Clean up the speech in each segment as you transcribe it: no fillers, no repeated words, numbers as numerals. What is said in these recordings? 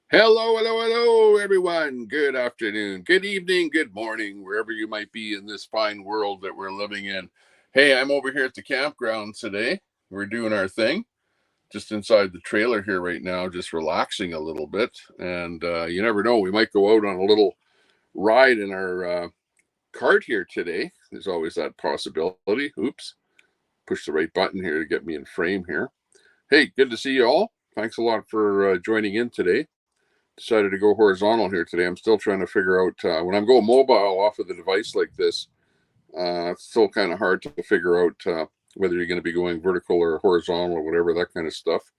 Hello, hello, hello, everyone. Good afternoon, good evening, good morning, wherever you might be in this fine world that we're living in. Hey, I'm over here at the campground today. We're doing our thing just inside the trailer here right now, just relaxing a little bit. And you never know, we might go out on a little ride in our cart here today. There's always that possibility. Oops, push the right button here to get me in frame here. Hey, good to see you all. Thanks a lot for joining in today. Decided to go horizontal here today. I'm still trying to figure out when I'm going mobile off of the device like this. It's still kind of hard to figure out whether you're going to be going vertical or horizontal or whatever, that kind of stuff.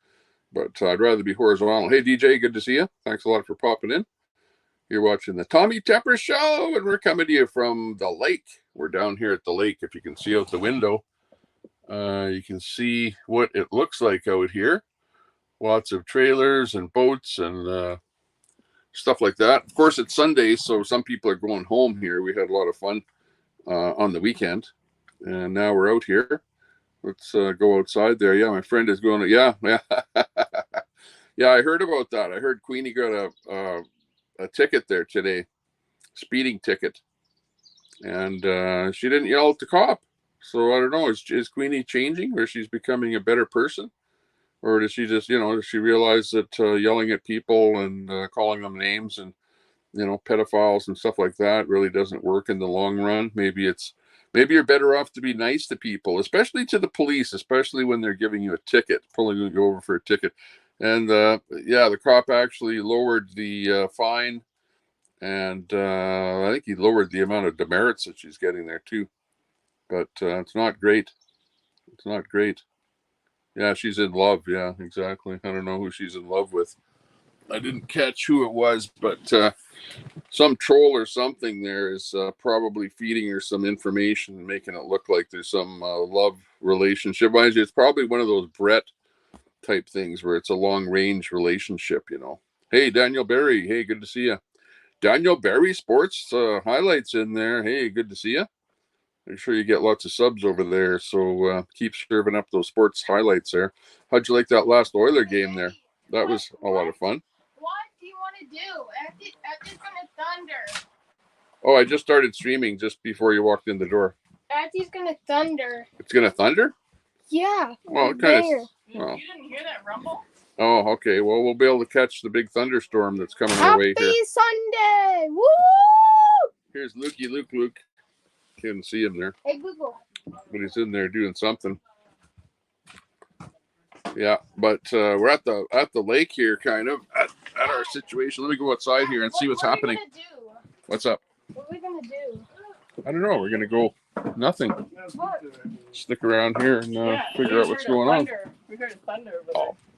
But I'd rather be horizontal. Hey, DJ, good to see you. Thanks a lot for popping in. You're watching the Tommy Tepper Show, and we're coming to you from the lake. We're down here at the lake. If you can see out the window, you can see what it looks like out here. Lots of trailers and boats and stuff like that. Of course, it's Sunday, so some people are going home here. We had a lot of fun on the weekend, and now we're out here. Let's go outside there. Yeah, my friend is going. Yeah. Yeah. I heard about that. I heard Queenie got a ticket there today, speeding ticket, and she didn't yell at the cop. So I don't know. Is Queenie changing, or she's becoming a better person? Or does she just, does she realize that yelling at people and calling them names and pedophiles and stuff like that really doesn't work in the long run? Maybe you're better off to be nice to people, especially to the police, especially when they're giving you a ticket, pulling you over for a ticket. And the cop actually lowered the fine, and I think he lowered the amount of demerits that she's getting there too. But it's not great. It's not great. Yeah, she's in love. Yeah, exactly. I don't know who she's in love with. I didn't catch who it was, but some troll or something there is probably feeding her some information and making it look like there's some love relationship. It's probably one of those Brett type things where it's a long range relationship. Hey, Daniel Barry. Hey, good to see you. Daniel Barry Sports highlights in there. Hey, good to see you. Make sure you get lots of subs over there. So keep serving up those sports highlights there. How'd you like that last Oiler game there? That was a lot of fun. What do you want to do? It's gonna thunder. Oh, I just started streaming just before you walked in the door. Auntie's gonna thunder. It's gonna thunder? Yeah. Well, it kind of. Oh. You didn't hear that rumble? Oh, okay. Well, we'll be able to catch the big thunderstorm that's coming our way here. Happy Sunday! Woo! Here's Luke. Can't see him there. Hey, Google. But he's in there doing something. Yeah, but we're at the lake here, kind of at our situation. Let me go outside here and see what's happening. What's up? What are we gonna do? I don't know. We're gonna go nothing. Stick around here and figure out what's going on. We heard thunder.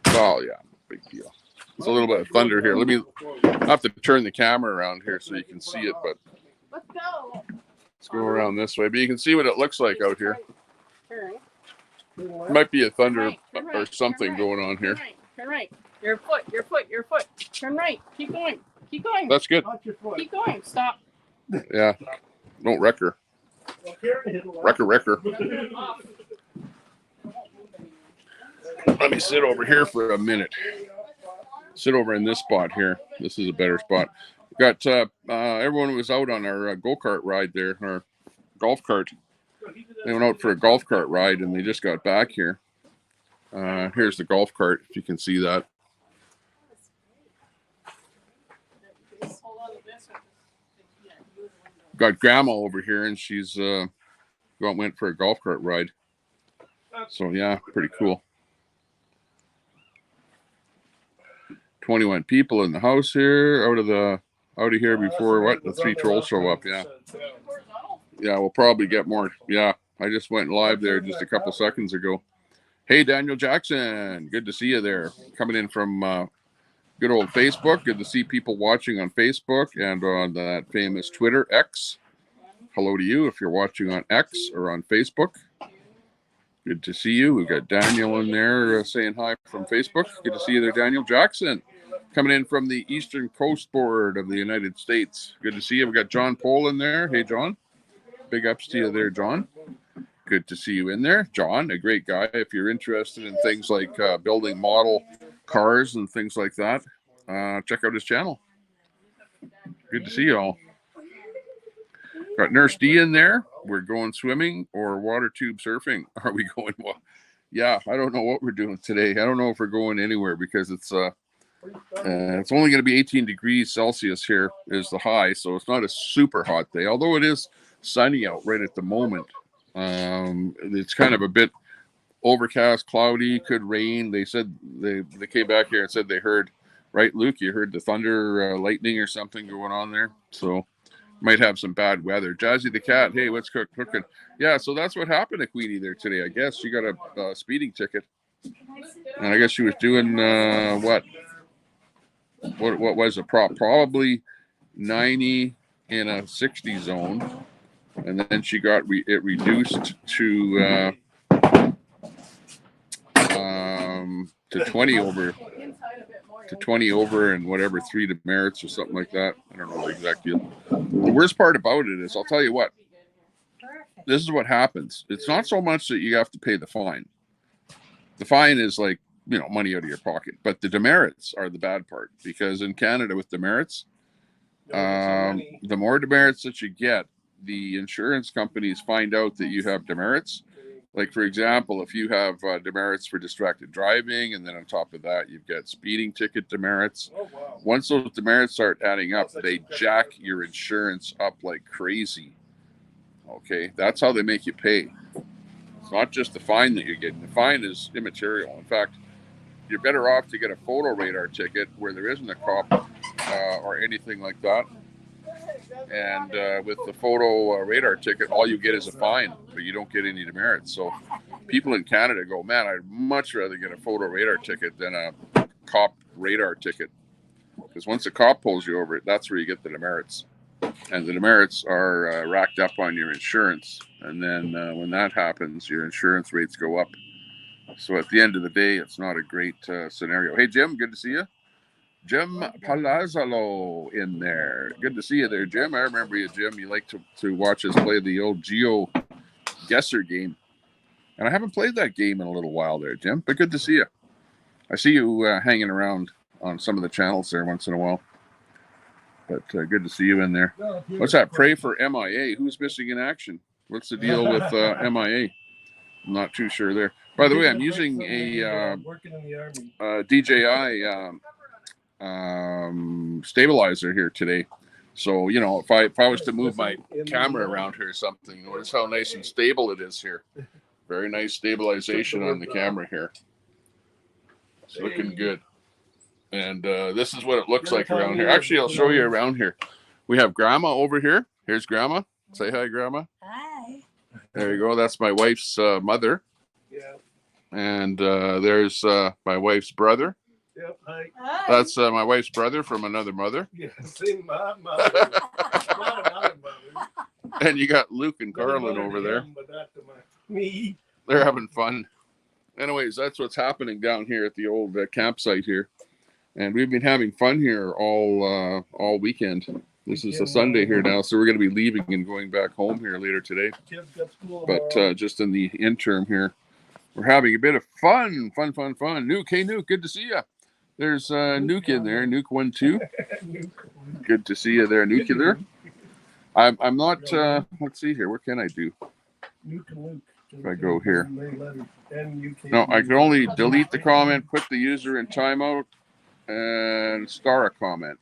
Oh yeah, big deal. It's a little bit of thunder here. I have to turn the camera around here so you can see it, but let's go. Let's go around this way. But you can see what it looks like out here. It might be a thunder or something going on here. Turn right. Your foot. Turn right. Keep going. That's good. Keep going. Stop. Yeah. Don't wreck her. Wreck her. Let me sit over here for a minute. Sit over in this spot here. This is a better spot. Got everyone was out on our go-kart ride there, our golf cart. They went out for a golf cart ride and they just got back here. Here's the golf cart, if you can see that. Got grandma over here and she's went for a golf cart ride. So yeah, pretty cool. 21 people in the house here, out of here before the 3 trolls show up. Yeah, we'll probably get more. Yeah, I just went live there just a couple seconds ago. Hey, Daniel Jackson, good to see you there. Coming in from good old Facebook. Good to see people watching on Facebook and on that famous Twitter, X. Hello to you if you're watching on X or on Facebook. Good to see you. We've got Daniel in there saying hi from Facebook. Good to see you there, Daniel Jackson. Coming in from the Eastern Coast Board of the United States. Good to see you. We've got John Pohl in there. Hey, John. Big ups to you there, John. Good to see you in there. John, a great guy. If you're interested in things like building model cars and things like that, check out his channel. Good to see you all. Got Nurse D in there. We're going swimming or water tube surfing. Are we going? Well, yeah, I don't know what we're doing today. I don't know if we're going anywhere because it's only going to be 18 degrees Celsius here is the high, so it's not a super hot day. Although it is sunny out right at the moment. It's kind of a bit overcast, cloudy, could rain. They said they came back here and said they heard, right, Luke? You heard the thunder, lightning, or something going on there. So might have some bad weather. Jazzy the cat, hey, what's cooking? Yeah, so that's what happened to Queenie there today. I guess she got a speeding ticket, and I guess she was doing what was it? Probably 90 in a 60 zone, and then she got it reduced to 20 over. To 20 over and whatever 3 demerits or something like that. I don't know the exact deal. The worst part about it is, I'll tell you what, this is what happens. It's not so much that you have to pay the fine. The fine is like, money out of your pocket, but the demerits are the bad part, because in Canada with demerits, the more demerits that you get, the insurance companies find out that you have demerits. Like, for example, if you have demerits for distracted driving, and then on top of that, you've got speeding ticket demerits. Oh, wow. Once those demerits start adding up, they jack your insurance up like crazy. Okay, that's how they make you pay. It's not just the fine that you're getting. The fine is immaterial. In fact, you're better off to get a photo radar ticket where there isn't a cop or anything like that. And with the photo radar ticket, all you get is a fine, but you don't get any demerits. So people in Canada go, man, I'd much rather get a photo radar ticket than a cop radar ticket. Because once a cop pulls you over, that's where you get the demerits. And the demerits are racked up on your insurance. And then when that happens, your insurance rates go up. So at the end of the day, it's not a great scenario. Hey, Jim, good to see you. Jim Palazzolo in there. Good to see you there, Jim. I remember you, Jim. You like to watch us play the old Geo Guesser game. And I haven't played that game in a little while there, Jim, but good to see you. I see you hanging around on some of the channels there once in a while. But good to see you in there. What's that? Pray for MIA. Who's missing in action? What's the deal with MIA? I'm not too sure there. By the way, I'm using a DJI stabilizer here today. So, if I was to move my camera around here or something, notice how nice and stable it is here. Very nice stabilization on the camera here. It's looking good. And this is what it looks like around here. Actually, I'll show you around here. We have Grandma over here. Here's Grandma. Say hi, Grandma. Hi. There you go. That's my wife's mother. Yeah. And there's my wife's brother. Yep. Hi. That's my wife's brother from another mother. Yeah, same mother. Not another mother. And you got Luke and Carlin over there. But not to me. They're having fun. Anyways, that's what's happening down here at the old campsite here. And we've been having fun here all weekend. This is a Sunday here now, so we're going to be leaving and going back home here later today. But just in the interim here, we're having a bit of fun. Nuke, hey Nuke, good to see you. There's Nuke in there, Nuke 1-2. Good to see you there, Nuclear. I'm not. Let's see here. What can I do? If I go here, no, I can only delete the comment, put the user in timeout, and star a comment.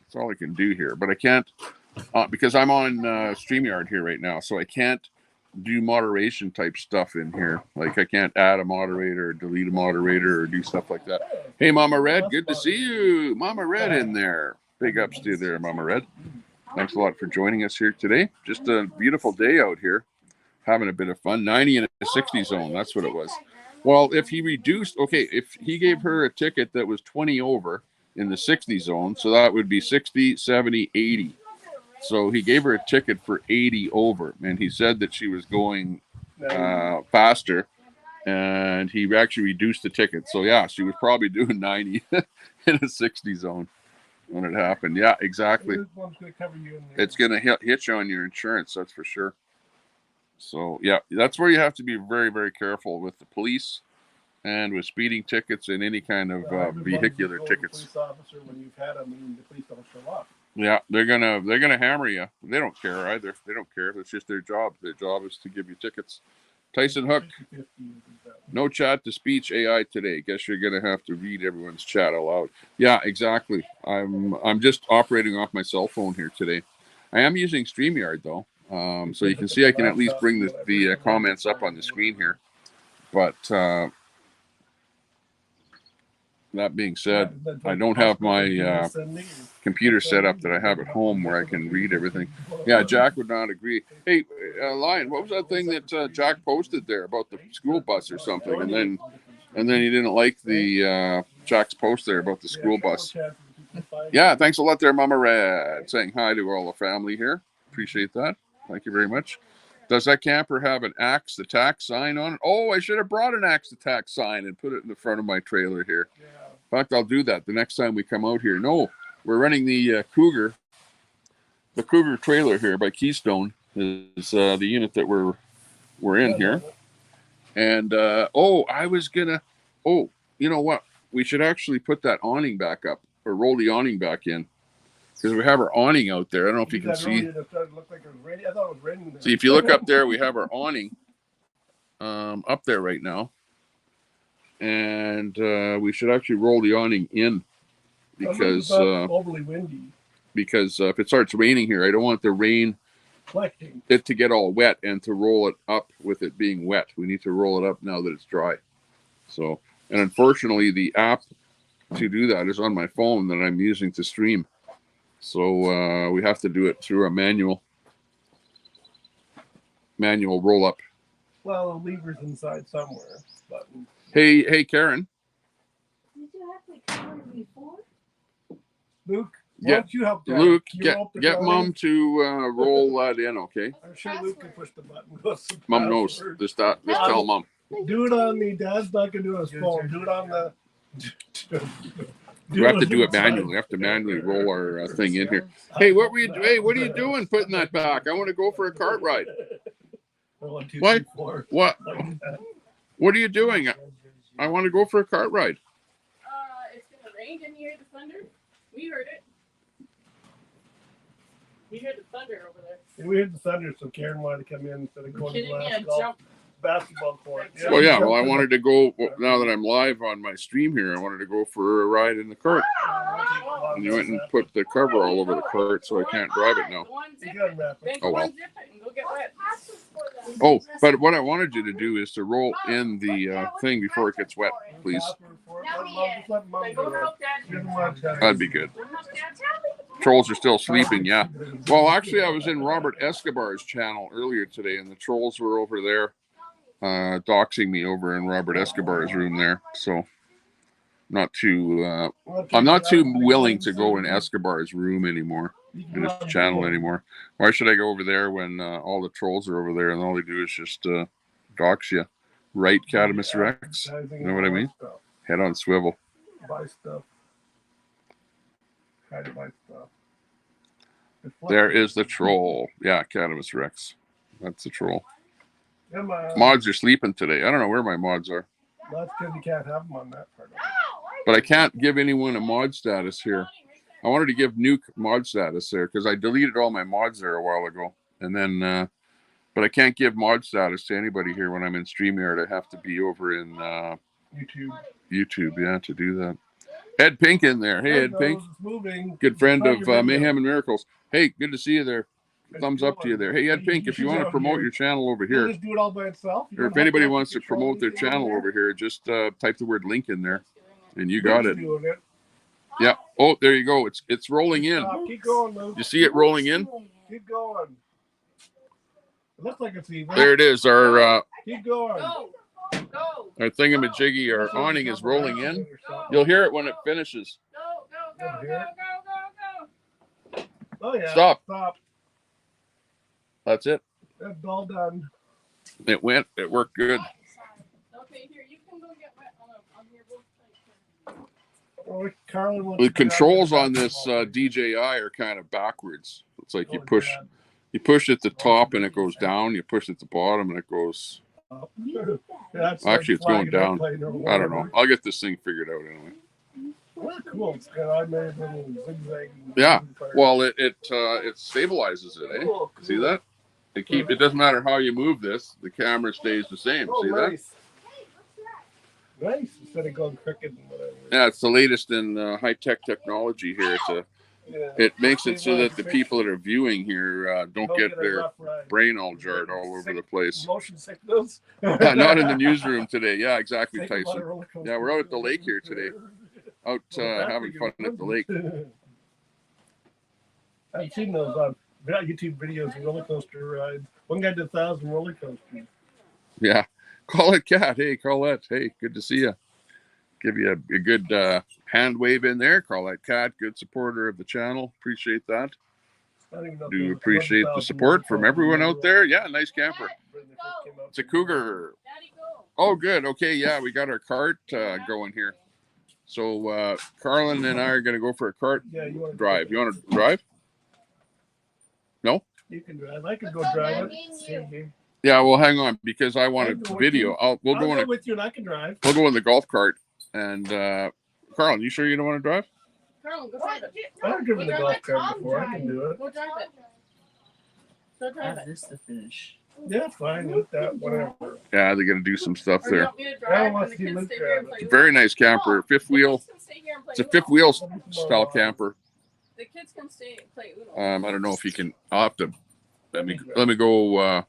That's all I can do here. But I can't because I'm on StreamYard here right now, so I can't do moderation type stuff in here. Like I can't add a moderator or delete a moderator or do stuff like that. Hey, Mama Red, good to see you. Mama Red in there. Big ups to you there, Mama Red. Thanks a lot for joining us here today. Just a beautiful day out here. Having a bit of fun. 90 in a 60 zone. That's what it was. Well, if he reduced, okay, if he gave her a ticket that was 20 over in the 60 zone, so that would be 60, 70, 80. So he gave her a ticket for 80 over, and he said that she was going faster, and he actually reduced the ticket. So, yeah, she was probably doing 90 in a 60 zone when it happened. Yeah, exactly. It's going to hit you on your insurance, that's for sure. So, yeah, that's where you have to be very, very careful with the police and with speeding tickets and any kind of vehicular tickets. Police officer when you've had them and the police don't show up. Yeah, they're gonna hammer you. They don't care either. They don't care. It's just their job. Their job is to give you tickets. Tyson Hook, no chat to speech AI today. Guess you're gonna have to read everyone's chat aloud. Yeah, exactly. I'm just operating off my cell phone here today. I am using StreamYard though, so you can see I can at least bring the comments up on the screen here. But that being said, I don't have my computer set up that I have at home where I can read everything. Yeah, Jack would not agree. Hey, Lion, what was that thing that Jack posted there about the school bus or something? And then he didn't like the Jack's post there about the school bus. Yeah, thanks a lot there, Mama Red. Saying hi to all the family here. Appreciate that. Thank you very much. Does that camper have an axe attack sign on it? Oh, I should have brought an axe attack sign and put it in the front of my trailer here. In fact, I'll do that the next time we come out here. No, we're running the Cougar. The Cougar trailer here by Keystone is the unit that we're in here. And I was gonna. Oh, you know what? We should actually put that awning back up or roll the awning back in because we have our awning out there. I don't know if you can see. See, if you look up there, we have our awning up there right now. And we should actually roll the awning in because overly windy. Because if it starts raining here, I don't want the rain collecting it to get all wet and to roll it up with it being wet. We need to roll it up now that it's dry. So, and unfortunately, the app to do that is on my phone that I'm using to stream. So we have to do it through a manual roll up. Well, the lever's inside somewhere. Button. Hey, Karen. Did you have to cover before? Luke, why don't you help Dad? Luke, get Mom to roll that in, okay? I'm sure Luke can push the button. Mom knows. Just tell Mom. Do it on me. Dad's not going to do it on his phone. Do it on the... We have to do it manually. We have to manually roll our thing in here. Hey, what are you doing putting that back? I want to go for a cart ride. One, two, What? three, four. What are you doing? I want to go for a cart ride. It's gonna rain. Didn't you hear the thunder? We heard it. We heard the thunder over there. And we heard the thunder, so Karen wanted to come in instead of going to the basketball court. Yeah. Well, yeah. Well, I wanted to go now that I'm live on my stream here. I wanted to go for a ride in the cart. And you went and put the cover all over the cart, so I can't drive it now. Oh well. Oh, but what I wanted you to do is to roll in the thing before it gets wet, please. That'd be good. Trolls are still sleeping, yeah. Well, actually, I was in Robert Escobar's channel earlier today, and the trolls were over there doxing me over in Robert Escobar's room there. So I'm not too willing to go in Escobar's room anymore, in his channel anymore. Why should I go over there when all the trolls are over there and all they do is just dox you? Right, Cadamus Rex? You know what I mean? Head on swivel. Buy stuff. Try to buy stuff. There is the troll. Yeah, Cadamus Rex. That's the troll. Come on. Mods are sleeping today. I don't know where my mods are. That's because you can't have them on that part of it. But I can't give anyone a mod status here. I wanted to give Nuke mod status there because I deleted all my mods there a while ago. And then, but I can't give mod status to anybody here when I'm in StreamYard. I have to be over in YouTube, yeah, to do that. Ed Pink in there. Hey, Ed Pink. Good friend of Mayhem and Miracles. Hey, good to see you there. Thumbs up to you there. Hey, Ed Pink, if you want to promote your channel over here, just do it all by itself. or if anybody wants to promote their channel over here, just type the word link in there, and you got it. Yeah. Oh, there you go. It's rolling in. Keep going, Luke. You see it rolling in? Keep going. It looks like it's even. There it is. Our Keep going. our thingamajiggy, our awning is rolling in. You'll hear it when it finishes. Go. Oh yeah. Stop. Stop. That's it. That's all done. It went. It worked good. Okay, here, you can go get wet on your boat. The controls on this DJI are kind of backwards. It's like you push at the top and it goes down. You push at the bottom and it goes That's Actually, it's going flagging down. airplane or I don't know. whatever. I'll get this thing figured out anyway. Well, cool. It's got I made a little zigzag. Yeah. Well, it stabilizes it, eh? Cool, See that? It doesn't matter how you move this, the camera stays the same. Oh, See nice. Nice. Instead of going crooked and whatever. that? Yeah, it's the latest in high-tech technology here. It makes it so that the people that are viewing here don't get their brain all jarred all over the place. Motion sickness. Not in the newsroom today. Yeah, exactly, Tyson. Yeah, we're out at the lake here today. Out having fun at the lake. I've seen those on YouTube videos of roller coaster rides. One guy did 1,000 roller coasters. Yeah. Colette Cat. Hey, Colette. Hey, good to see you. Give you a good hand wave in there. Colette Cat, good supporter of the channel. Appreciate that. Do appreciate the support from everyone out there. Yeah, nice camper. It's a Cougar. Oh, good. Okay, yeah, we got our cart going here. So Carlin and I are going to go for a cart drive. You want to drive? No? You can drive. I can go drive it. Yeah, well, hang on, because I want to video. We'll go with you and I can drive. We'll go in the golf cart. And Carlin, you sure you don't want to drive? Carlin, go drive it. I've driven the golf cart before. I can do it. Go drive it. Go drive it. This to finish. Yeah, fine. With that, whatever. Yeah, they're going to do some stuff Or you there. want me to drive and the kids stay here and play It's a very nice camper. Fifth wheel. It's a fifth wheel style camper. The kids can stay and play Uno. I don't know if you can. I'll have to. Let me go.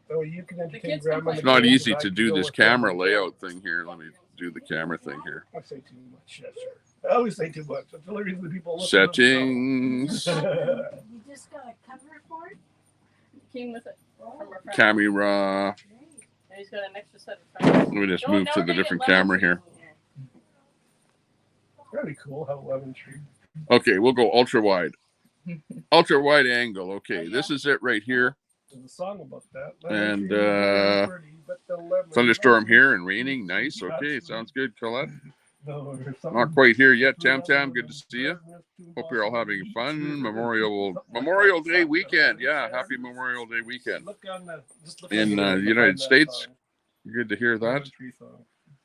So you can entertain It's not easy to do this camera layout thing here. Let me do the camera thing here. I say too much. Yes, sir. I always say too much. That's the only reason people listen. Settings. You just got a cover for it? Came with it from our friend. Camera. And he's got an extra set of friends. Let me just move to the different camera here. Very cool how Lemon Tree. Okay, we'll go ultra wide. Ultra wide angle. Okay, this is it right here. There's a song about that. And thunderstorm thunderstorm here and raining. Nice. Okay, sounds good, Colette. Not quite here yet. Tam Tam, good to see you. Hope you're all having fun. Memorial Day weekend. Yeah, happy Memorial Day weekend in the United States. Good to hear that.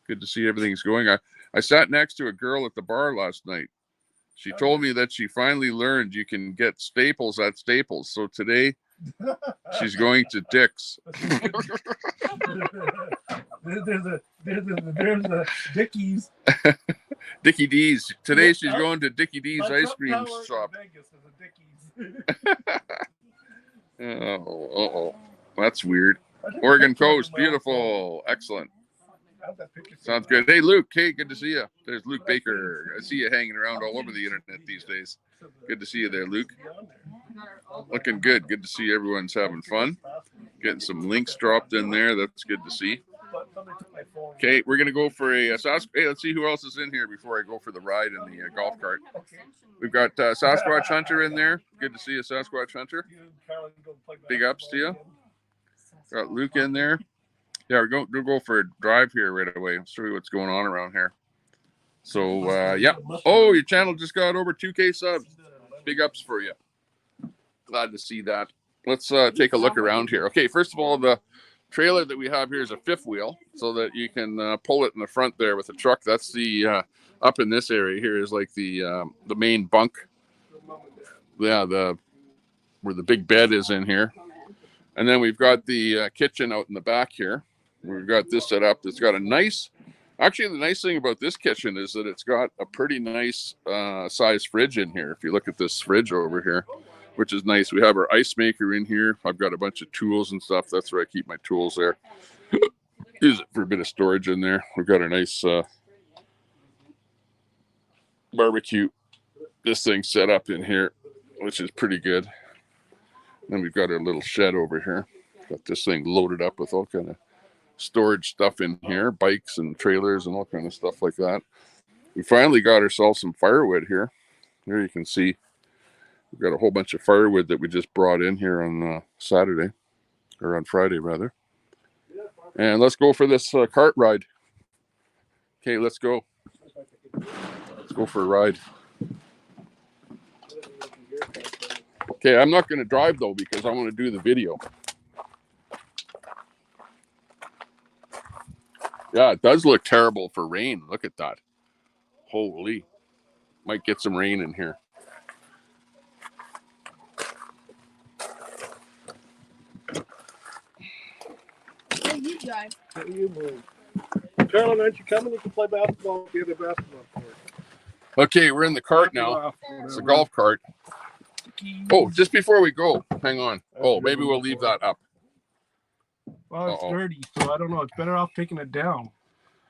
Good to see everything's going. I sat next to a girl at the bar last night. She told me that she finally learned you can get staples at Staples. So today she's going to Dick's. there's a Dickies. Dickie D's. Today she's going to Dickie D's ice cream shop. Oh, that's weird. Oregon coast, beautiful, excellent. Sounds good. Hey, Luke. Hey, good to see you. There's Luke Baker. I see you hanging around all over the internet these days. Good to see you there, Luke. Looking good. Good to see everyone's having fun. Getting some links dropped in there. That's good to see. Okay, we're going to go for a Sasquatch. Hey, let's see who else is in here before I go for the ride in the golf cart. We've got Sasquatch Hunter in there. Good to see you, Sasquatch Hunter. Big ups to you. Got Luke in there. Yeah, we'll go for a drive here right away. I'll show you what's going on around here. So, yeah. Oh, your channel just got over 2K subs. Big ups for you. Glad to see that. Let's take a look around here. Okay, first of all, the trailer that we have here is a fifth wheel, so that you can pull it in the front there with a truck. That's the up in this area here is like the main bunk. Yeah, where the big bed is in here. And then we've got the kitchen out in the back here. We've got this set up. It's got a nice, actually the nice thing about this kitchen is that it's got a pretty nice size fridge in here. If you look at this fridge over here, which is nice. We have our ice maker in here. I've got a bunch of tools and stuff. That's where I keep my tools there. Use it for a bit of storage in there. We've got a nice barbecue, this thing set up in here, which is pretty good. Then we've got our little shed over here. Got this thing loaded up with all kind of storage stuff in here, bikes and trailers and all kind of stuff like that. We finally got ourselves some firewood here. Here you can see we've got a whole bunch of firewood that we just brought in here on Saturday, or on Friday rather. And let's go for this cart ride. Okay, let's go. Let's go for a ride. Okay, I'm not going to drive though because I want to do the video. Yeah, it does look terrible for rain. Look at that. Holy. Might get some rain in here. Hey, you drive. What do you move? Carolyn, aren't you coming? You can play basketball with the other basketball court. Okay, we're in the cart Knock it now. off, It's a whatever. golf cart. Oh, just before we go, hang on. Oh, maybe we'll leave that up. Well, it's dirty, so I don't know. It's better off taking it down.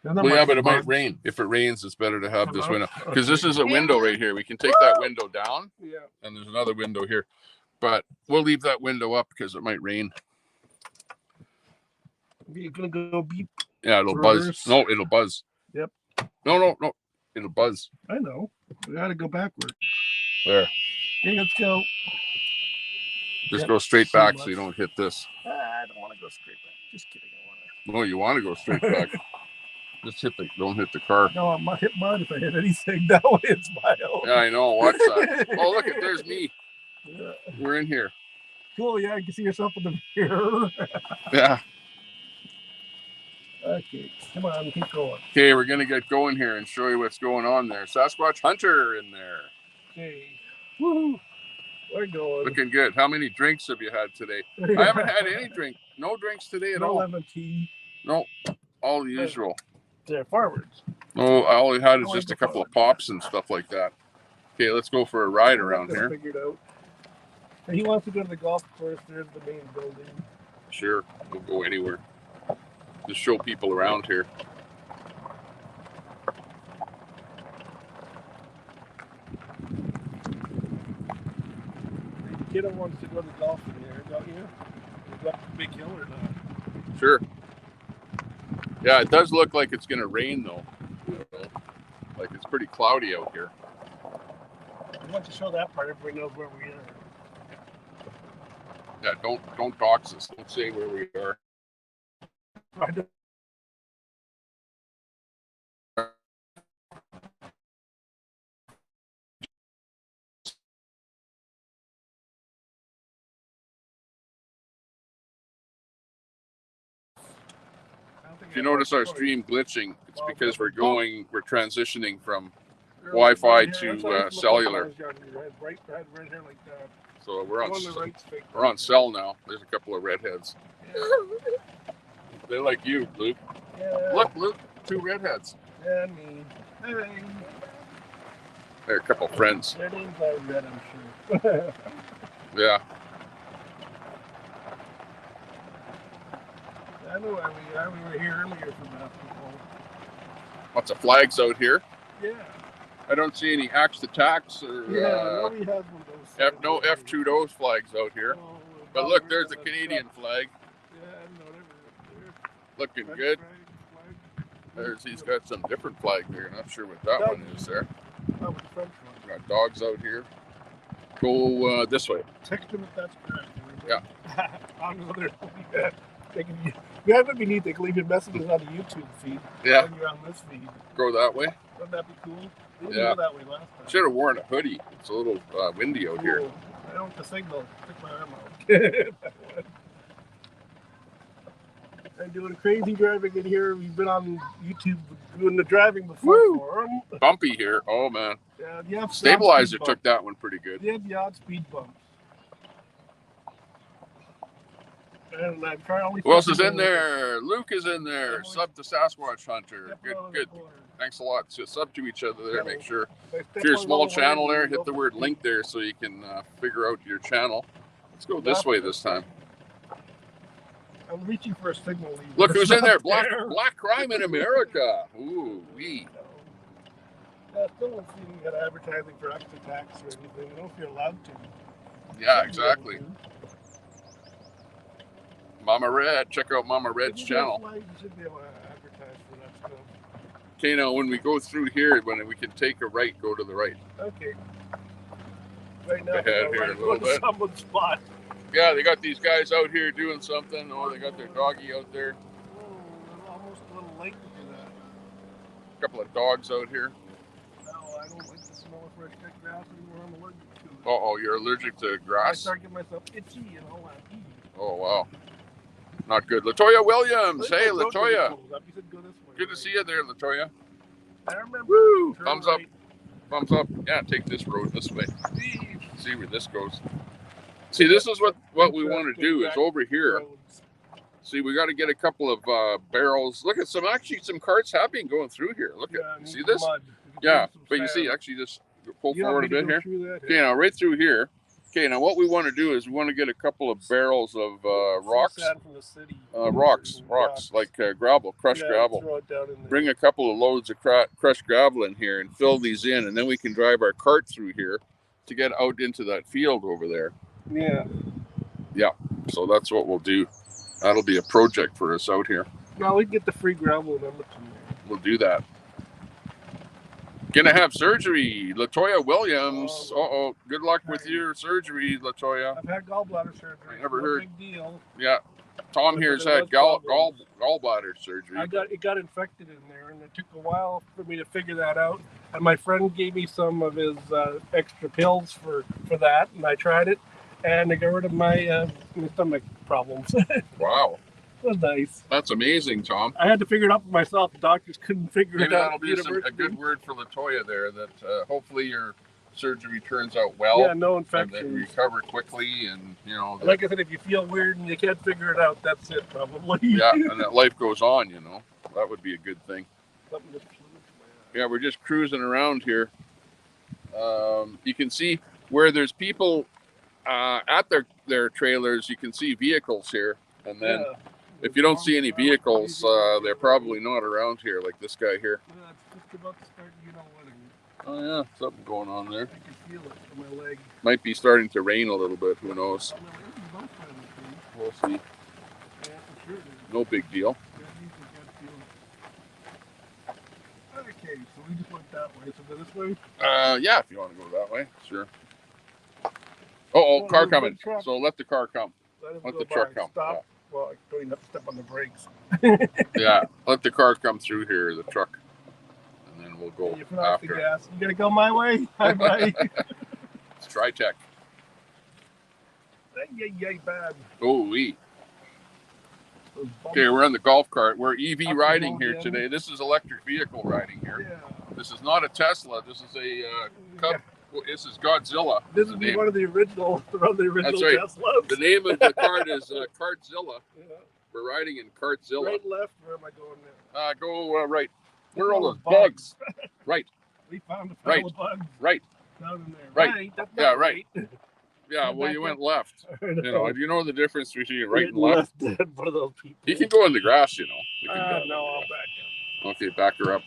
Well, yeah, but it might rain. If it rains, it's better to have this window. Because this is a window right here. We can take that window down. Yeah. And there's another window here. But we'll leave that window up because it might rain. You're going to go beep. Yeah, it'll buzz. No, it'll buzz. Yep. No. It'll buzz. I know. We got to go backward. There. Okay, let's go. Just go straight back so you don't hit this. I don't want to go straight back. Just kidding. No, you want to go straight back. Just don't hit the car. No, I might hit mine if I hit anything. That way it's my own. Yeah, I know. Watch that. Oh, look, there's me. Yeah. We're in here. Cool, yeah, you can see yourself in the mirror. Yeah. Okay, come on, keep going. Okay, we're going to get going here and show you what's going on there. Sasquatch Hunter in there. Okay. Woohoo. We're going. Looking good. How many drinks have you had today? I haven't had any drink. No drinks today at all. No lemon tea. No, all the usual. They're farmers. No, all I had is just a couple of pops and stuff like that. Okay, let's go for a ride around here. Figured out. And he wants to go to the golf course. There's the main building. Sure, we'll go anywhere. Just show people around here. The kiddo wants to go to golf in there, don't you? Is that a big hill or not? Sure. Yeah, it does look like it's going to rain, though. Like it's pretty cloudy out here. I want to show that part. Everybody knows where we are. Yeah, don't dox us. Don't say where we are. I don't. If you notice our stream glitching, it's because we're transitioning from Wi-Fi to cellular. So we're on cell now. There's a couple of redheads. They're like you, Luke. Yeah. Look, Luke, two redheads. Yeah, me. Hey. They're a couple friends. Their names are red, I'm sure. Yeah. I know why we are. We were here earlier for basketball. Lots of flags out here. Yeah. I don't see any axed attacks or nobody has one of those. no F2 flags out here. Oh, But look, there's a Canadian flag. Yeah, I know there. Looking good. He's got some different flag there. Not sure what that one is there. Oh, the French one. Got dogs out here. Go this way. Text him if that's correct. Yeah. On another. We haven't been neat. They can leave your messages on the YouTube feed. Yeah. When you're on this feed. Go that way. Wouldn't that be cool? We didn't Yeah. go that way last time. Should have worn a hoodie. It's a little windy out here. I don't want the signal. Took my arm out. I'm doing crazy driving in here. We've been on YouTube doing the driving before. For them. Bumpy here. Oh man. Yeah, Stabilizer took that one pretty good. They had the odd speed bumps. And I'm trying. Who else is in there? Luke is in there. Sub to Sasquatch Hunter. Good. Thanks a lot. So sub to each other there. Make sure. If you're a small channel there, hit the word link there so you can figure out your channel. Let's go this way this time. I'm reaching for a signal. Look who's in there. Black crime in America. Ooh, wee. I still don't see any advertising for extra tax or anything. I don't know if you're allowed to. Yeah, exactly. Mama Red. Check out Mama Red's channel. You should be able to advertise for that stuff. Okay, now when we go through here, when we can take a right, go to the right. Okay. Right now, Ahead here a little bit. Someone's spot. Yeah, they got these guys out here doing something. Oh, they got their doggy out there. Oh, almost a little late to do that. A couple of dogs out here. No, I don't like the smell of fresh cut grass anymore. I'm allergic to it. Oh, you're allergic to I grass? start getting myself itchy and all that. Oh, wow. Not good. Latoya Williams. Hey, Latoya. You said go this way. Good to see you there, Latoya. I remember. Woo! Turn Thumbs up. right. Thumbs up. Yeah, take this road this way. See where this goes. See, this is what we want to do is over here. Roads. See, we got to get a couple of barrels. Look at some carts have been going through here. Look Yeah, at, see this? mud. Yeah, but you see, actually just pull You forward a bit here. Okay, now right through here. Okay, now what we want to do is we want to get a couple of barrels of rocks. Sand from the city. Rocks, like gravel, crushed gravel. Throw it down in there. Bring a couple of loads of crushed gravel in here and fill these in, and then we can drive our cart through here to get out into that field over there. Yeah. Yeah, so that's what we'll do. That'll be a project for us out here. Well, we can get the free gravel in Edmonton. We'll do that. Gonna have surgery, Latoya Williams. Uh-oh, good luck with your surgery, Latoya. I've had gallbladder surgery. I never heard. Big deal. Yeah, Tom here's had gallbladder surgery. It got infected in there, and it took a while for me to figure that out. And my friend gave me some of his extra pills for that, and I tried it, and it got rid of my stomach problems. Wow. It was nice. That's amazing, Tom. I had to figure it out for myself. The doctors couldn't figure Maybe it out. that'll be a good word for Latoya there, that hopefully your surgery turns out well. Yeah, no And that infections. you recover quickly, and you know. Like I said, if you feel weird and you can't figure it out, that's it probably. Yeah, and that life goes on, you know. That would be a good thing. Something just flew into my eye. Yeah, we're just cruising around here. You can see where there's people at their trailers. You can see vehicles here, and then Yeah. if you don't see any vehicles, they're probably not around here, like this guy here. Yeah, it's just about to start, letting. Oh yeah, something going on there. I can feel it in my leg. Might be starting to rain a little bit. Who knows? Oh, no, this is both sides of the tree. We'll see. Yeah, for sure it is. No big deal. There's usually good feeling. Okay, so we just went that way. So this way? Yeah, if you want to go that way, sure. Oh, car there's a coming. truck. So let the car come. Let him Let go the truck by. come. Stop. Well, I don't even have to step on the brakes. Yeah, let the car come through here, the truck, and then we'll go You put off the after. gas. You gotta go my way? Hi, buddy. It's Tritech. Yay, bad. Oh, we. Those bumps. Okay, we're on the golf cart. We're EV Up the riding road here again. today. This is electric vehicle riding here. Yeah. This is not a Tesla. This is a Cub. This is Godzilla. This the is name. one of the original right. Teslas. The name of the cart is Cartzilla. Yeah. We're riding in Cartzilla. Right, left. Where am I going now? Go right. Where are Look all at those all the bugs? Right, We found a Right. pile of bugs right. down in there. Right. That's Yeah, not right. Yeah, Come well, back you up. went left. You know, do you know the difference between right and Right left? One of those people. You can go in the grass, you know. You can go. No, I'll back up. Okay, back her up.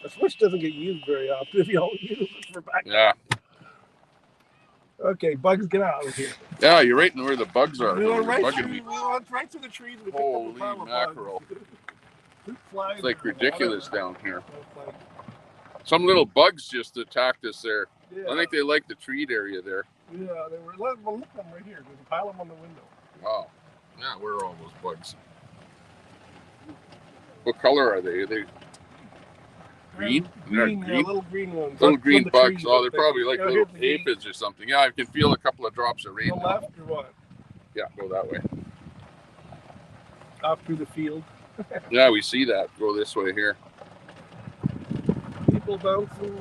The switch doesn't get used very often if you don't use it for back. Yeah. Okay, bugs, get out of here. Yeah, you're right where the bugs are. We They're went right bugging through, me. right through the trees. We picked Holy up a pile mackerel. of bugs. Fruit flies It's like or ridiculous whatever. down here. It's like, Some little bugs just attacked us there. yeah, I think they like the treat area there. yeah, they were. Well, look at them right here. There's a pile of them on the window. Wow. Yeah, where are all those bugs? What color are they? Are they green? They're Green, green? yeah, little green ones. Little Up from green the bugs. trees, Oh, I they're think. probably like Yeah, little here's the gate. aphids or something. Yeah, I can feel a couple of drops of rain. The now. left or what? Yeah, go that way. Off through the field. Yeah, we see that. Go this way here. People bouncing.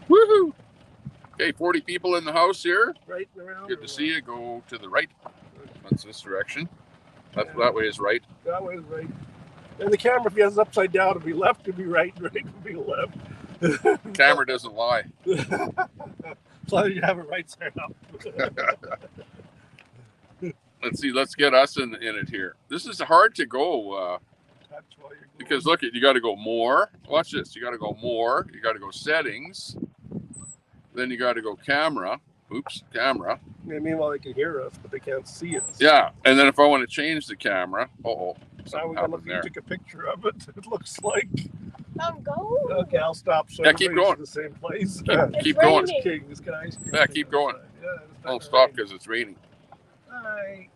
Woohoo! Okay, 40 people in the house here. Right and around. Good or to what? see you. Go to the right. That's this direction. That way is right. That way is right. And the camera, if you have it upside down, it'll be left, it'll be right, right will be left. Camera doesn't lie. As long as you have it right side up. Let's see. Let's get us in it here. This is hard to go That's why you're going. because look, you got to go more. Watch this. You got to go more. You got to go settings. Then you got to go camera. Oops, camera. Yeah, meanwhile, they can hear us, but they can't see us. Yeah, and then if I want to change the camera, Now something we're gonna happened you there. took a picture of it. It looks like. Go. Okay, I'll stop. So Yeah, keep everybody's going. in the same place. Keep going. raining. King, this guy's Yeah, keep going. Yeah, it's Don't starting to stop rain. because it's raining. Hi,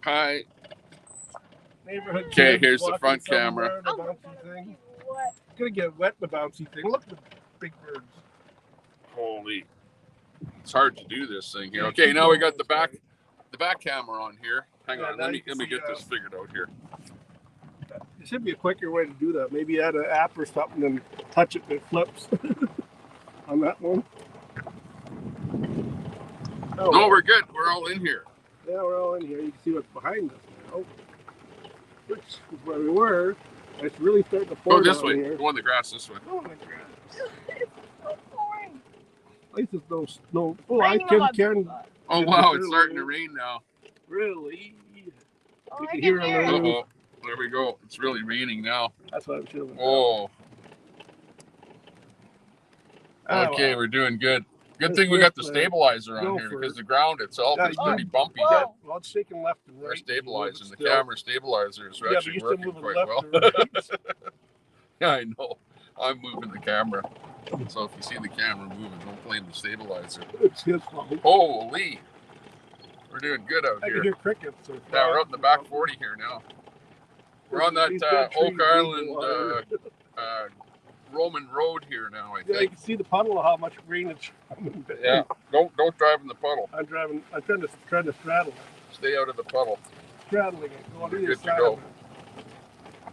Hi. neighborhood. Okay, kids here's the walking front camera. somewhere, the bouncy thing. What? It's gonna get wet. The bouncy thing. Look at the big birds. Holy. It's hard to do this thing here. Okay, now we got the back the back camera on here. Hang Yeah, on, now let you me can get see, this figured out here. There should be a quicker way to do that. Maybe add an app or something and touch it and it flips on that one. Oh, No, we're good. We're all in here. yeah, we're all in here. You can see what's behind us now, which is where we were. It's really starting to pour Go this down way. here. Go on the grass this way. Oh my God. So boring. At least there's no snow. Oh, Raining I on my can. butt. Oh It's wow, it's really- starting to rain now. Really? Oh, You I can can hear hear it it. on the Uh oh. There we go. It's really raining now. That's what I'm feeling. Oh. Ah, Okay, well. we're doing good. Good Let's thing we got the just, stabilizer on go here for because it. the ground itself Yeah, is you- pretty bumpy. Whoa. Yeah, well, it's shaking left and They're right. stabilizing. The Still. camera stabilizers are Yeah, but actually you're still working moving quite left well. to right. Yeah, I know. I'm moving the camera. So if you see the camera moving, don't blame the stabilizer. It's his fault. Holy! We're doing good out I can here. hear crickets. Or Yeah, we're out in the back frogs or 40 here now. We're on These that dead trees Oak need the Island water. Roman Road here now, I Yeah, you think. can see the puddle of how much rain it's coming down. Yeah, don't drive in the puddle. I'm trying to straddle it. Stay out of the puddle. Straddling it. Go on We're either good to side go. of it.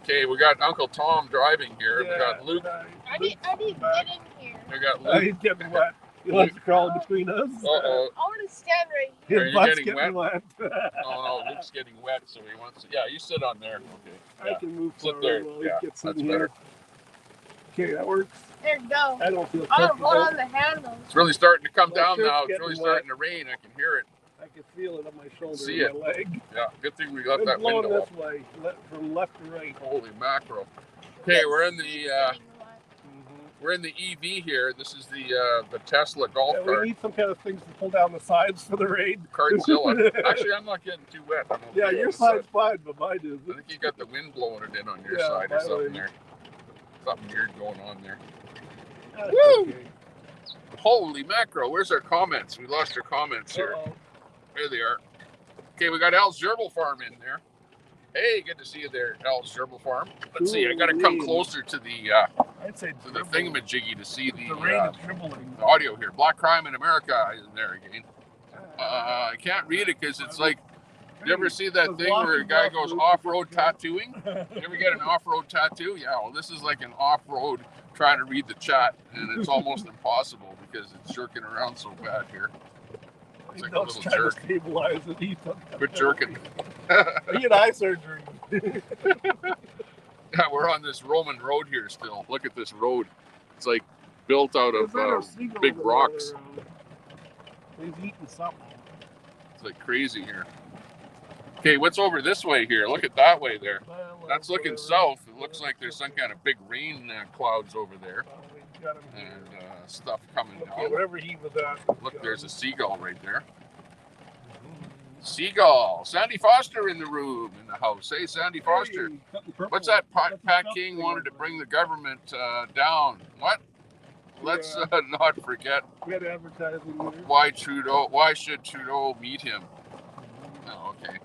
Okay, we got Uncle Tom driving here. We Yeah, got Luke. I need to back. get in here. We got Oh, Luke. he's getting wet. He wants to crawl between us. Uh-oh. I want to stand right His here. Are you butt's getting wet. Oh no, Luke's getting wet, so he wants to. Yeah, you sit on there. Okay. I Yeah. can move Sit forward there. while Yeah, he gets that's in better. here. Okay, that works. There you go. I don't feel I'm gonna comfortable. hold on the handle. It's really starting to come My down shirt's now. It's getting really wet. starting to rain. I can hear it. I can feel it on my shoulder See and my leg. Yeah, good thing we left It's that blowing window this up. way, from left to right. Holy mackerel. Okay, we're in the Getting wet. we're in the EV here. This is the Tesla golf Yeah, we cart. need some kind of things to pull down the sides for the rain. Cartzilla. Actually, I'm not getting too wet. I'm okay Yeah, on your this side. side's fine, but mine is. I think you got the wind blowing it in on your Yeah, side or my something way. there. Something weird going on there. That's Woo! okay. Holy mackerel, where's our comments? We lost our comments here. Uh-oh. There they are. Okay, we got Al's Gerbil Farm in there. Hey, good to see you there, Al's Gerbil Farm. Let's see, I gotta come Ooh-wee. closer to the I'd say thingamajiggy to see The rain is dribbling. the audio here. Black crime in America is in there again. I can't read it because it's like, you ever see that thing where a guy goes off-road tattooing? You ever get an off-road tattoo? Yeah, well, this is like an off-road trying to read the chat, and it's almost impossible because it's jerking around so bad here. It's like a Doug's little trying jerk. to stabilize it. He's Quit jerking. He had eye surgery. Yeah, we're on this Roman road here still. Look at this road. It's like built out Is of that a seagull big over rocks. there? He's eating something. It's like crazy here. Okay, what's over this way here? Look at that way there. Well, That's looking whatever. south. It looks like there's some kind of big rain clouds over there Well, we got him here. and stuff coming Okay, down. whatever he was at. Look, there's a seagull right there. Seagull. Sandy Foster in the room, in the house. Hey, Sandy Foster. Hey, something purple. What's that? Pat Something King something wanted to over bring the government down. What? Let's not forget there. We had advertising there. why should Trudeau meet him? Oh, okay.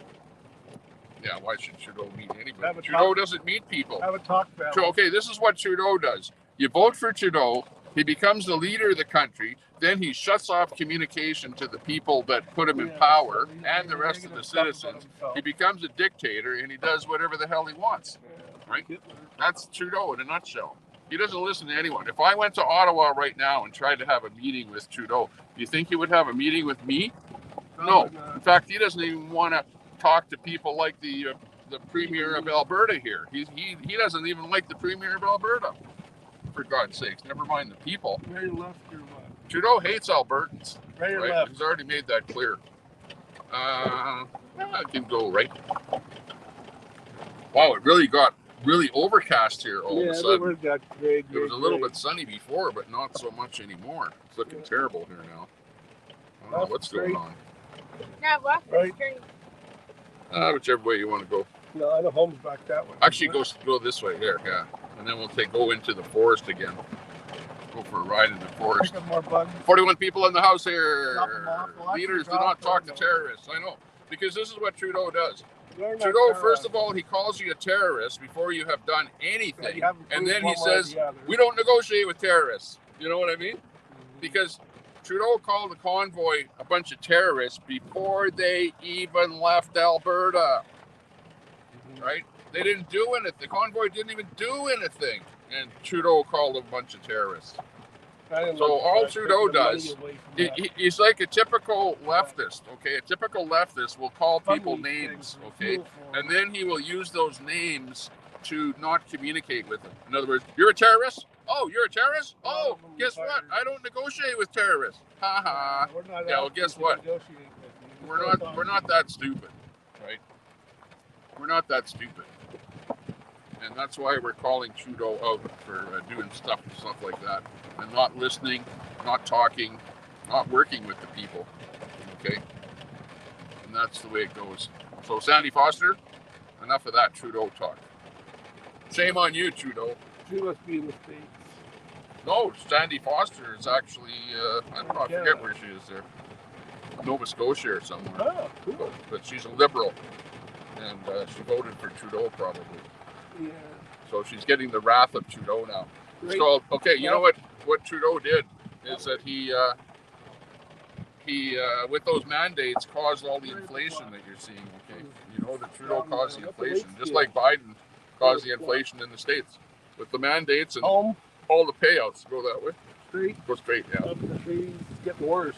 Yeah, why should Trudeau meet Have anybody? a Trudeau talk. doesn't meet people. Have a talk about So, okay, this is what Trudeau does. You vote for Trudeau, he becomes the leader of the country, then he shuts off communication to the people that put him in power and the rest of the citizens. He becomes a dictator and he does whatever the hell he wants. Right? That's Trudeau in a nutshell. He doesn't listen to anyone. If I went to Ottawa right now and tried to have a meeting with Trudeau, do you think he would have a meeting with me? No. In fact, he doesn't even want to talk to people like the Premier of Alberta here. He doesn't even like the Premier of Alberta. For God's sakes, never mind the people. Right or left or what? Trudeau hates Albertans. Right or Right? left? He's already made that clear. I can go right. Wow, it really got overcast here all of a Yeah, the sudden. word got gray. It was a little bit sunny before, but not so much anymore. It's looking terrible here now. I don't know what's going on. Yeah, left Right. is straight. Whichever way you want to go. No, I know home's back that way. Actually, go this way there, yeah. And then we'll go into the forest again. Go for a ride in the forest. Pick up more bugs. 41 people in the house here. Drop 'em off. Well, actually, Leaders do drop not talk to them. terrorists. I know. Because this is what Trudeau does. They're not Trudeau, first terrorists. of all, he calls you a terrorist before you have done Yeah, anything. you haven't And proved then he one way or says, the other. we don't negotiate with terrorists. You know what I mean? Mhm. Because Trudeau called the convoy a bunch of terrorists before they even left Alberta. Right? They didn't do anything. The convoy didn't even do anything, and Trudeau called them a bunch of terrorists. So all Trudeau does, he's like a typical leftist, okay? A typical leftist will call people names, okay? And then he will use those names to not communicate with them. In other words, you're a terrorist? Oh, you're a terrorist? Oh, guess what? I don't negotiate with terrorists. Ha ha. Yeah, well, guess what? We're not that stupid, right? We're not that stupid. And that's why we're calling Trudeau out for doing stuff like that, and not listening, not talking, not working with the people. Okay, and that's the way it goes. So Sandy Foster, enough of that Trudeau talk. Shame on you, Trudeau. She must be in the States. No, Sandy Foster is actually I forget where she is there, Nova Scotia or somewhere. Oh, cool. But she's a liberal, and she voted for Trudeau probably. Yeah. So she's getting the wrath of Trudeau now. It's called, okay, you know what Trudeau did is that he with those mandates caused all the inflation that you're seeing, okay? You know that Trudeau caused the inflation, just like Biden caused the inflation in the States. With the mandates and all the payouts go that way. Straight. Go straight, yeah. Up the trees, it's getting worse.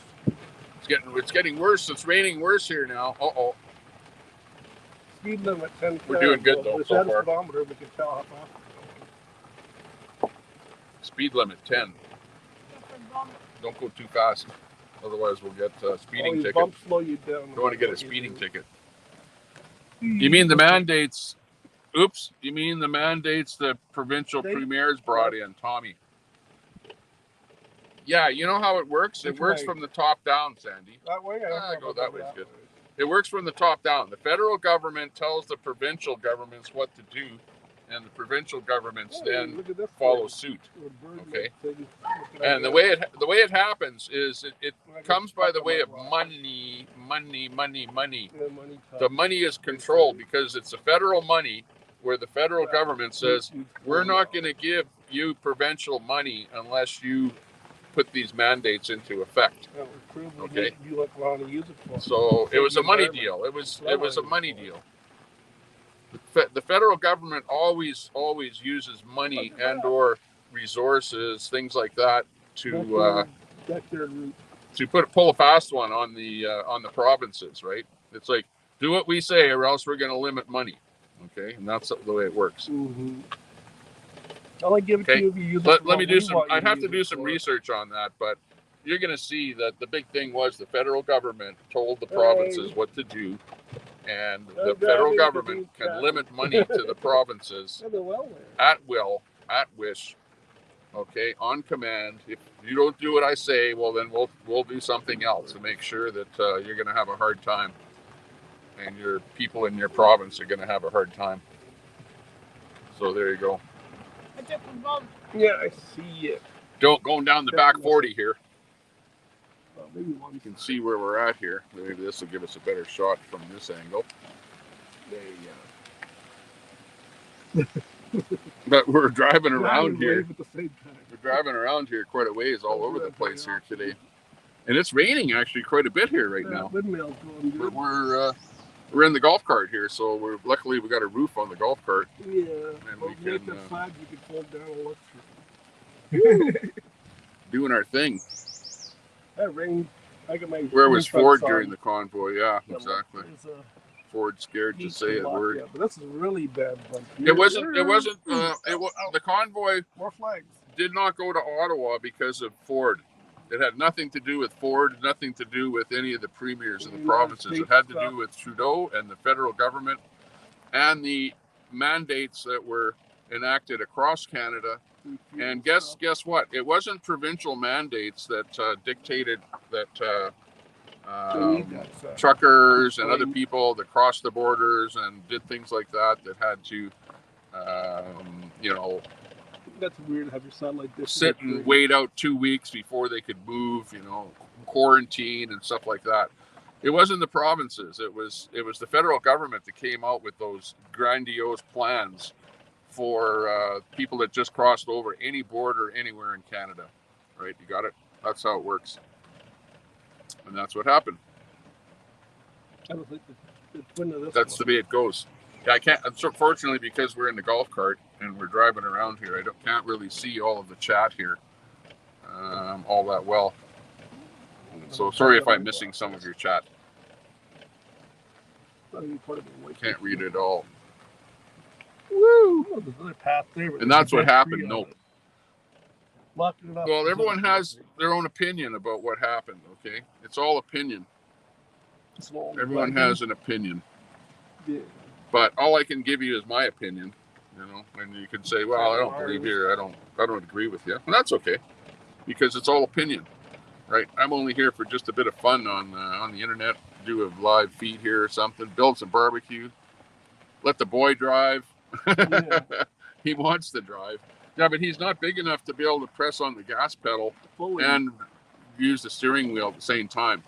It's getting worse. It's raining worse here now. Uh-oh. Speed limit 10. We're doing good though so far. Speedometer, we can tell how fast. Speed limit 10. Don't go too fast, otherwise we'll get a speeding ticket. Bumps slow you down. Don't want to get a speeding ticket. You mean the mandates? Oops. You mean the mandates the provincial premiers brought in, Tommy? Yeah, you know how it works? It works from the top down, Sandy. That way? I go that way. It's good. It works from the top down. The federal government tells the provincial governments what to do, and the provincial governments then follow suit. Okay. And the way it happens is it comes by the way of money. The money is controlled because it's the federal money where the federal government says we're not going to give you provincial money unless you put these mandates into effect. Okay. So it was a money deal. It was a money deal. The federal government always uses money and/or resources, things like that, to pull a fast one on the provinces. Right? It's like, do what we say, or else we're going to limit money. Okay, and that's the way it works. Mm-hmm. I'll give it to you if you use it. Let me do some. I'd have to do some research on that, but you're going to see that the big thing was the federal government told the provinces what to do, and the federal government can limit money to the provinces at will, at wish. Okay, on command. If you don't do what I say, well then we'll do something else to make sure that you're going to have a hard time, and your people in your province are going to have a hard time. So there you go. Yeah, I see it. Going down the back 40 here. You can see where we're at here. Maybe this will give us a better shot from this angle. There you go. But we're driving around here. We're driving around here quite a ways all over the place here today. And it's raining actually quite a bit here right now. We're in the golf cart here, so luckily we got a roof on the golf cart. Yeah, and we can you can fold down and look through. Doing our thing. That rain, I got my. Where was Ford during the convoy? Yeah, exactly. Ford's scared to say a word. Yeah, but this is really bad. It wasn't. The convoy more flags did not go to Ottawa because of Ford. It had nothing to do with Ford, nothing to do with any of the premiers of the provinces. It had to do with Trudeau and the federal government and the mandates that were enacted across Canada. And guess what? It wasn't provincial mandates that dictated that truckers and other people that crossed the borders and did things like that had to, that's weird to have your son like this. Sit and wait out 2 weeks before they could move, quarantine and stuff like that. It wasn't the provinces. It was the federal government that came out with those grandiose plans for people that just crossed over any border anywhere in Canada. Right? You got it? That's how it works. And that's what happened. I don't think the twin of this That's the one. way it goes. Yeah, I can't. Unfortunately, because we're in the golf cart and we're driving around here, I can't really see all of the chat here all that well. So sorry if I'm missing some of your chat. Can't read it all. Woo! Oh, there's another path there, but And there's that's a what dead happened. tree on No. it. Blocking it up. Well, There's everyone another has tree. their own opinion about what happened. Okay, it's all opinion. Small Everyone wagon. has an opinion. Yeah. But all I can give you is my opinion. You know, and you can say, "Well, I don't believe you. Or I don't agree with you." And that's okay, because it's all opinion, right? I'm only here for just a bit of fun on the internet. Do a live feed here or something. Build some barbecue. Let the boy drive. Yeah. He wants to drive. Yeah, but he's not big enough to be able to press on the gas pedal Fully. and use the steering wheel at the same time,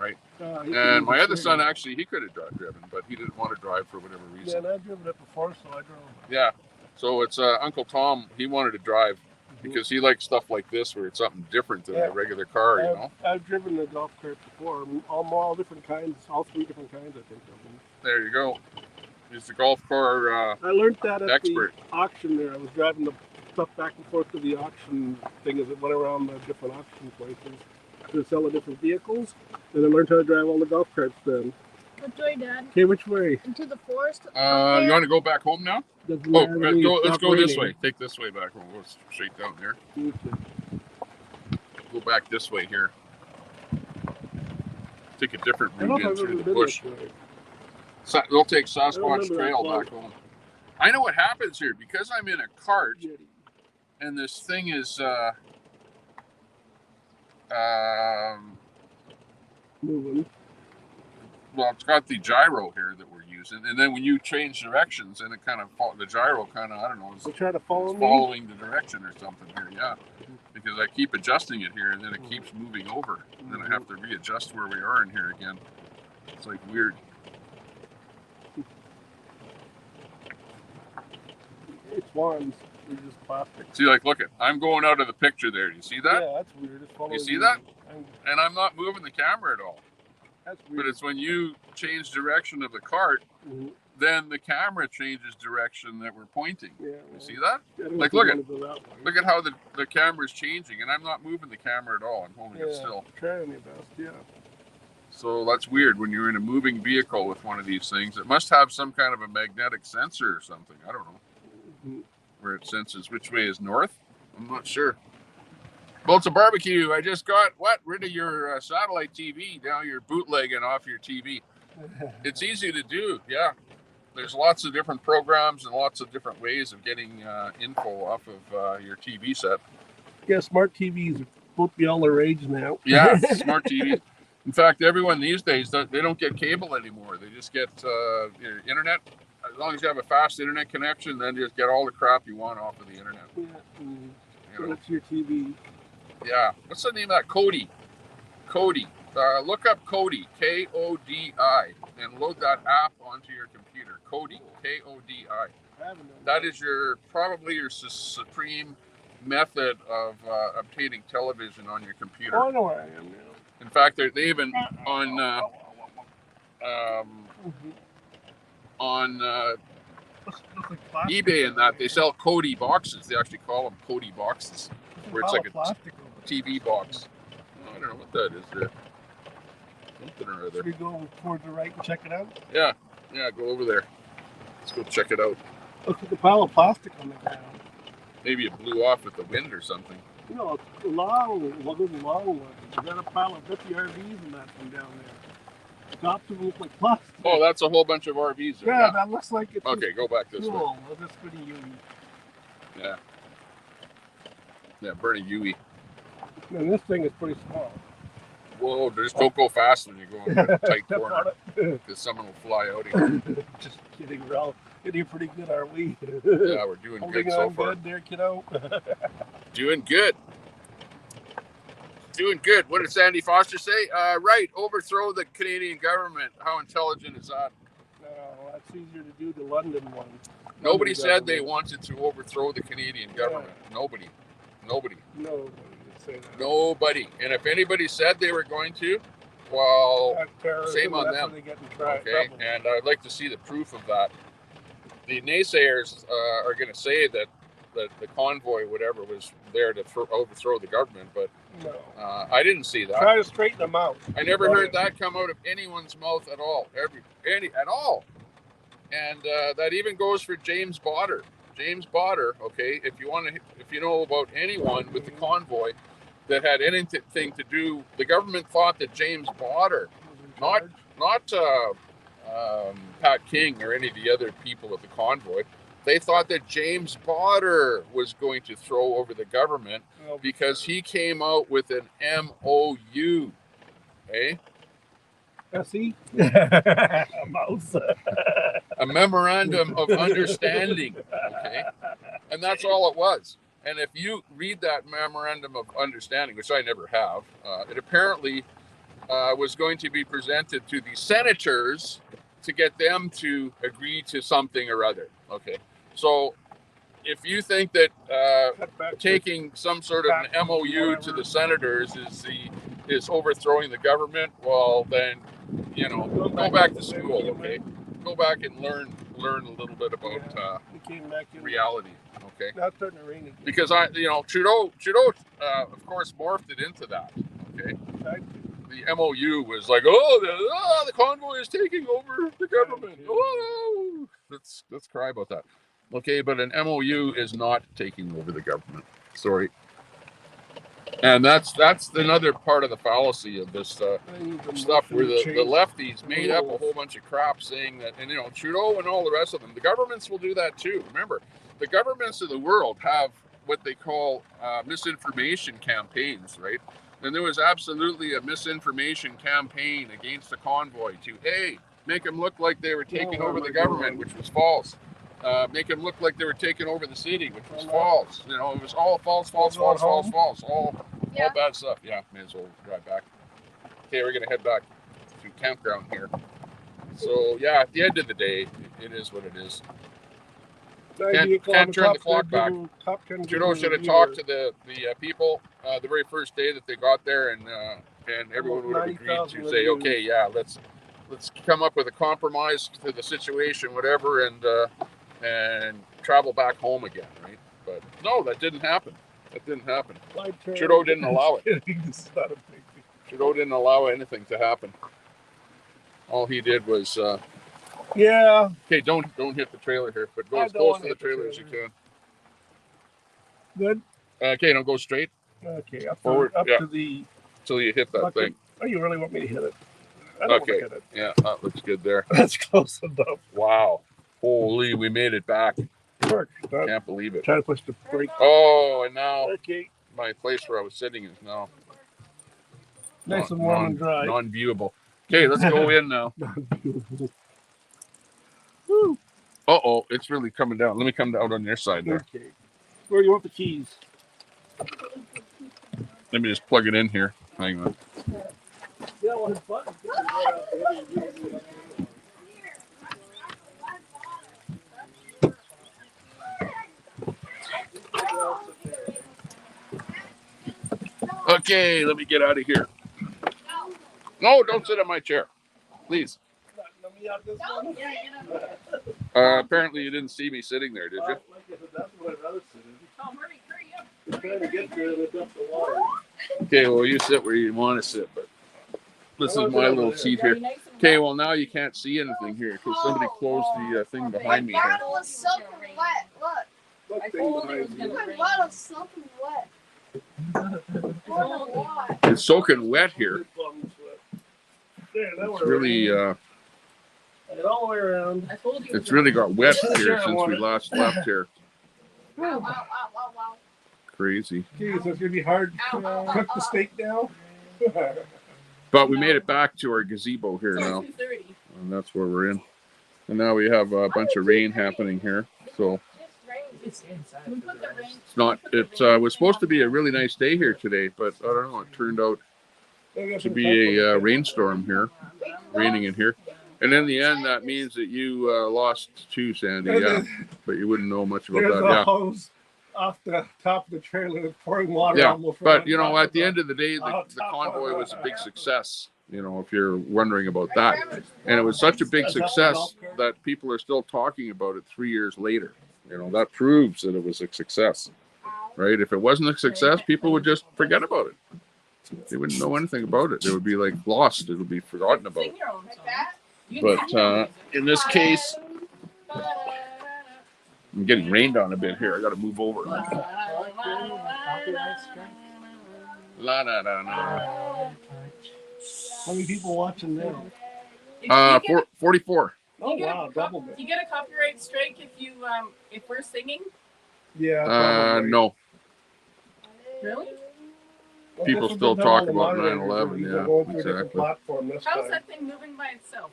right? He can And use my the other son, steering. actually, he could have driven, but he didn't want to drive for whatever Yeah, reason. and I've driven it before, so I drove it. Yeah. So it's Uncle Tom. He wanted to drive because he likes stuff like this, where it's something different than a regular car. You know. I've driven the golf cart before. All different kinds, all 3 different kinds, I think. Of them. There you go. He's the golf car I learned that at expert. the auction there. I was driving the stuff back and forth to the auction thing as it went around the different auction places to sell the different vehicles. And I learned how to drive all the golf carts then. Which way, Dad? Okay, which way? Into the forest? You want to go back home now? Doesn't Oh, matter to me, it's let's not go this raining. way. Take this way back. We'll go straight down there. Okay. Go back this way here. Take a different I don't route know in if I've through ever the been bush. this way. They'll take I Sasquatch don't remember Trail that back home. I know what happens here because I'm in a cart Jetty. and this thing is Moving. well, it's got the gyro here that we're using, and then when you change directions, and it kind of the gyro kind of, I don't know, So try to follow is me. following the direction or something here. Yeah, because I keep adjusting it here, and then it keeps moving over, and then I have to readjust where we are in here again. It's like weird. It's wands. They're just plastic. See, like, look at, I'm going out of the picture there. Do you see that? Yeah, that's weird. It's following You see that? I'm- And I'm not moving the camera at all. That's But weird. it's when you change direction of the cart, Mhm. then the camera changes direction that we're pointing. Yeah, You see that? I don't Like, know if look you at- wanna go that way. Look at how the camera's changing, and I'm not moving the camera at all. I'm holding it Yeah, still. trying your best. Yeah. So that's weird when you're in a moving vehicle with one of these things. It must have some kind of a magnetic sensor or something. I don't know. Mhm. Where it senses which way is north. I'm not sure. Well, it's a barbecue. I just got rid of your satellite TV. Now you're bootlegging off your TV. It's easy to do. Yeah. There's lots of different programs and lots of different ways of getting info off of your TV set. Yeah, smart TVs are supposed to be all the rage now. Yeah, smart TVs. In fact, everyone these days, they don't get cable anymore. They just get internet. As long as you have a fast internet connection, then just get all the crap you want off of the internet. Yeah. Mhm. You So know? that's your TV. Yeah. What's the name of that? Kodi. Kodi. Look up Kodi, Kodi, and load that app onto your computer. Kodi, Kodi. I haven't done That is probably your supreme method of obtaining television on your computer. Oh, I know where I am now. In fact, they even on Looks like plastic. eBay and that they sell Kodi boxes. They actually call them Kodi boxes, where it's like a plastic over it. TV box. I don't know what that is there. Something or other. Should we go towards the right and check it out? Yeah, go over there. Let's go check it out. Looks like a pile of plastic on the ground. Maybe it blew off with the wind or something. You know, it's a long one. You got a pile of 50 RVs and that from down there. The tops of them look like plastic. Oh, that's a whole bunch of RVs there. Yeah, that looks like it's Okay, go back this way. cool. Well, that's pretty unique. Yeah, Bernie Huey. And this thing is pretty small. Whoa, just don't go fast when you go in a tight corner, because someone will fly out here. Just kidding, we're all getting pretty good, aren't we? Yeah, we're doing Holding good so on far. good there, kiddo. Doing good. Doing good. What did Sandy Foster say? Right, overthrow the Canadian government. How intelligent is that? No, that's easier to do the London one. Nobody London said they government. wanted to overthrow the Canadian government. Nobody. No, say that. Nobody. And if anybody said they were going to, well, That's terrorism, shame on that's them. when they get in okay. trouble. And I'd like to see the proof of that. The naysayers are going to say that the convoy, whatever, was there to overthrow the government, but No. I didn't see that. Try to straighten them out. I never heard that come out of anyone's mouth at all. At all. And that even goes for James Botter. James Botter, okay, if you know about anyone with the convoy that had anything to do, the government thought that James Botter, not Pat King or any of the other people of the convoy, they thought that James Botter was going to throw over the government because he came out with an MOU, eh? See? A mouse. A memorandum of understanding, okay? And that's all it was. And if you read that memorandum of understanding, which I never have, it apparently was going to be presented to the senators to get them to agree to something or other. Okay, so if you think that taking some sort of an MOU to the senators is overthrowing the government, well then, go back to school. Okay, go back and learn a little bit about reality. Okay, now it's starting to rain again. Because Trudeau of course morphed it into that. Okay, the MOU was like, the convoy is taking over the government. Oh, let's cry about that. Okay, but an MOU is not taking over the government. Sorry. And that's another part of the fallacy of this stuff where the lefties made up a whole bunch of crap saying that, and Trudeau and all the rest of them, the governments will do that too. Remember, the governments of the world have what they call misinformation campaigns, right? And there was absolutely a misinformation campaign against the convoy to, hey, make them look like they were taking over the government, which was false. Make them look like they were taking over the city, which was false. It was all false. All bad stuff. Yeah, may as well drive back. Okay, we're going to head back to campground here. So, yeah, at the end of the day, it is what it is. Can't turn the clock back. Trudeau should have talked to the people the very first day that they got there, and everyone would have agreed to say, okay, yeah, let's come up with a compromise to the situation, whatever, and travel back home again, right? But no, that didn't happen. Trudeau didn't allow it. Trudeau didn't allow anything to happen. All he did was yeah. Okay, don't hit the trailer here, but go as close to the trailer as you can. Good. Okay, don't go straight. Okay, up forward, to the. Till you hit that thing. Oh, you really want me to hit it? I don't want to hit it. Yeah, that looks good there. That's close enough. Wow, holy, we made it back. Can't believe it. Try to push the brake. Oh, and now my place where I was sitting is now nice and warm and dry. Non-viewable. Okay, let's go in now. Woo. Uh-oh, it's really coming down. Let me come down on your side there. Okay. Where do you want the keys? Let me just plug it in here. Hang on. Yeah, well, his button. Okay, let me get out of here. No, don't sit on my chair. Please. Apparently you didn't see me sitting there, did you? Okay, well, you sit where you want to sit, but this is my little seat here. Okay, well, now you can't see anything here because somebody closed the thing behind me here. My bottle is soaking wet. Look. I told you it was going to rain. My bottle's soaking wet. It's soaking wet here. It's really, all the way around. It's really got wet here since we last left here. Wow. Crazy. Okay, so it's going to be hard to cook the steak now. But we made it back to our gazebo here now. And that's where we're in. And now we have a bunch of rain happening here. So it's not, it was supposed to be a really nice day here today, but I don't know, it turned out to be a rainstorm here, raining in here. And in the end, that means that you lost too, Sandy. Yeah, but you wouldn't know much about that. Yeah. off the top of the trailer that's pouring water Yeah, almost. but you know, at the end of the day, the convoy was a big success. You know, if you're wondering about that, and it was such a big success that people are still talking about it 3 years later. You know, that proves that it was a success, right? If it wasn't a success, people would just forget about it. They wouldn't know anything about it. It would be like lost. It would be forgotten about. But in this case, I'm getting rained on a bit here. I got to move over. La la la la. How many people watching now? 44. Oh wow, double it. You get a copyright strike if we're singing? Yeah, probably. No. Really? Well, People still talk about 9/11. Yeah, exactly. How's that thing moving by itself?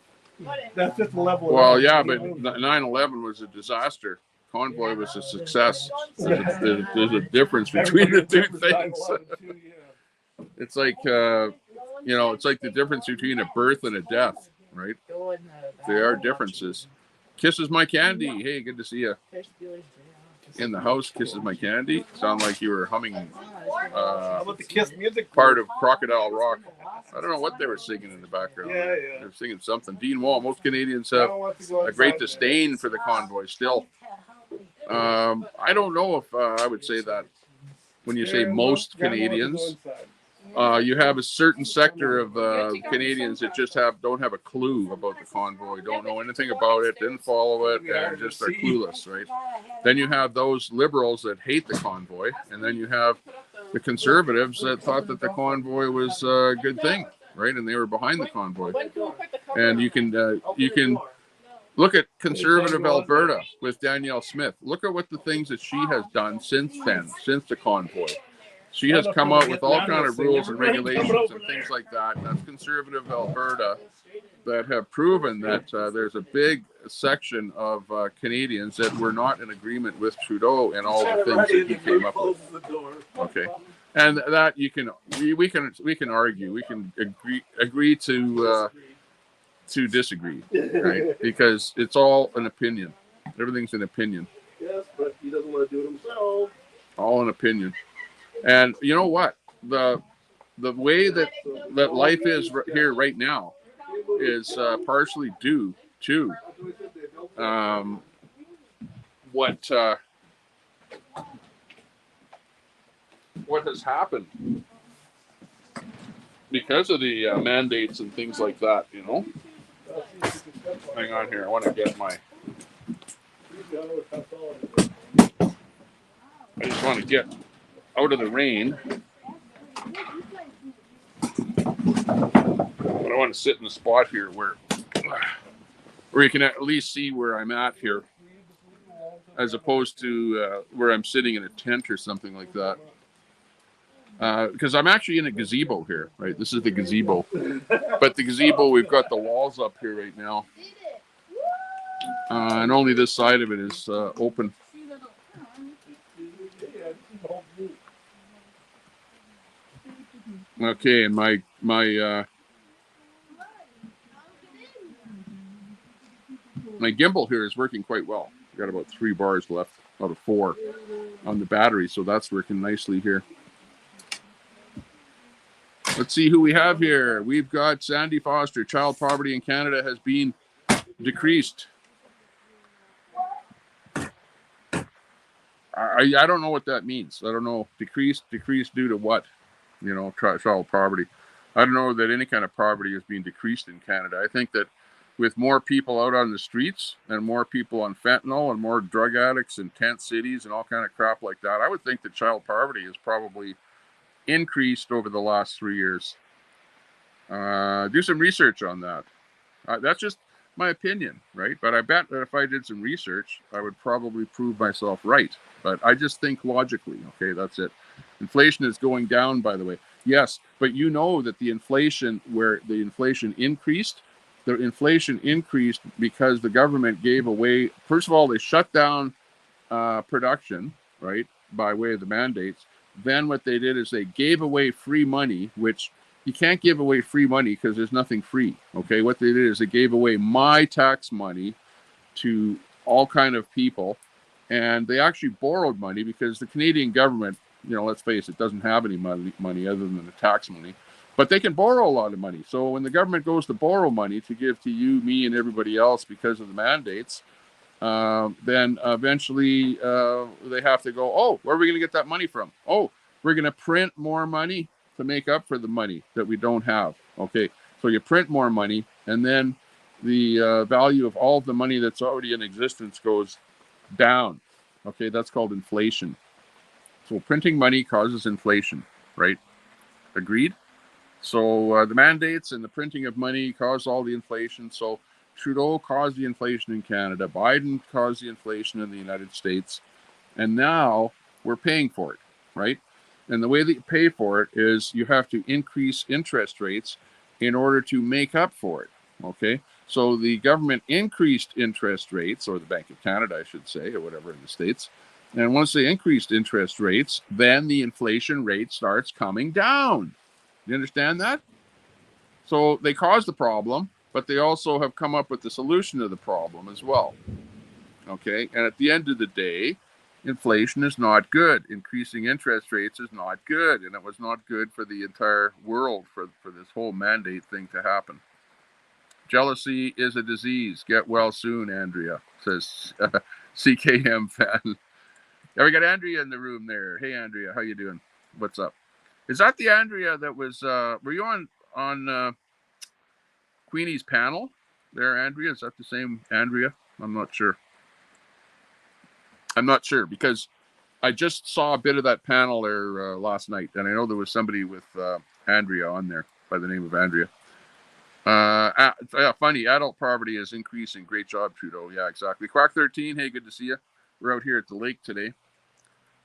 That's just the level. Well, yeah, but 9/11 was a disaster. Convoy was a success. There's a difference between the two things. It's like, you know, it's like the difference between a birth and a death, right? There are differences. Kisses my candy. Hey, good to see you. In the house, kisses my candy. Sound like you were humming the Kiss music part of Crocodile Rock. I don't know what they were singing in the background. Yeah. They were singing something. Dean Wall, most Canadians have a great disdain for the convoy still. I don't know if I would say that when you say most Canadians. You have a certain sector of Canadians that just don't have a clue about the convoy, don't know anything about it, didn't follow it, and just are clueless, right? Then you have those liberals that hate the convoy, and then you have the conservatives that thought that the convoy was a good thing, right? And they were behind the convoy. And you can look at conservative Alberta with Danielle Smith. Look at what the things that she has done since then, since the convoy. She has come out with all kind of rules and regulations and things like that. And that's conservative Alberta that have proven that there's a big section of Canadians that were not in agreement with Trudeau and all the things that he came up with. Okay, and that we can argue, we can agree to disagree, right? Because it's all an opinion. Everything's an opinion. Yes, but he doesn't want to do it himself. All an opinion. And you know what? The way that life is here right now is partially due to what has happened because of the mandates and things like that. You know. Hang on here. I want to get my. I just want to get out of the rain, but I want to sit in a spot here where you can at least see where I'm at here, as opposed to where I'm sitting in a tent or something like that. Because I'm actually in a gazebo here, right? This is the gazebo, but the gazebo, we've got the walls up here right now, and only this side of it is open. Okay, and my gimbal here is working quite well. I've got about 3 bars left out of 4 on the battery, so that's working nicely here. Let's see who we have here. We've got Sandy Foster. Child poverty in Canada has been decreased. I don't know what that means. I don't know. Decreased due to what? You know, child poverty. I don't know that any kind of poverty is being decreased in Canada. I think that with more people out on the streets and more people on fentanyl and more drug addicts in tent cities and all kind of crap like that, I would think that child poverty has probably increased over the last 3 years. Do some research on that. That's just my opinion, right? But I bet that if I did some research, I would probably prove myself right. But I just think logically. Okay, that's it. Inflation is going down, by the way. Yes, but you know that the inflation increased because the government gave away, first of all, they shut down production, right, by way of the mandates. Then what they did is they gave away free money, which you can't give away free money because there's nothing free. Okay, what they did is they gave away my tax money to all kind of people, and they actually borrowed money because the Canadian government, let's face it, doesn't have any money other than the tax money. But they can borrow a lot of money. So when the government goes to borrow money to give to you, me, and everybody else because of the mandates, then eventually they have to go, oh, where are we going to get that money from? Oh, we're going to print more money to make up for the money that we don't have. Okay, so you print more money, and then the value of all of the money that's already in existence goes down. Okay, that's called inflation. So printing money causes inflation, right? Agreed? So the mandates and the printing of money caused all the inflation. So Trudeau caused the inflation in Canada. Biden caused the inflation in the United States. And now we're paying for it, right? And the way that you pay for it is you have to increase interest rates in order to make up for it, okay? So the government increased interest rates, or the Bank of Canada, I should say, or whatever in the States. And once they increased interest rates, then the inflation rate starts coming down. You understand that? So they caused the problem, but they also have come up with the solution to the problem as well. Okay, and at the end of the day, inflation is not good. Increasing interest rates is not good, and it was not good for the entire world for this whole mandate thing to happen. Jealousy is a disease. Get well soon, Andrea, says CKM fan. Yeah, we got Andrea in the room there. Hey, Andrea, how you doing? What's up? Is that the Andrea that was? Were you on Queenie's panel there, Andrea? Is that the same Andrea? I'm not sure. I'm not sure because I just saw a bit of that panel there last night, and I know there was somebody with Andrea on there by the name of Andrea. Yeah, funny. Adult poverty is increasing. Great job, Trudeau. Yeah, exactly. Quack 13. Hey, good to see you. We're out here at the lake today,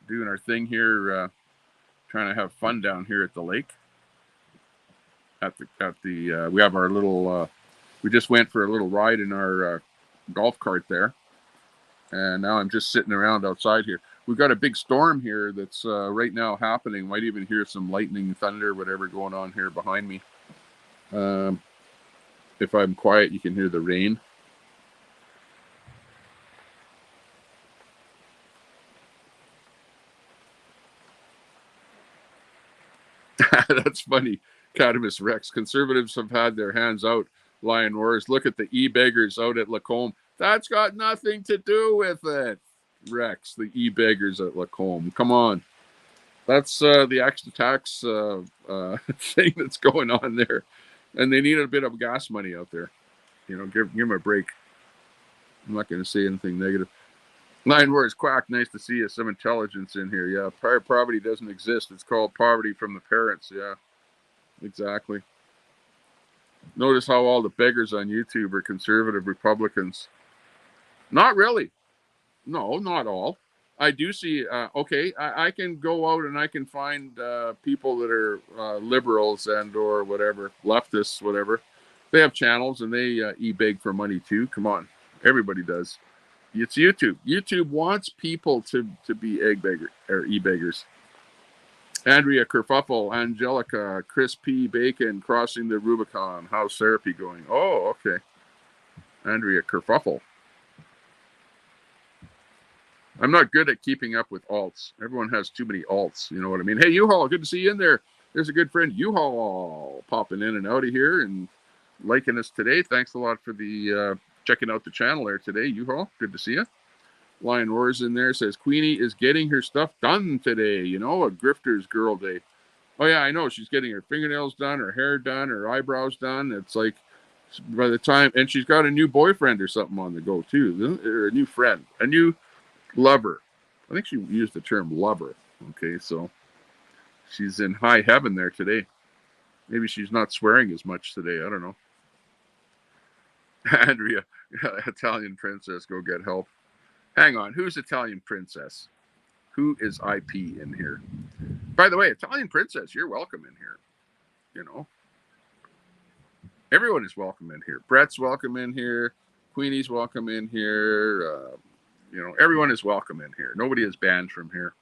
doing our thing here, trying to have fun down here at the lake. We have our little. We just went for a little ride in our golf cart there, and now I'm just sitting around outside here. We've got a big storm here that's right now happening. Might even hear some lightning, thunder, whatever going on here behind me. If I'm quiet, you can hear the rain. That's funny. Cadamus Rex. Conservatives have had their hands out. Lion Wars. Look at the e-beggars out at Lacombe. That's got nothing to do with it. Rex, the e-beggars at Lacombe. Come on. That's the extra tax thing that's going on there. And they need a bit of gas money out there. Give them a break. I'm not going to say anything negative. Lion Wars, Quack, nice to see you. Some intelligence in here. Yeah, prior poverty doesn't exist. It's called poverty from the parents. Yeah, exactly. Notice how all the beggars on YouTube are conservative Republicans. Not really. No, not all. I do see, okay, I can go out and I can find people that are liberals and or whatever, leftists, whatever. They have channels and they e-beg for money too. Come on. Everybody does. It's YouTube. YouTube wants people to be egg beggar or e-beggars. Andrea Kerfuffle, Angelica, Chris P. Bacon, Crossing the Rubicon. How's therapy going? Oh, okay. Andrea Kerfuffle. I'm not good at keeping up with alts. Everyone has too many alts. You know what I mean? Hey, U-Haul, good to see you in there. There's a good friend, U-Haul, popping in and out of here and liking us today. Thanks a lot for the checking out the channel there today, U-Haul. Good to see you. Lion Wars in there says Queenie is getting her stuff done today. A grifter's girl day. Oh yeah, I know. She's getting her fingernails done, her hair done, her eyebrows done. It's like by the time, and she's got a new boyfriend or something on the go too, or a new friend, a new lover. I think she used the term lover. Okay, so she's in high heaven there today. Maybe she's not swearing as much today. I don't know. Andrea, Italian princess, go get help. Hang on, who's Italian princess? Who is IP in here? By the way, Italian princess, you're welcome in here. Everyone is welcome in here. Brett's welcome in here. Queenie's welcome in here. Everyone is welcome in here. Nobody is banned from here.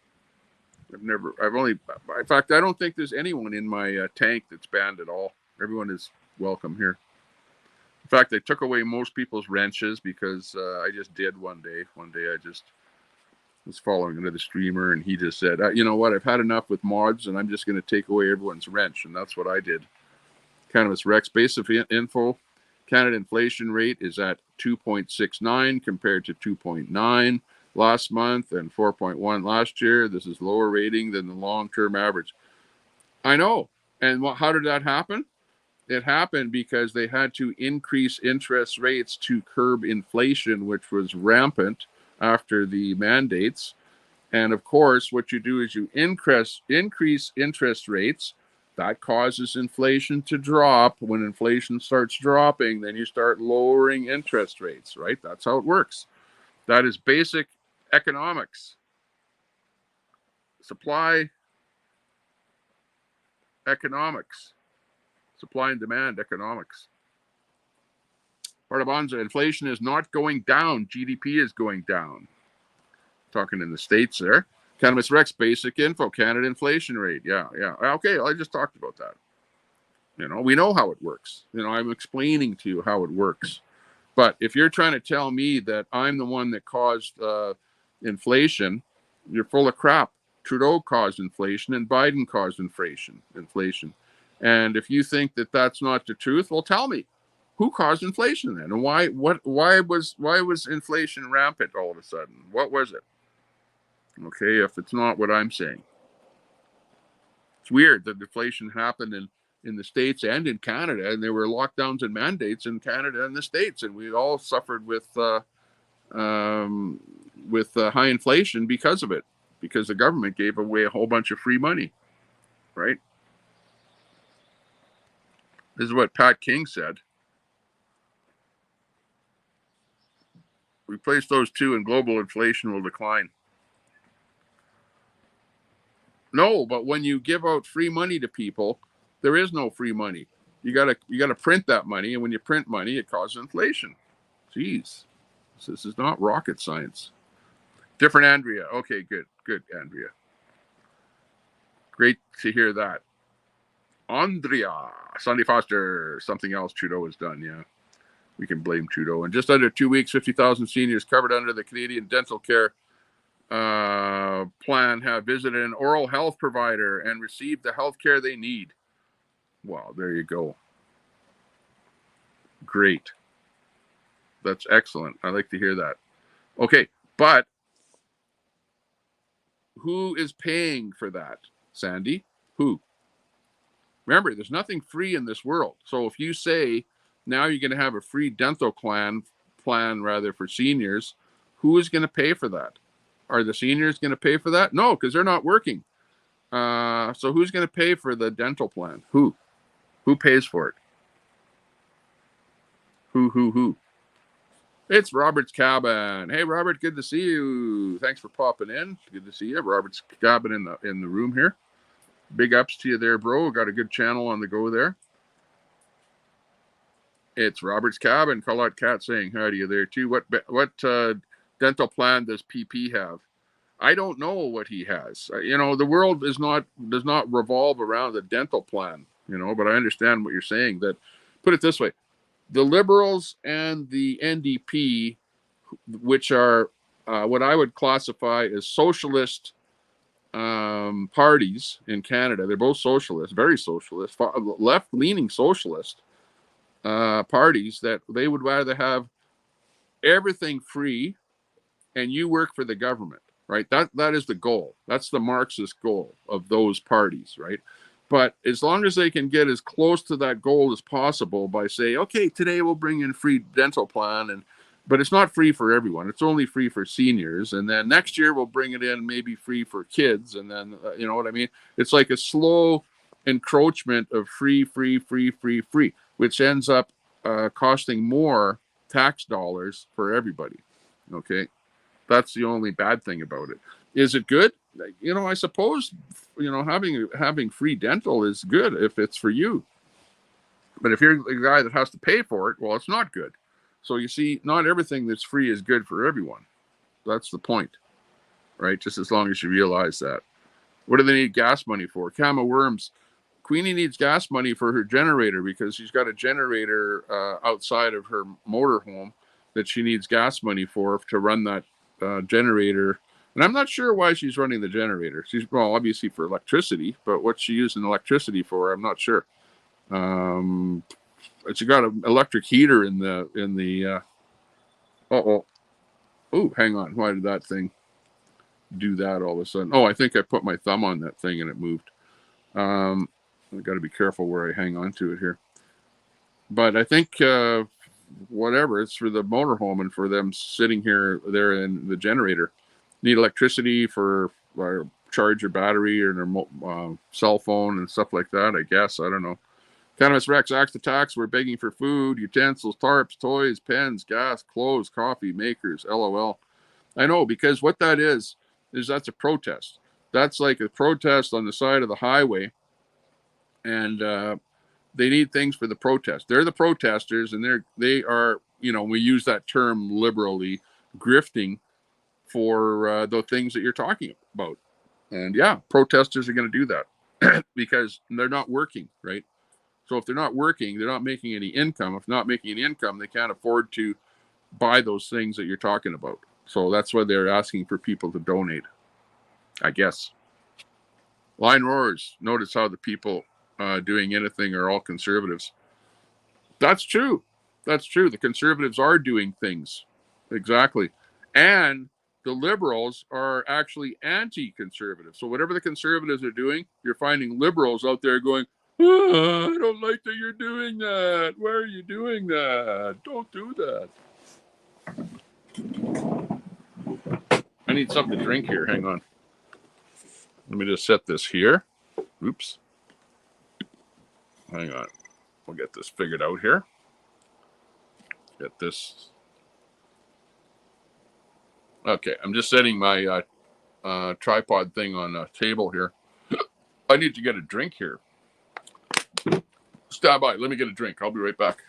In fact, I don't think there's anyone in my tank that's banned at all. Everyone is welcome here. In fact, I took away most people's wrenches because I just did one day. One day I just was following another streamer, and he just said, you know what, I've had enough with mods, and I'm just going to take away everyone's wrench, and that's what I did. Cannabis Rex basic info. Canada inflation rate is at 2.69 compared to 2.9 last month and 4.1 last year. This is lower rating than the long-term average. I know. And how did that happen? It happened because they had to increase interest rates to curb inflation, which was rampant after the mandates. And of course, what you do is you increase interest rates. That causes inflation to drop. When inflation starts dropping, then you start lowering interest rates, right? That's how it works. That is basic economics. Supply economics. Supply and demand economics. Bartabonza, inflation is not going down. GDP is going down. Talking in the States there. Cannabis Rex basic info, Canada inflation rate. Yeah. Okay, I just talked about that. You know, we know how it works. You know, I'm explaining to you how it works. But if you're trying to tell me that I'm the one that caused inflation, you're full of crap. Trudeau caused inflation and Biden caused inflation. And if you think that that's not the truth, well, tell me, who caused inflation then? And why was inflation rampant all of a sudden? What was it? Okay, if it's not what I'm saying. It's weird that inflation happened in the States and in Canada, and there were lockdowns and mandates in Canada and the States, and we all suffered with high inflation because of it, because the government gave away a whole bunch of free money, right? This is what Pat King said. Replace those two and global inflation will decline. No, but when you give out free money to people, there is no free money. You gotta print that money, and when you print money, it causes inflation. Jeez, this is not rocket science. Different Andrea. Okay, good, Andrea. Great to hear that. Andrea, Sandy Foster, something else Trudeau has done. Yeah, we can blame Trudeau. In just under 2 weeks, 50,000 seniors covered under the Canadian Dental Care plan have visited an oral health provider and received the health care they need. Wow, there you go. Great. That's excellent. I like to hear that. Okay, but who is paying for that, Sandy? Who? Remember, there's nothing free in this world. So if you say now you're going to have a free dental plan for seniors, who is going to pay for that? Are the seniors going to pay for that? No, because they're not working. So who's going to pay for the dental plan? Who? Who pays for it? Who? It's Robert's Cabin. Hey, Robert, good to see you. Thanks for popping in. Good to see you. Robert's Cabin in the room here. Big ups to you there, bro. Got a good channel on the go there. It's Robert's Cabin. Call out Cat saying hi to you there too. What dental plan does PP have? I don't know what he has. You know, the world does not revolve around the dental plan. You know, but I understand what you're saying. That, put it this way, the Liberals and the NDP, which are what I would classify as socialist parties in Canada, they're both socialist, very socialist, left-leaning socialist parties, that they would rather have everything free and you work for the government, right? That is the goal. That's the Marxist goal of those parties, right? But as long as they can get as close to that goal as possible by saying, okay, today we'll bring in free dental plan, but it's not free for everyone. It's only free for seniors. And then next year we'll bring it in maybe free for kids. And then, you know what I mean? It's like a slow encroachment of free, which ends up costing more tax dollars for everybody. Okay. That's the only bad thing about it. Is it good? You know, I suppose, you know, having free dental is good if it's for you. But if you're the guy that has to pay for it, well, it's not good. So you see, not everything that's free is good for everyone. That's the point, right? Just as long as you realize that. What do they need gas money for? Kama Worms. Queenie needs gas money for her generator because she's got a generator outside of her motorhome that she needs gas money for to run that generator And I'm not sure why she's running the generator. She's, well, obviously for electricity, but what she using electricity for, I'm not sure. She got an electric heater in the. Oh, hang on. Why did that thing do that all of a sudden? Oh, I think I put my thumb on that thing and it moved. I got to be careful where I hang on to it here. But I think whatever, it's for the motorhome and for them sitting here there in the generator. Need electricity for charge your battery or their cell phone and stuff like that, I guess. I don't know. Cannabis Rex acts attacks. We're begging for food, utensils, tarps, toys, pens, gas, clothes, coffee, makers, LOL. I know, because what that is that's a protest. That's like a protest on the side of the highway. And they need things for the protest. They're the protesters, and they are, we use that term liberally, grifting for the things that you're talking about. And yeah, protesters are going to do that because they're not working, right? So if they're not working, they're not making any income. If not making any income, they can't afford to buy those things that you're talking about. So that's why they're asking for people to donate, I guess. Line roars. Notice how the people doing anything are all conservatives. That's true. That's true. The conservatives are doing things. Exactly. And the liberals are actually anti-conservative. So whatever the conservatives are doing, you're finding liberals out there going, I don't like that you're doing that. Why are you doing that? Don't do that. I need something to drink here. Hang on. Let me just set this here. Oops. Hang on. We'll get this figured out here. Get this. Okay, I'm just setting my tripod thing on a table here. I need to get a drink here. Stand by. Let me get a drink. I'll be right back.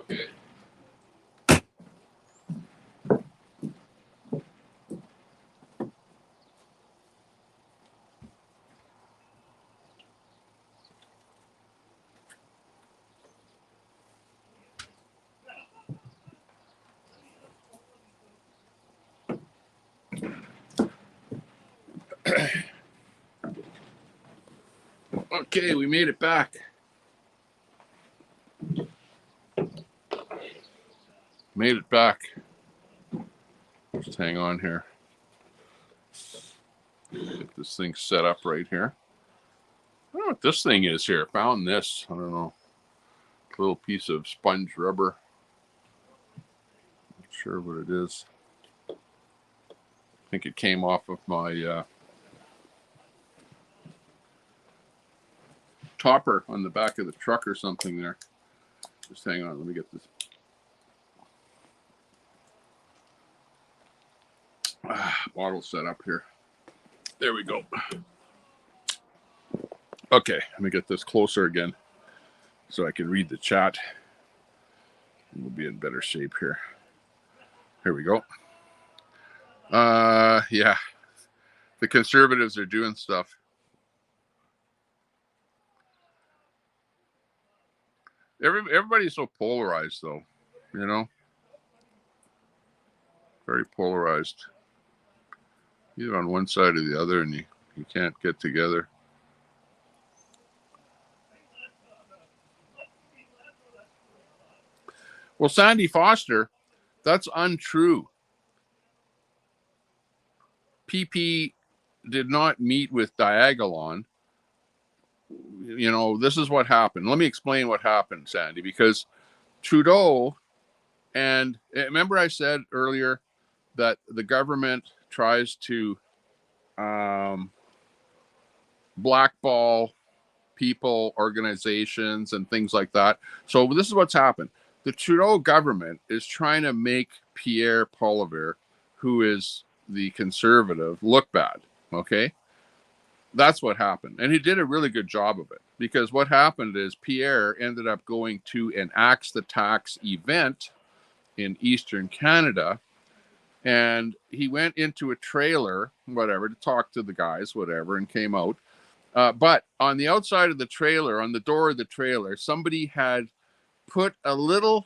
Okay. Okay, we made it back. Made it back. Just hang on here. Get this thing set up right here. I don't know what this thing is here. Found this. I don't know. A little piece of sponge rubber. Not sure what it is. I think it came off of my topper on the back of the truck or something there. Just hang on. Let me get this. Bottle set up here. There we go. Okay, let me get this closer again so I can read the chat. We'll be in better shape here. Here we go. Yeah, the conservatives are doing stuff. Everybody's so polarized, though. Very polarized. Either on one side or the other, and you can't get together. Well, Sandy Foster, That's untrue. PP did not meet with Diagolon. This is what happened. Let me explain what happened, Sandy, because Trudeau, and remember I said earlier that the government tries to blackball people, organizations, and things like that. So this is what's happened. The Trudeau government is trying to make Pierre Poilievre, who is the conservative, look bad. Okay? That's what happened. And he did a really good job of it, because what happened is Pierre ended up going to an Axe the Tax event in Eastern Canada, and he went into a trailer, whatever, to talk to the guys, whatever, and came out. But on the outside of the trailer, on the door of the trailer, somebody had put a little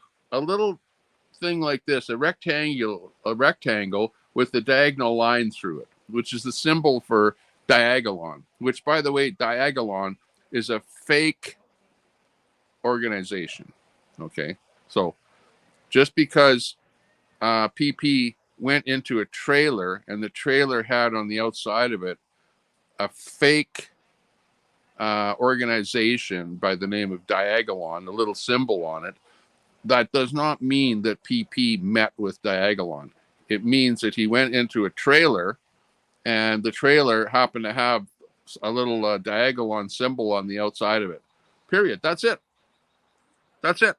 thing like this, a rectangle with the diagonal line through it, which is the symbol for Diagolon, which, by the way, Diagolon is a fake organization. Okay, so just because PP went into a trailer and the trailer had on the outside of it a fake organization by the name of Diagolon, a little symbol on it, that does not mean that PP met with Diagolon. It means that he went into a trailer and the trailer happened to have a little Diagolon symbol on the outside of it. Period. That's it. That's it.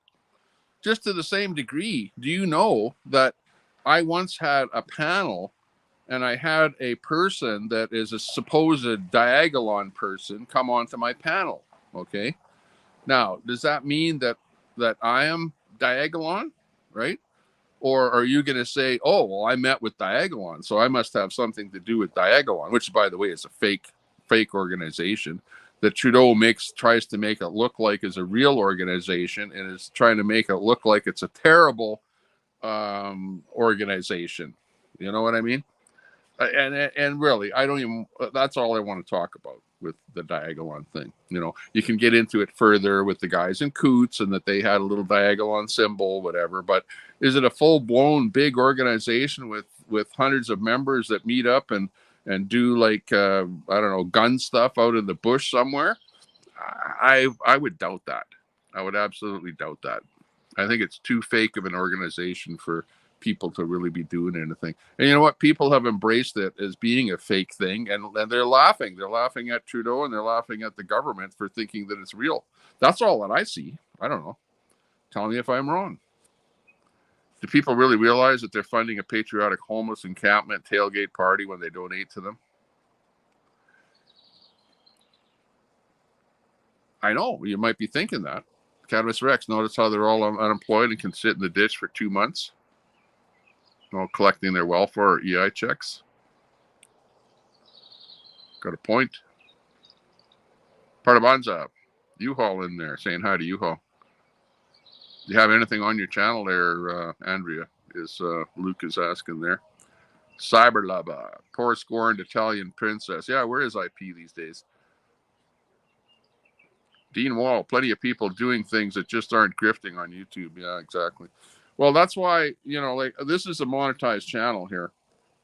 Just to the same degree, do you know that I once had a panel and I had a person that is a supposed Diagolon person come onto my panel? Okay. Now, does that mean that I am Diagolon, right? Or are you going to say, oh, well, I met with Diagolon, so I must have something to do with Diagolon, which, by the way, is a fake organization that Trudeau tries to make it look like is a real organization, and is trying to make it look like it's a terrible organization. You know what I mean? And really, I don't even. That's all I want to talk about with the Diagolon thing. You can get into it further with the guys in Coots and that they had a little Diagolon symbol, whatever. But is it a full blown big organization with hundreds of members that meet up and do like I don't know, gun stuff out in the bush somewhere? I would doubt that. I would absolutely doubt that. I think it's too fake of an organization for people to really be doing anything. And you know what? People have embraced it as being a fake thing, and they're laughing. They're laughing at Trudeau and they're laughing at the government for thinking that it's real. That's all that I see. I don't know. Tell me if I'm wrong. Do people really realize that they're funding a patriotic homeless encampment tailgate party when they donate to them? I know you might be thinking that. Cannabis Rex, notice how they're all unemployed and can sit in the ditch for 2 months, collecting their welfare or EI checks. Got a point. Part of Bonza, U-Haul in there, saying hi to U-Haul. Do you have anything on your channel there, Andrea? Luke is asking there. Cyberlava, poor scorned Italian princess. Yeah, where is IP these days? Dean Wall, plenty of people doing things that just aren't grifting on YouTube. Yeah, exactly. Well, that's why, this is a monetized channel here.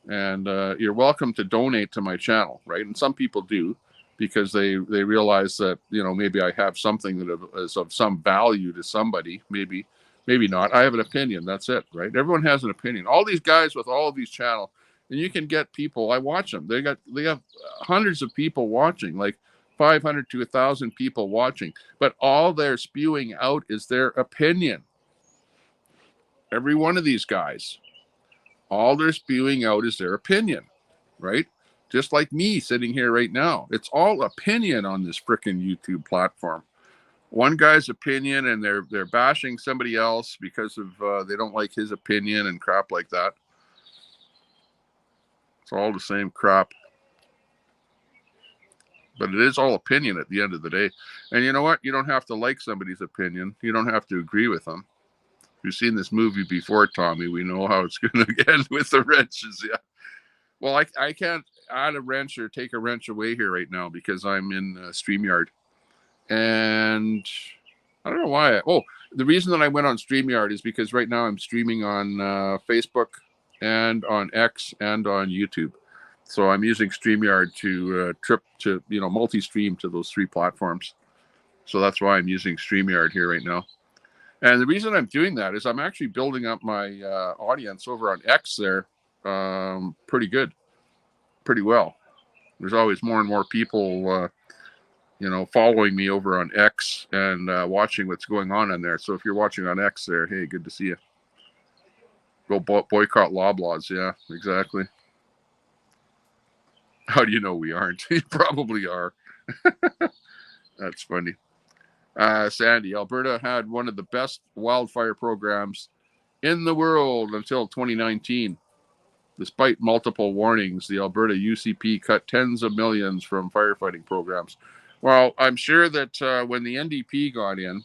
And you're welcome to donate to my channel, right? And some people do, because they realize that, maybe I have something that is of some value to somebody. Maybe not. I have an opinion. That's it, right? Everyone has an opinion. All these guys with all of these channels, and you can get people. I watch them. They have hundreds of people watching, like 500 to 1,000 people watching, but all they're spewing out is their opinion. Every one of these guys, all they're spewing out is their opinion, right? Just like me sitting here right now. It's all opinion on this freaking YouTube platform. One guy's opinion, and they're bashing somebody else because of they don't like his opinion and crap like that. It's all the same crap. But it is all opinion at the end of the day. And you know what? You don't have to like somebody's opinion. You don't have to agree with them. We've seen this movie before, Tommy. We know how it's going to end with the wrenches. Yeah. Well, I can't add a wrench or take a wrench away here right now because I'm in StreamYard. And I don't know why. The reason that I went on StreamYard is because right now I'm streaming on Facebook and on X and on YouTube. So I'm using StreamYard to multi-stream to those 3 platforms. So that's why I'm using StreamYard here right now. And the reason I'm doing that is I'm actually building up my audience over on X there pretty good, pretty well. There's always more and more people, following me over on X and watching what's going on there. So if you're watching on X there, hey, good to see you. Go boycott Loblaws. Yeah, exactly. How do you know we aren't? You probably are. That's funny. Sandy, Alberta had one of the best wildfire programs in the world until 2019. Despite multiple warnings, the Alberta UCP cut tens of millions from firefighting programs. Well, I'm sure that when the NDP got in,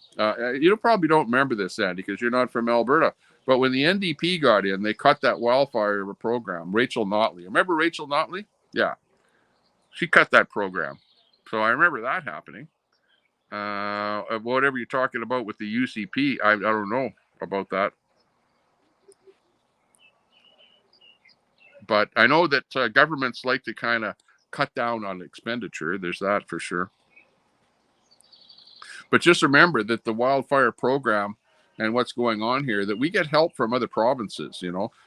you probably don't remember this, Sandy, because you're not from Alberta. But when the NDP got in, they cut that wildfire program. Rachel Notley. Remember Rachel Notley? Yeah. She cut that program. So I remember that happening. Whatever you're talking about with the UCP, I don't know about that. But I know that governments like to kind of cut down on expenditure. There's that for sure. But just remember that the wildfire program and what's going on here, that we get help from other provinces,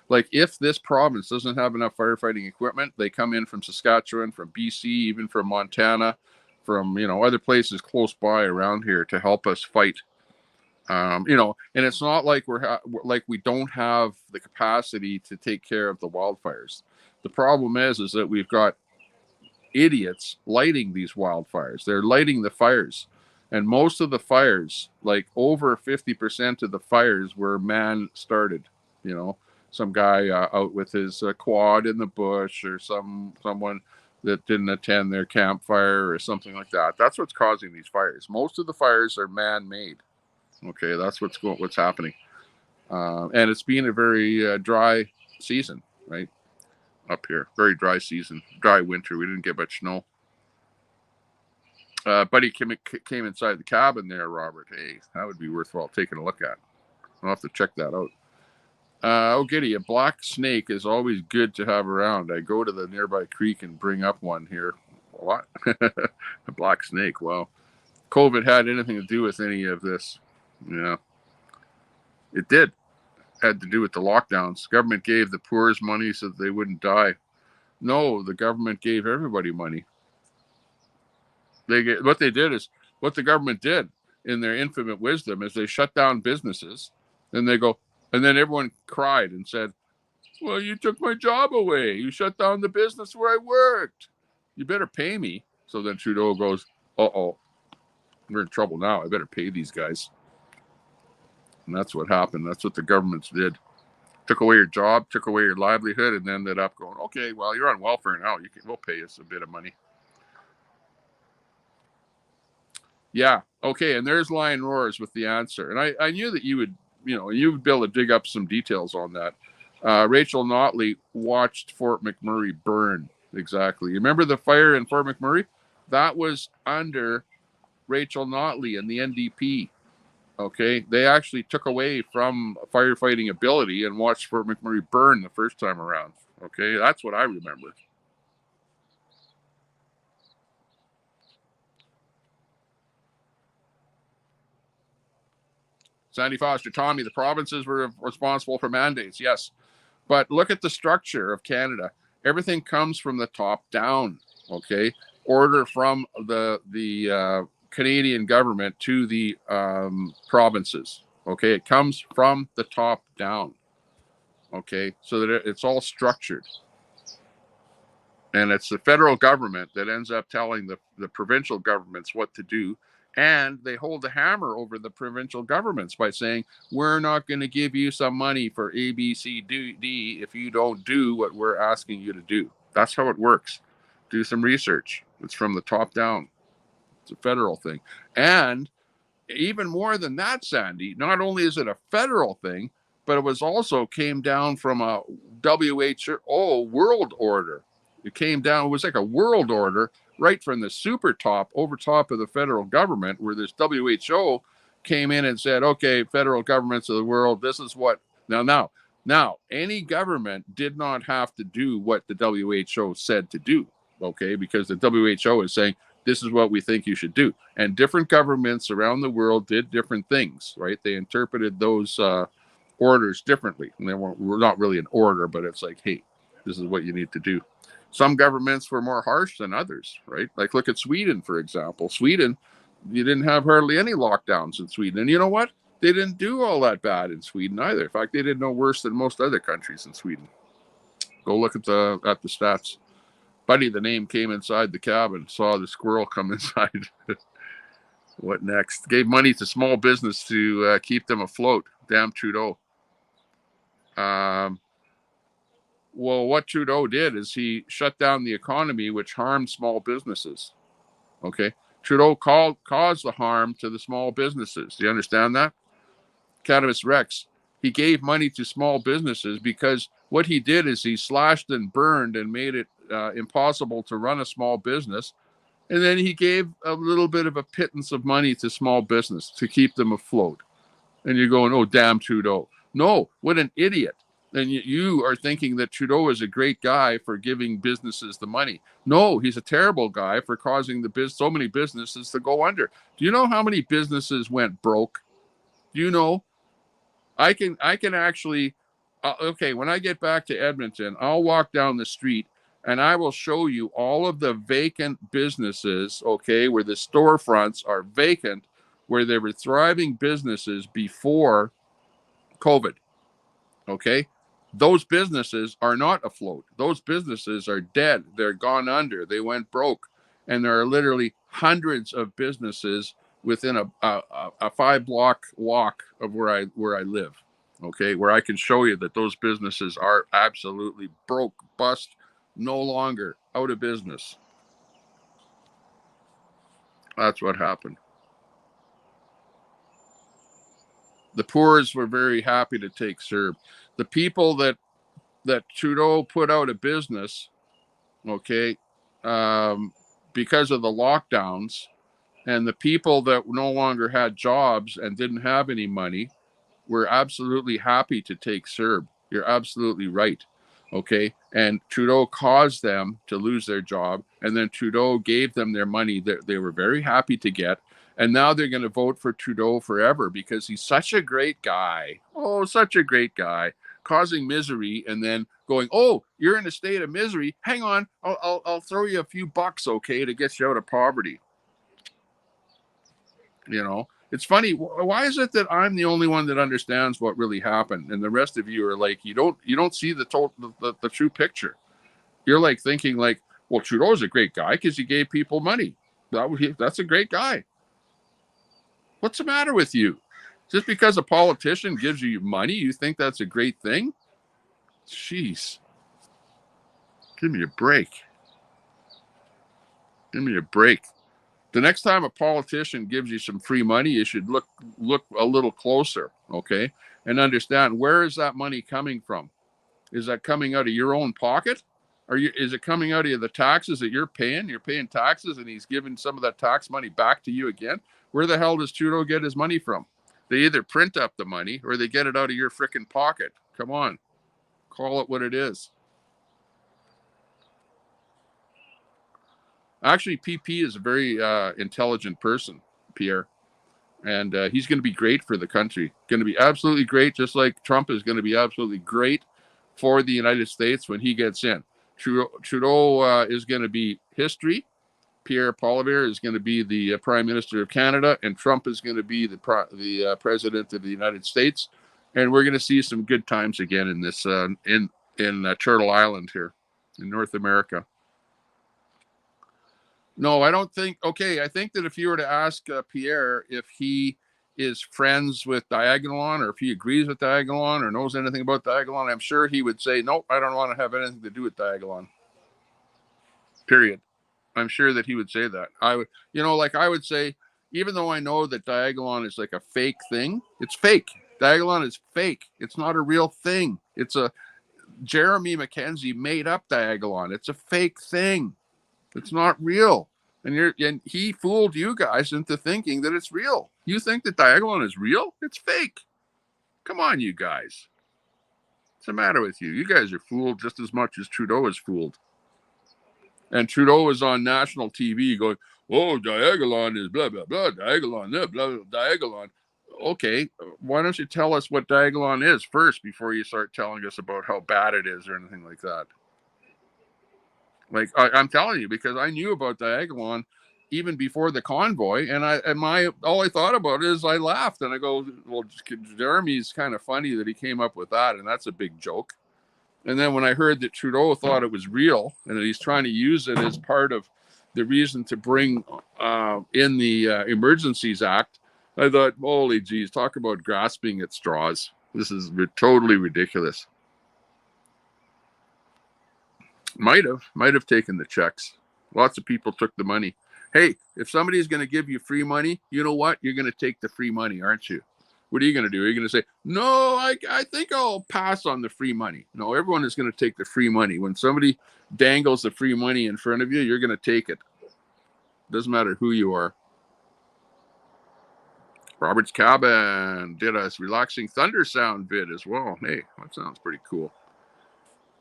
Like if this province doesn't have enough firefighting equipment, they come in from Saskatchewan, from BC, even from Montana, from, other places close by around here to help us fight. And it's not like we don't have the capacity to take care of the wildfires. The problem is that we've got idiots lighting these wildfires. They're lighting the fires, and most of the fires, like over 50% of the fires, were man started. Some guy out with his quad in the bush, or someone that didn't attend their campfire or something like that. That's what's causing these fires. Most of the fires are man-made. Okay, that's what's happening, and it's been a very dry season, right? Up here, very dry season, dry winter. We didn't get much snow. Buddy came inside the cabin there, Robert. Hey, that would be worthwhile taking a look at. I'll have to check that out. Giddy, a black snake is always good to have around. I go to the nearby creek and bring up one here. What? A black snake? Wow. COVID had anything to do with any of this? Yeah, it did. Had to do with the lockdowns. Government gave the poor's money so that they wouldn't die. No, the government gave everybody money. What the government did in their infinite wisdom is they shut down businesses, and then everyone cried and said, well, you took my job away. You shut down the business where I worked. You better pay me. So then Trudeau goes, uh-oh, we're in trouble now. I better pay these guys. And that's what happened. That's what the governments did. Took away your job, took away your livelihood, and then ended up going, okay, well, you're on welfare now. We'll pay us a bit of money. Yeah. Okay. And there's Lion Roars with the answer. And I knew that you would be able to dig up some details on that. Rachel Notley watched Fort McMurray burn. Exactly. You remember the fire in Fort McMurray? That was under Rachel Notley and the NDP. Okay. They actually took away from firefighting ability and watched Fort McMurray burn the first time around. Okay. That's what I remember. Sandy Foster, Tommy, the provinces were responsible for mandates. Yes. But look at the structure of Canada. Everything comes from the top down. Okay. Order from the Canadian government to the provinces. Okay. It comes from the top down. Okay. So that it's all structured. And it's the federal government that ends up telling the provincial governments what to do. And they hold the hammer over the provincial governments by saying, we're not going to give you some money for A, B, C, D if you don't do what we're asking you to do. That's how it works. Do some research. It's from the top down. It's a federal thing. And even more than that, Sandy, not only is it a federal thing, but it was also came down from a WHO world order. It came down, it was like a world order right from the super top, over top of the federal government, where this WHO came in and said, okay, federal governments of the world, this is what now any government did not have to do what the WHO said to do, okay, because the WHO is saying this is what we think you should do, and different governments around the world did different things, right? They interpreted those orders differently, and they were not really an order, but it's like, hey, this is what you need to do. Some governments were more harsh than others, right? Like look at Sweden, for example. Sweden, you didn't have hardly any lockdowns in Sweden, and you know what? They didn't do all that bad in Sweden either. In fact, they did no worse than most other countries in Sweden. Go look at the stats. Buddy, the name came inside the cabin, saw the squirrel come inside. What next? Gave money to small business to keep them afloat. Damn Trudeau. Well, what Trudeau did is he shut down the economy, which harmed small businesses. Okay, Trudeau caused the harm to the small businesses. Do you understand that? Cannabis Rex. He gave money to small businesses because what he did is he slashed and burned and made it impossible to run a small business. And then he gave a little bit of a pittance of money to small business to keep them afloat. And you're going, oh, damn Trudeau. No, what an idiot. And you are thinking that Trudeau is a great guy for giving businesses the money. No, he's a terrible guy for causing so many businesses to go under. Do you know how many businesses went broke? Do you know? I can actually, okay, when I get back to Edmonton, I'll walk down the street and I will show you all of the vacant businesses, okay, where the storefronts are vacant, where they were thriving businesses before COVID, okay? Those businesses are not afloat. Those businesses are dead. They're gone under. They went broke. And there are literally hundreds of businesses within a 5-block walk of where I live, okay, where I can show you that those businesses are absolutely broke, bust, no longer, out of business. That's what happened. The poors were very happy to take CERB. The people that Trudeau put out of business, okay, because of the lockdowns, and the people that no longer had jobs and didn't have any money were absolutely happy to take CERB. You're absolutely right. Okay. And Trudeau caused them to lose their job. And then Trudeau gave them their money that they were very happy to get. And now they're going to vote for Trudeau forever because he's such a great guy. Oh, such a great guy, causing misery and then going, oh, you're in a state of misery. Hang on. I'll throw you a few bucks, okay, to get you out of poverty. You know, it's funny. Why is it that I'm the only one that understands what really happened, and the rest of you are like, you don't see the true picture. You're like thinking like, well, Trudeau's a great guy because he gave people money. That's a great guy. What's the matter with you? Just because a politician gives you money, you think that's a great thing? Jeez, give me a break. Give me a break. The next time a politician gives you some free money, you should look a little closer, okay, and understand, where is that money coming from? Is that coming out of your own pocket? Is it coming out of the taxes that you're paying? You're paying taxes and he's giving some of that tax money back to you again. Where the hell does Trudeau get his money from? They either print up the money or they get it out of your freaking pocket. Come on, call it what it is. Actually, PP is a very intelligent person, Pierre, and he's going to be great for the country. Going to be absolutely great, just like Trump is going to be absolutely great for the United States when he gets in. Trudeau is going to be history. Pierre Poilievre is going to be the Prime Minister of Canada, and Trump is going to be the President of the United States. And we're going to see some good times again in this in Turtle Island here in North America. No, I don't think. Okay, I think that if you were to ask Pierre if he is friends with Diagolon or if he agrees with Diagolon or knows anything about Diagolon, I'm sure he would say, nope, I don't want to have anything to do with Diagolon. Period. I'm sure that he would say that. I would, like I would say, even though I know that Diagolon is like a fake thing, it's fake. Diagolon is fake. It's not a real thing. Jeremy Mackenzie made up Diagolon. It's a fake thing. It's not real. And he fooled you guys into thinking that it's real. You think that Diagolon is real? It's fake. Come on, you guys. What's the matter with you? You guys are fooled just as much as Trudeau is fooled. And Trudeau was on national TV going, "Oh, Diagolon is blah blah blah. Diagolon, blah blah Diagolon." Okay, why don't you tell us what Diagolon is first before you start telling us about how bad it is or anything like that? Like I'm telling you, because I knew about Diagolon even before the convoy, and all I thought about is I laughed and I go, "Well, Jeremy's kind of funny that he came up with that, and that's a big joke." And then when I heard that Trudeau thought it was real and that he's trying to use it as part of the reason to bring in the Emergencies Act, I thought, holy geez, talk about grasping at straws. This is totally ridiculous. Might have taken the checks. Lots of people took the money. Hey, if somebody's going to give you free money, you know what? You're going to take the free money, aren't you? What are you going to do? Are you going to say, no, I think I'll pass on the free money? No, everyone is going to take the free money. When somebody dangles the free money in front of you, you're going to take it. Doesn't matter who you are. Robert's Cabin did a relaxing thunder sound vid as well. Hey, that sounds pretty cool.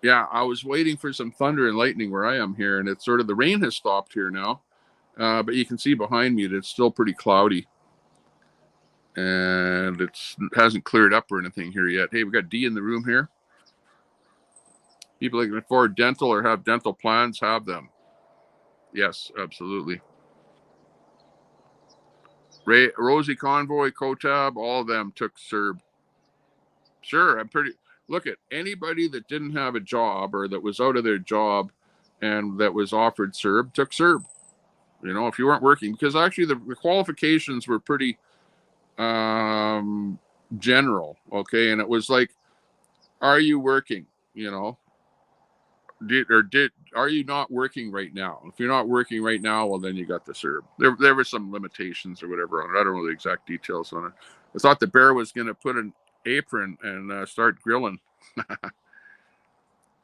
Yeah, I was waiting for some thunder and lightning where I am here, and it's sort of the rain has stopped here now. But you can see behind me that it's still pretty cloudy. And it hasn't cleared up or anything here yet. Hey, we got D in the room here. People that can afford dental or have dental plans have them. Yes, absolutely. Rosie Convoy, Kotab, all of them took CERB. Sure, look at anybody that didn't have a job or that was out of their job and that was offered CERB took CERB. You know, if you weren't working, because actually the qualifications were pretty general, okay? And it was like, are you working? You know, are you not working right now? If you're not working right now, well, then you got the CERB. There were some limitations or whatever on it. I don't know the exact details on it. I thought the bear was going to put an apron and start grilling.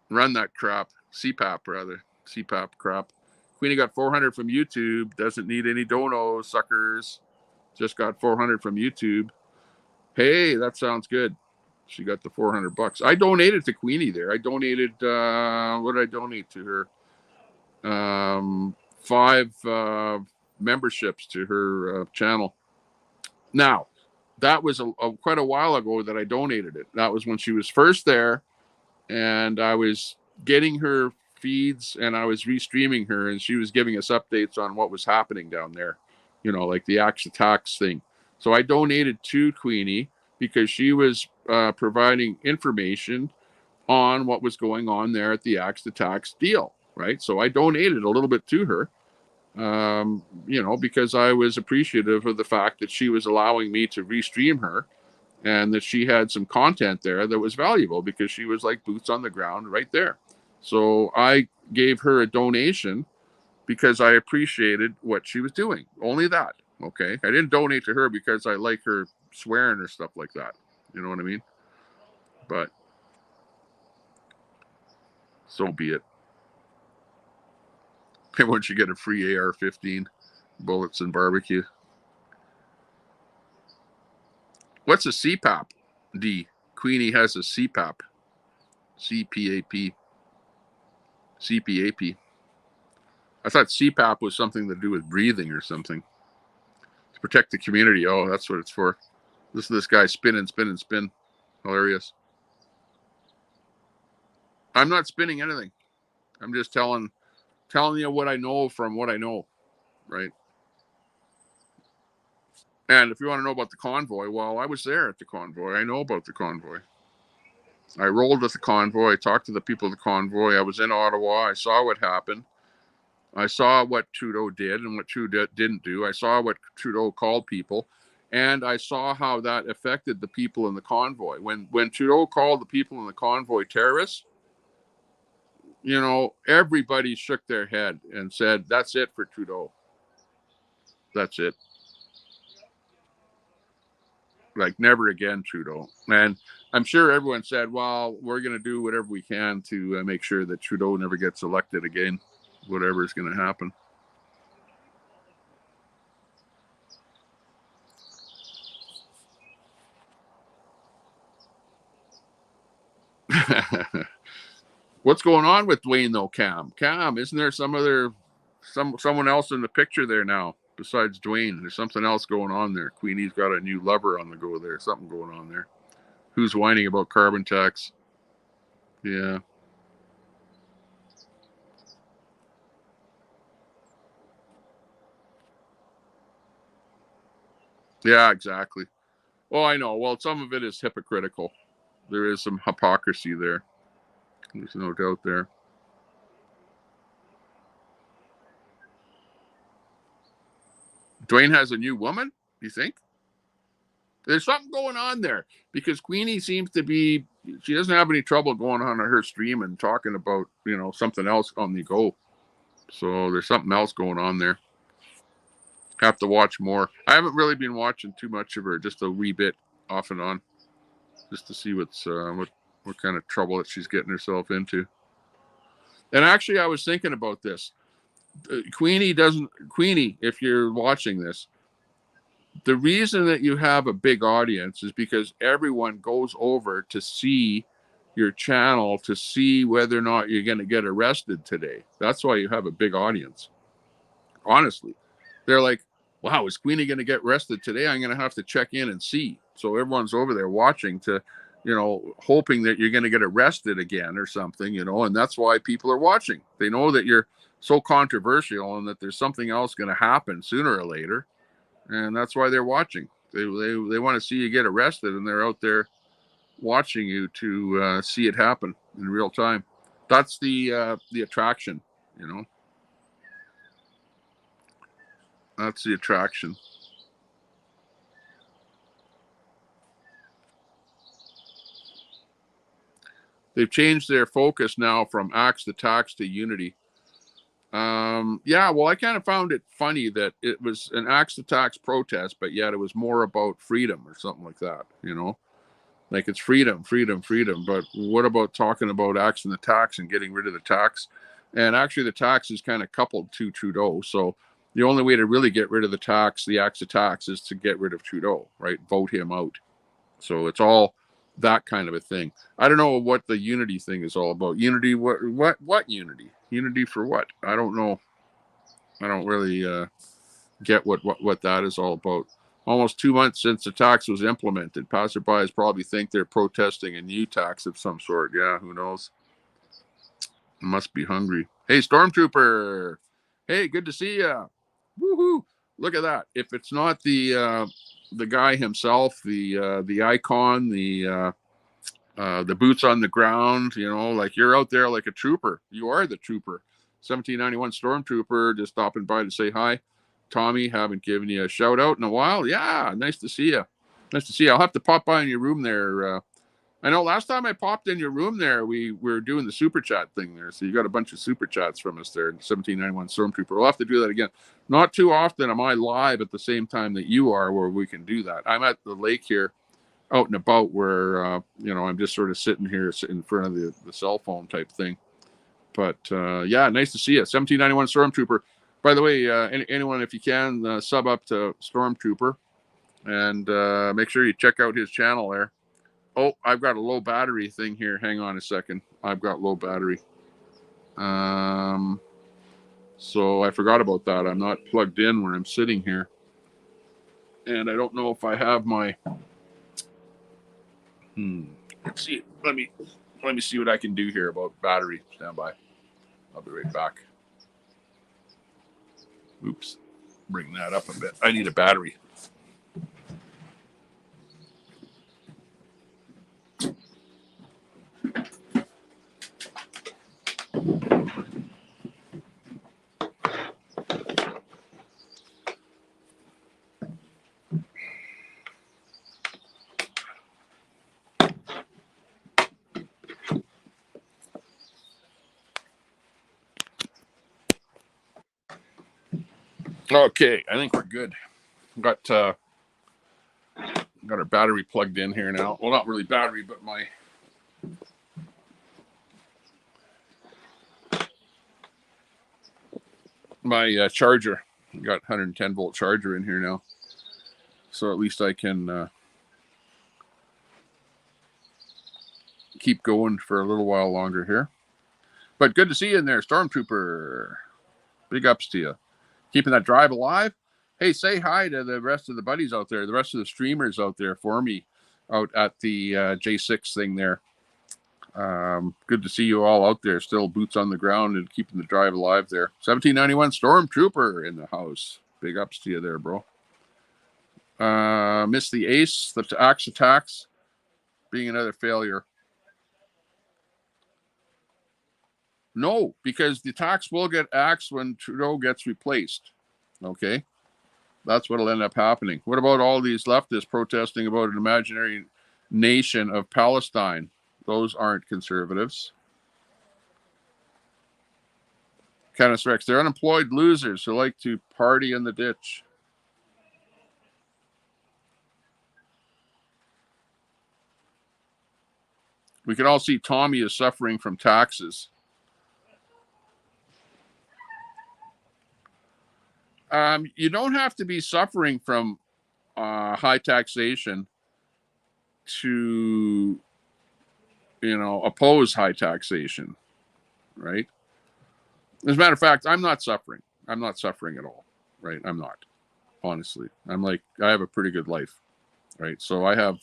Run that crap. CPAP, rather. CPAP crap. Queenie got 400 from YouTube. Doesn't need any donos, suckers. Just got 400 from YouTube. Hey, that sounds good. She got the 400 bucks. I donated to Queenie there. I donated, what did I donate to her? 5 memberships to her channel. Now, that was quite a while ago that I donated it. That was when she was first there, and I was getting her feeds and I was restreaming her, and she was giving us updates on what was happening down there, you know, like the Axe Attacks thing. So I donated to Queenie because she was providing information on what was going on there at the Axe Attacks deal, right? So I donated a little bit to her, you know, because I was appreciative of the fact that she was allowing me to restream her and that she had some content there that was valuable because she was like boots on the ground right there. So I gave her a donation because I appreciated what she was doing. Only that. Okay. I didn't donate to her because I like her swearing or stuff like that. You know what I mean? But so be it. And once you get a free AR-15, bullets and barbecue. What's a CPAP? D. Queenie has a CPAP. CPAP. CPAP. I thought CPAP was something to do with breathing or something. To protect the community. Oh, that's what it's for. Listen to this guy spin and spin and spin. Hilarious. I'm not spinning anything. I'm just telling you what I know from what I know, right? And if you want to know about the convoy, well, I was there at the convoy. I know about the convoy. I rolled with the convoy. I talked to the people of the convoy. I was in Ottawa. I saw what happened. I saw what Trudeau did and what Trudeau didn't do. I saw what Trudeau called people, and I saw how that affected the people in the convoy. When Trudeau called the people in the convoy terrorists, you know, everybody shook their head and said, "That's it for Trudeau. That's it. Like never again, Trudeau." And I'm sure everyone said, "Well, we're going to do whatever we can to make sure that Trudeau never gets elected again, whatever is going to happen." What's going on with Dwayne though, Cam? Cam, isn't there someone else in the picture there now besides Dwayne? There's something else going on there. Queenie's got a new lover on the go there. Something going on there. Who's whining about carbon tax? Yeah. Yeah, exactly. Well, I know. Well, some of it is hypocritical. There is some hypocrisy there. There's no doubt there. Dwayne has a new woman, you think? There's something going on there because Queenie seems to be, she doesn't have any trouble going on her stream and talking about, something else on the go. So there's something else going on there. Have to watch more. I haven't really been watching too much of her, just a wee bit off and on, just to see what kind of trouble that she's getting herself into. And actually, I was thinking about this. Queenie, if you're watching this, the reason that you have a big audience is because everyone goes over to see your channel to see whether or not you're going to get arrested today. That's why you have a big audience. Honestly, they're like, wow, is Queenie going to get arrested today? I'm going to have to check in and see. So everyone's over there watching to, hoping that you're going to get arrested again or something, and that's why people are watching. They know that you're so controversial and that there's something else going to happen sooner or later. And that's why they're watching. They want to see you get arrested, and they're out there watching you to see it happen in real time. That's the attraction, That's the attraction. They've changed their focus now from axe to tax to unity. Yeah, well, I kind of found it funny that it was an axe to tax protest, but yet it was more about freedom or something like that, Like it's freedom, freedom, freedom. But what about talking about axing the tax and getting rid of the tax? And actually, the tax is kind of coupled to Trudeau. So the only way to really get rid of the tax, the axe of tax, is to get rid of Trudeau, right? Vote him out. So it's all that kind of a thing. I don't know what the unity thing is all about. Unity, what unity? Unity for what? I don't know. I don't really get what that is all about. Almost 2 months since the tax was implemented. Passerbys probably think they're protesting a new tax of some sort. Yeah, who knows? Must be hungry. Hey, Stormtrooper. Hey, good to see ya. Woohoo! Look at that. If it's not the guy himself, the icon, the boots on the ground, like you're out there like a trooper. You are the trooper. 1791 Stormtrooper, just stopping by to say hi. Tommy, haven't given you a shout out in a while. Yeah, nice to see you. Nice to see you. I'll have to pop by in your room there. I know last time I popped in your room there, we were doing the super chat thing there. So you got a bunch of super chats from us there. 1791 Stormtrooper. We'll have to do that again. Not too often am I live at the same time that you are where we can do that. I'm at the lake here out and about where, I'm just sort of sitting here in front of the cell phone type thing. But yeah, nice to see you. 1791 Stormtrooper. By the way, anyone, if you can, sub up to Stormtrooper and make sure you check out his channel there. Oh, I've got a low battery thing here. Hang on a second. I've got low battery. So I forgot about that. I'm not plugged in where I'm sitting here. And I don't know if I have my... Let's see. Let me see what I can do here about battery. Stand by. I'll be right back. Oops. Bring that up a bit. I need a battery. Okay, I think we're good. Got our battery plugged in here now. Well, not really battery, but my charger. Got 110 volt charger in here now, so at least I can keep going for a little while longer here. But good to see you in there, Stormtrooper. Big ups to you. Keeping that drive alive. Hey, say hi to the rest of the buddies out there, the rest of the streamers out there for me out at the J6 thing there. Good to see you all out there, still boots on the ground and keeping the drive alive there. 1791 Stormtrooper in the house. Big ups to you there, bro. Missed the ace, the axe attacks being another failure. No, because the tax will get axed when Trudeau gets replaced. Okay? That's what'll end up happening. What about all these leftists protesting about an imaginary nation of Palestine? Those aren't conservatives. Kenneth Rex, they're unemployed losers who like to party in the ditch. We can all see Tommy is suffering from taxes. You don't have to be suffering from high taxation to, oppose high taxation, right? As a matter of fact, I'm not suffering. I'm not suffering at all, right? I'm not, honestly. I have a pretty good life, right? So I have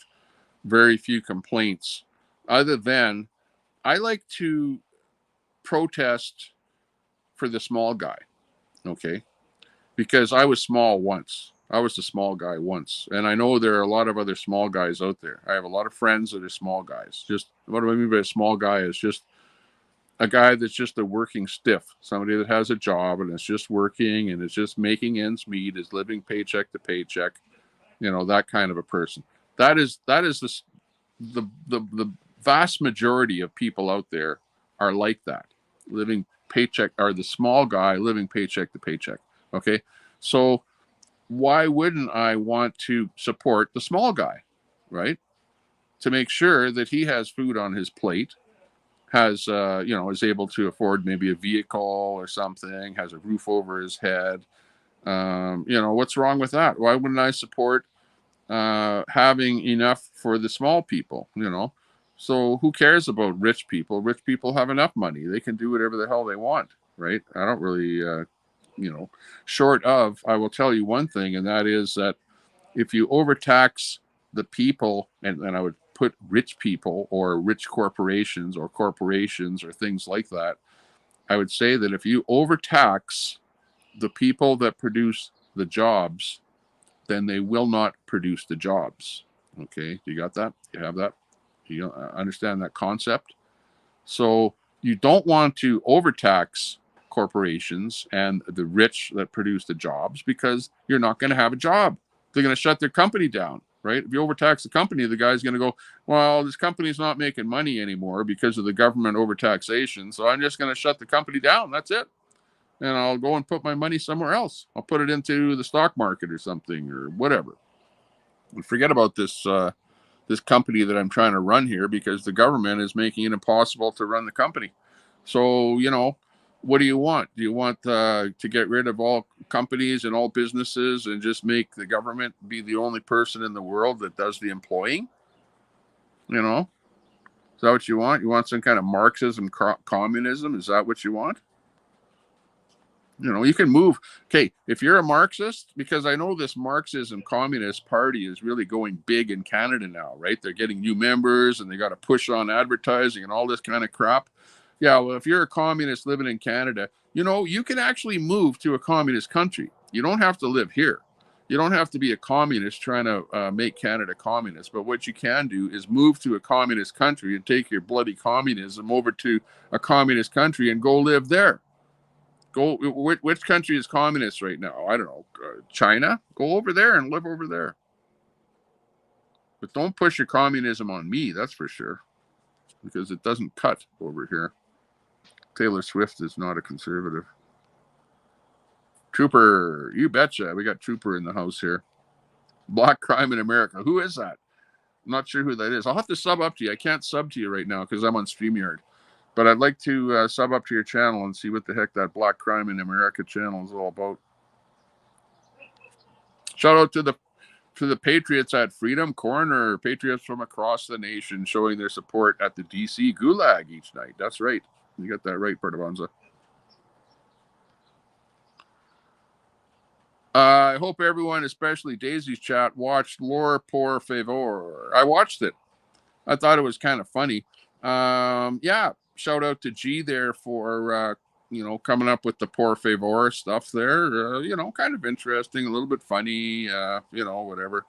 very few complaints other than I like to protest for the small guy, okay? Because I was small once. I was the small guy once. And I know there are a lot of other small guys out there. I have a lot of friends that are small guys. Just what do I mean by a small guy is just a guy that's just a working stiff, somebody that has a job and is just working and is just making ends meet, is living paycheck to paycheck, that kind of a person. That is the vast majority of people out there are like that, living paycheck, are the small guy living paycheck to paycheck. Okay, so why wouldn't I want to support the small guy, right? To make sure that he has food on his plate, has is able to afford maybe a vehicle or something, has a roof over his head. What's wrong with that? Why wouldn't I support having enough for the small people? So who cares about rich people? Rich people have enough money; they can do whatever the hell they want, right? I don't really. Short of, I will tell you one thing, and that is that if you overtax the people, and I would put rich people or rich corporations or things like that, I would say that if you overtax the people that produce the jobs, then they will not produce the jobs. Okay, you got that? You have that? You understand that concept? So you don't want to overtax corporations and the rich that produce the jobs, because you're not going to have a job. They're going to shut their company down, right? If you overtax the company, the guy's going to go, well, this company's not making money anymore because of the government overtaxation, so I'm just going to shut the company down. That's it. And I'll go and put my money somewhere else. I'll put it into the stock market or something or whatever. And forget about this company that I'm trying to run here, because the government is making it impossible to run the company. So, what do you want? Do you want to get rid of all companies and all businesses and just make the government be the only person in the world that does the employing? Is that what you want? You want some kind of Marxism, communism? Is that what you want? You can move. Okay, if you're a Marxist, because I know this Marxism Communist Party is really going big in Canada now, right? They're getting new members and they got to push on advertising and all this kind of crap. Yeah, well, if you're a communist living in Canada, you can actually move to a communist country. You don't have to live here. You don't have to be a communist trying to make Canada communist. But what you can do is move to a communist country and take your bloody communism over to a communist country and go live there. Go. Which country is communist right now? I don't know. China. Go over there and live over there. But don't push your communism on me. That's for sure, because it doesn't cut over here. Taylor Swift is not a conservative. Trooper, you betcha. We got Trooper in the house here. Black crime in America. Who is that? I'm not sure who that is. I'll have to sub up to you. I can't sub to you right now because I'm on StreamYard. But I'd like to sub up to your channel and see what the heck that Black Crime in America channel is all about. Shout out to the Patriots at Freedom Corner, Patriots from across the nation showing their support at the DC Gulag each night. That's right. You got that right, Partavanza. I hope everyone, especially Daisy's chat, watched Lore Por Favor. I watched it. I thought it was kind of funny. Yeah, shout out to G there for coming up with the Por Favor stuff there. Kind of interesting, a little bit funny. Whatever.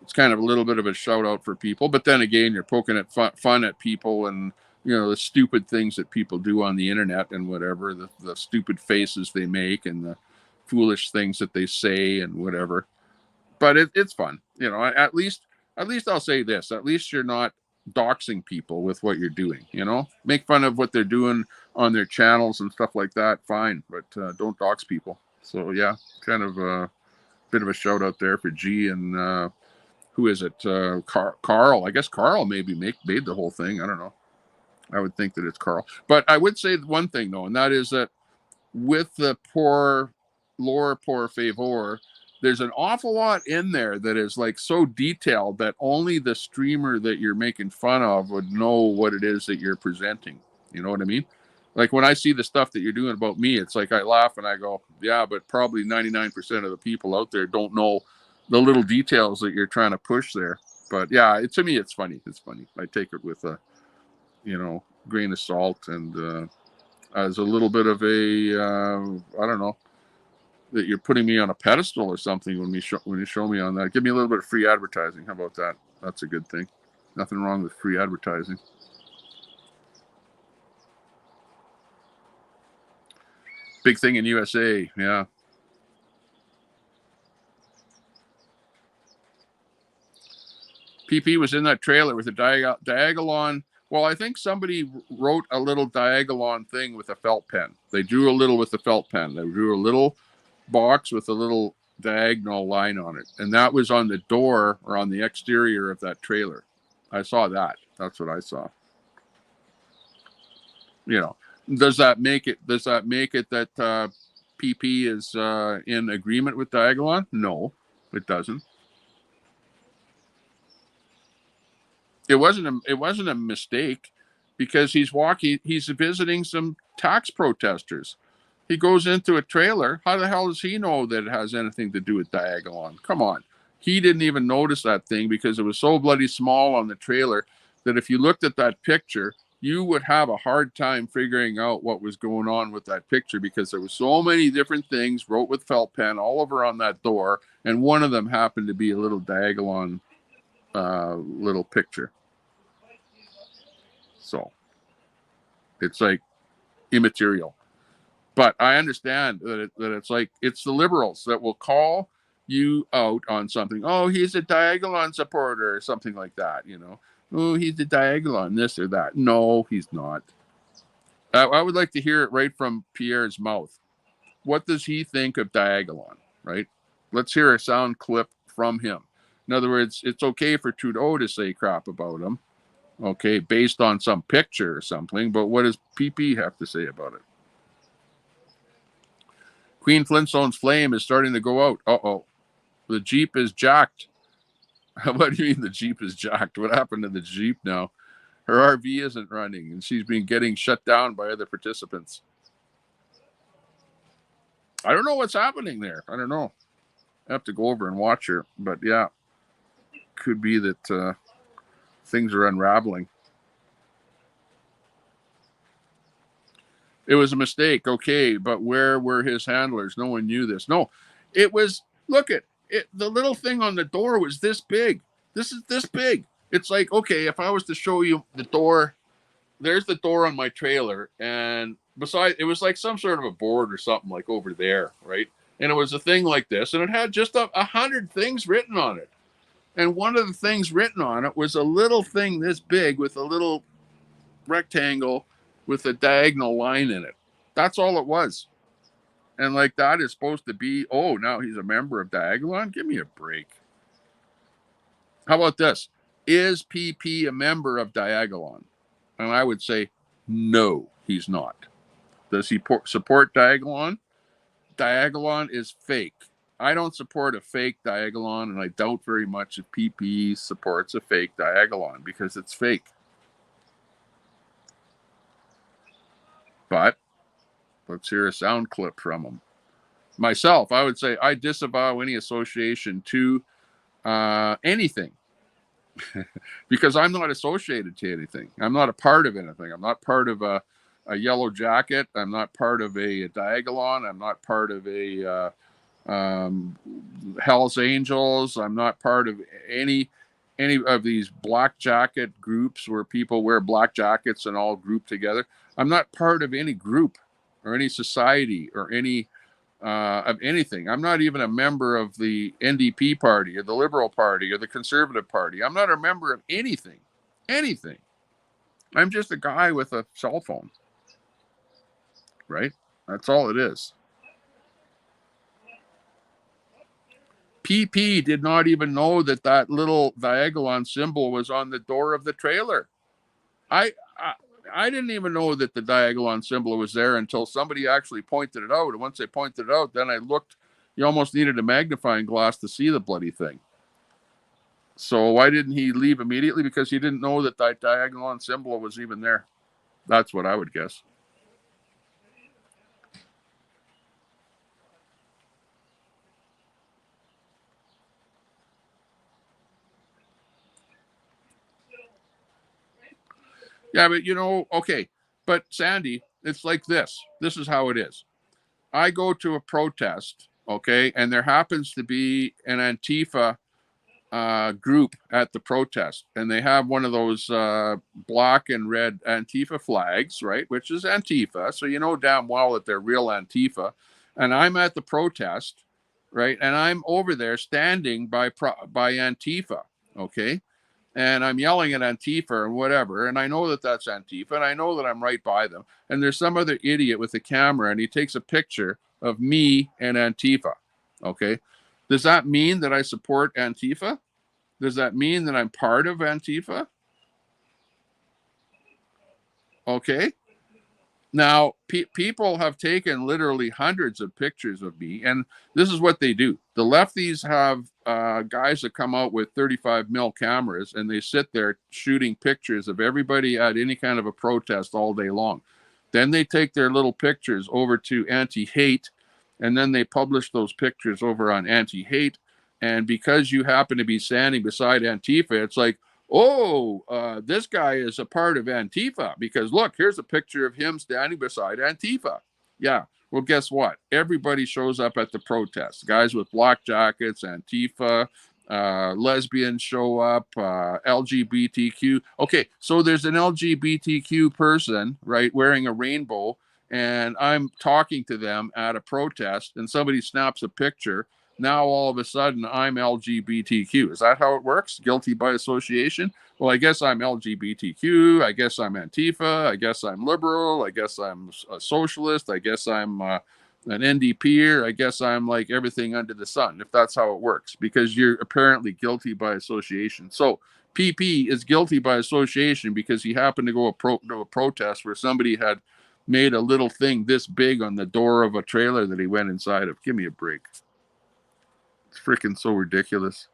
It's kind of a little bit of a shout out for people, but then again, you're poking at fun at people and the stupid things that people do on the internet and whatever, the stupid faces they make and the foolish things that they say and whatever. But it's fun, at least I'll say this, at least you're not doxing people with what you're doing. Make fun of what they're doing on their channels and stuff like that, fine, but don't dox people. So yeah, kind of a bit of a shout out there for G and who is it? Carl. I guess Carl maybe made the whole thing. I don't know. I would think that it's Carl. But I would say one thing, though, and that is that with the Lore Por Favor, there's an awful lot in there that is like so detailed that only the streamer that you're making fun of would know what it is that you're presenting. You know what I mean? Like when I see the stuff that you're doing about me, it's like I laugh and I go, yeah, but probably 99% of the people out there don't know the little details that you're trying to push there. But yeah, to me, it's funny. It's funny. I take it with a, grain of salt and as a little bit of a, I don't know, that you're putting me on a pedestal or something when you show me on that. Give me a little bit of free advertising. How about that? That's a good thing. Nothing wrong with free advertising. Big thing in USA, yeah. PP was in that trailer with a Diagolon. Well, I think somebody wrote a little Diagolon thing with a felt pen. They drew a little with the felt pen. They drew a little box with a little diagonal line on it. And that was on the door or on the exterior of that trailer. I saw that. That's what I saw. Does that make it that PP is in agreement with Diagolon? No, it doesn't. It wasn't a mistake because he's visiting some tax protesters. He goes into a trailer. How the hell does he know that it has anything to do with Diagolon? Come on. He didn't even notice that thing because it was so bloody small on the trailer that if you looked at that picture, you would have a hard time figuring out what was going on with that picture because there were so many different things wrote with felt pen all over on that door, and one of them happened to be a little Diagolon little picture. So it's like immaterial. But I understand that it's like it's the liberals that will call you out on something. Oh, he's a Diagolon supporter or something like that, Oh, he's a Diagolon, this or that. No, he's not. I would like to hear it right from Pierre's mouth. What does he think of Diagolon, right? Let's hear a sound clip from him. In other words, it's okay for Trudeau to say crap about him, okay, based on some picture or something, but what does PP have to say about it? Queen Flintstone's flame is starting to go out. Uh-oh. The Jeep is jacked. What do you mean the Jeep is jacked? What happened to the Jeep now? Her RV isn't running, and she's been getting shut down by other participants. I don't know what's happening there. I don't know. I have to go over and watch her. But yeah, could be that things are unraveling. It was a mistake, okay, but where were his handlers? No one knew this. No, it was, look at it, the little thing on the door was this big. This is this big. It's like, okay, if I was to show you the door, there's the door on my trailer, and beside it was like some sort of a board or something like over there, right? And it was a thing like this, and it had just 100 things written on it. And one of the things written on it was a little thing this big with a little rectangle with a diagonal line in it. That's all it was. And like that is supposed to be, oh, now he's a member of Diagolon? Give me a break. How about this? Is PP a member of Diagolon? And I would say, no, he's not. Does he support Diagolon? Diagolon is fake. I don't support a fake Diagolon, and I doubt very much if PP supports a fake Diagolon because it's fake. But let's hear a sound clip from him. Myself, I would say I disavow any association to anything because I'm not associated to anything. I'm not a part of anything. I'm not part of a Yellow Jacket. I'm not part of a Diagolon. I'm not part of a Hell's Angels. I'm not part of any of these black jacket groups where people wear black jackets and all group together. I'm not part of any group or any society or any of anything. I'm not even a member of the NDP party or the Liberal Party or the Conservative Party. I'm not a member of anything. Anything. I'm just a guy with a cell phone. Right? That's all it is. PP did not even know that that little Diagolon symbol was on the door of the trailer. I didn't even know that the Diagolon symbol was there until somebody actually pointed it out. And once they pointed it out, then I looked. You almost needed a magnifying glass to see the bloody thing. So why didn't he leave immediately? Because he didn't know that that Diagolon symbol was even there. That's what I would guess. Yeah, but okay. But Sandy, it's like this. This is how it is. I go to a protest, okay, and there happens to be an Antifa group at the protest, and they have one of those black and red Antifa flags, right, which is Antifa, so you know damn well that they're real Antifa. And I'm at the protest, right, and I'm over there standing by Antifa, okay, and I'm yelling at Antifa and whatever, and I know that that's Antifa, and I know that I'm right by them, and there's some other idiot with a camera, and he takes a picture of me and Antifa, okay? Does that mean that I support Antifa? Does that mean that I'm part of Antifa? Okay. Now, people have taken literally hundreds of pictures of me, and this is what they do. The lefties have guys that come out with 35 mil cameras, and they sit there shooting pictures of everybody at any kind of a protest all day long. Then they take their little pictures over to anti-hate, and then they publish those pictures over on anti-hate. And because you happen to be standing beside Antifa, it's like, oh, this guy is a part of Antifa because look, here's a picture of him standing beside Antifa. Yeah. Well, guess what? Everybody shows up at the protest. Guys with black jackets, Antifa, lesbians show up, LGBTQ. Okay, so there's an LGBTQ person, right, wearing a rainbow, and I'm talking to them at a protest, and somebody snaps a picture. Now all of a sudden I'm LGBTQ. Is that how it works? Guilty by association? Well, I guess I'm LGBTQ. I guess I'm Antifa. I guess I'm liberal. I guess I'm a socialist. I guess I'm an NDPer. I guess I'm like everything under the sun, if that's how it works, because you're apparently guilty by association. So PP is guilty by association because he happened to go to a protest where somebody had made a little thing this big on the door of a trailer that he went inside of. Give me a break. It's freaking so ridiculous.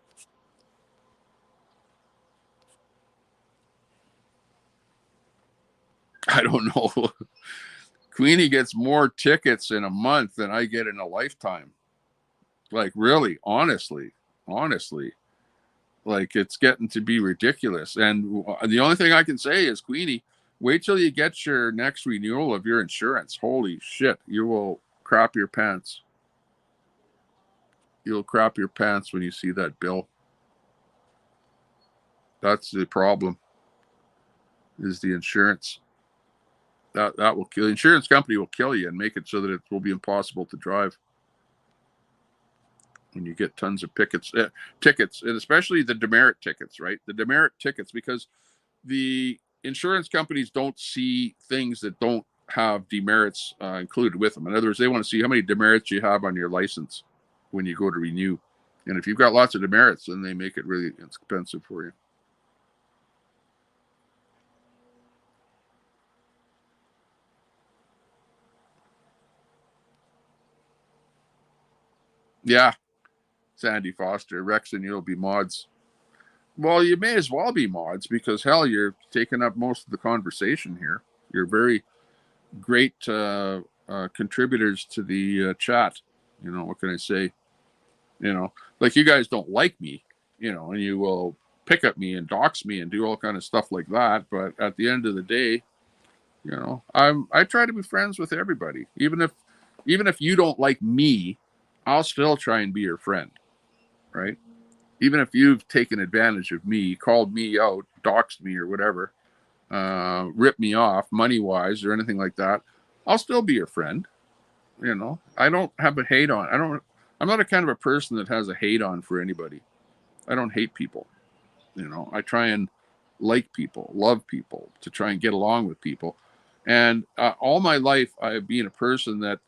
I don't know. Queenie gets more tickets in a month than I get in a lifetime. Like, really, honestly. Like, it's getting to be ridiculous. And the only thing I can say is, Queenie, wait till you get your next renewal of your insurance. Holy shit, you will crap your pants. You'll crap your pants when you see that bill. That's the problem, is the insurance. That will kill. The insurance company will kill you and make it so that it will be impossible to drive when you get tons of tickets, and especially the demerit tickets, right? The demerit tickets, because the insurance companies don't see things that don't have demerits included with them. In other words, they want to see how many demerits you have on your license when you go to renew. And if you've got lots of demerits, then they make it really expensive for you. Yeah, Sandy Foster, Rex and you'll be mods. Well, you may as well be mods because hell, you're taking up most of the conversation here. You're very great contributors to the chat. What can I say? Like, you guys don't like me, and you will pick at me and dox me and do all kind of stuff like that. But at the end of the day, I try to be friends with everybody. Even if you don't like me, I'll still try and be your friend, right? Even if you've taken advantage of me, called me out, doxed me or whatever, ripped me off money wise or anything like that, I'll still be your friend. I don't have a hate on. I'm not a kind of a person that has a hate on for anybody. I don't hate people. I try and like people, love people, to try and get along with people. And all my life, I have been a person that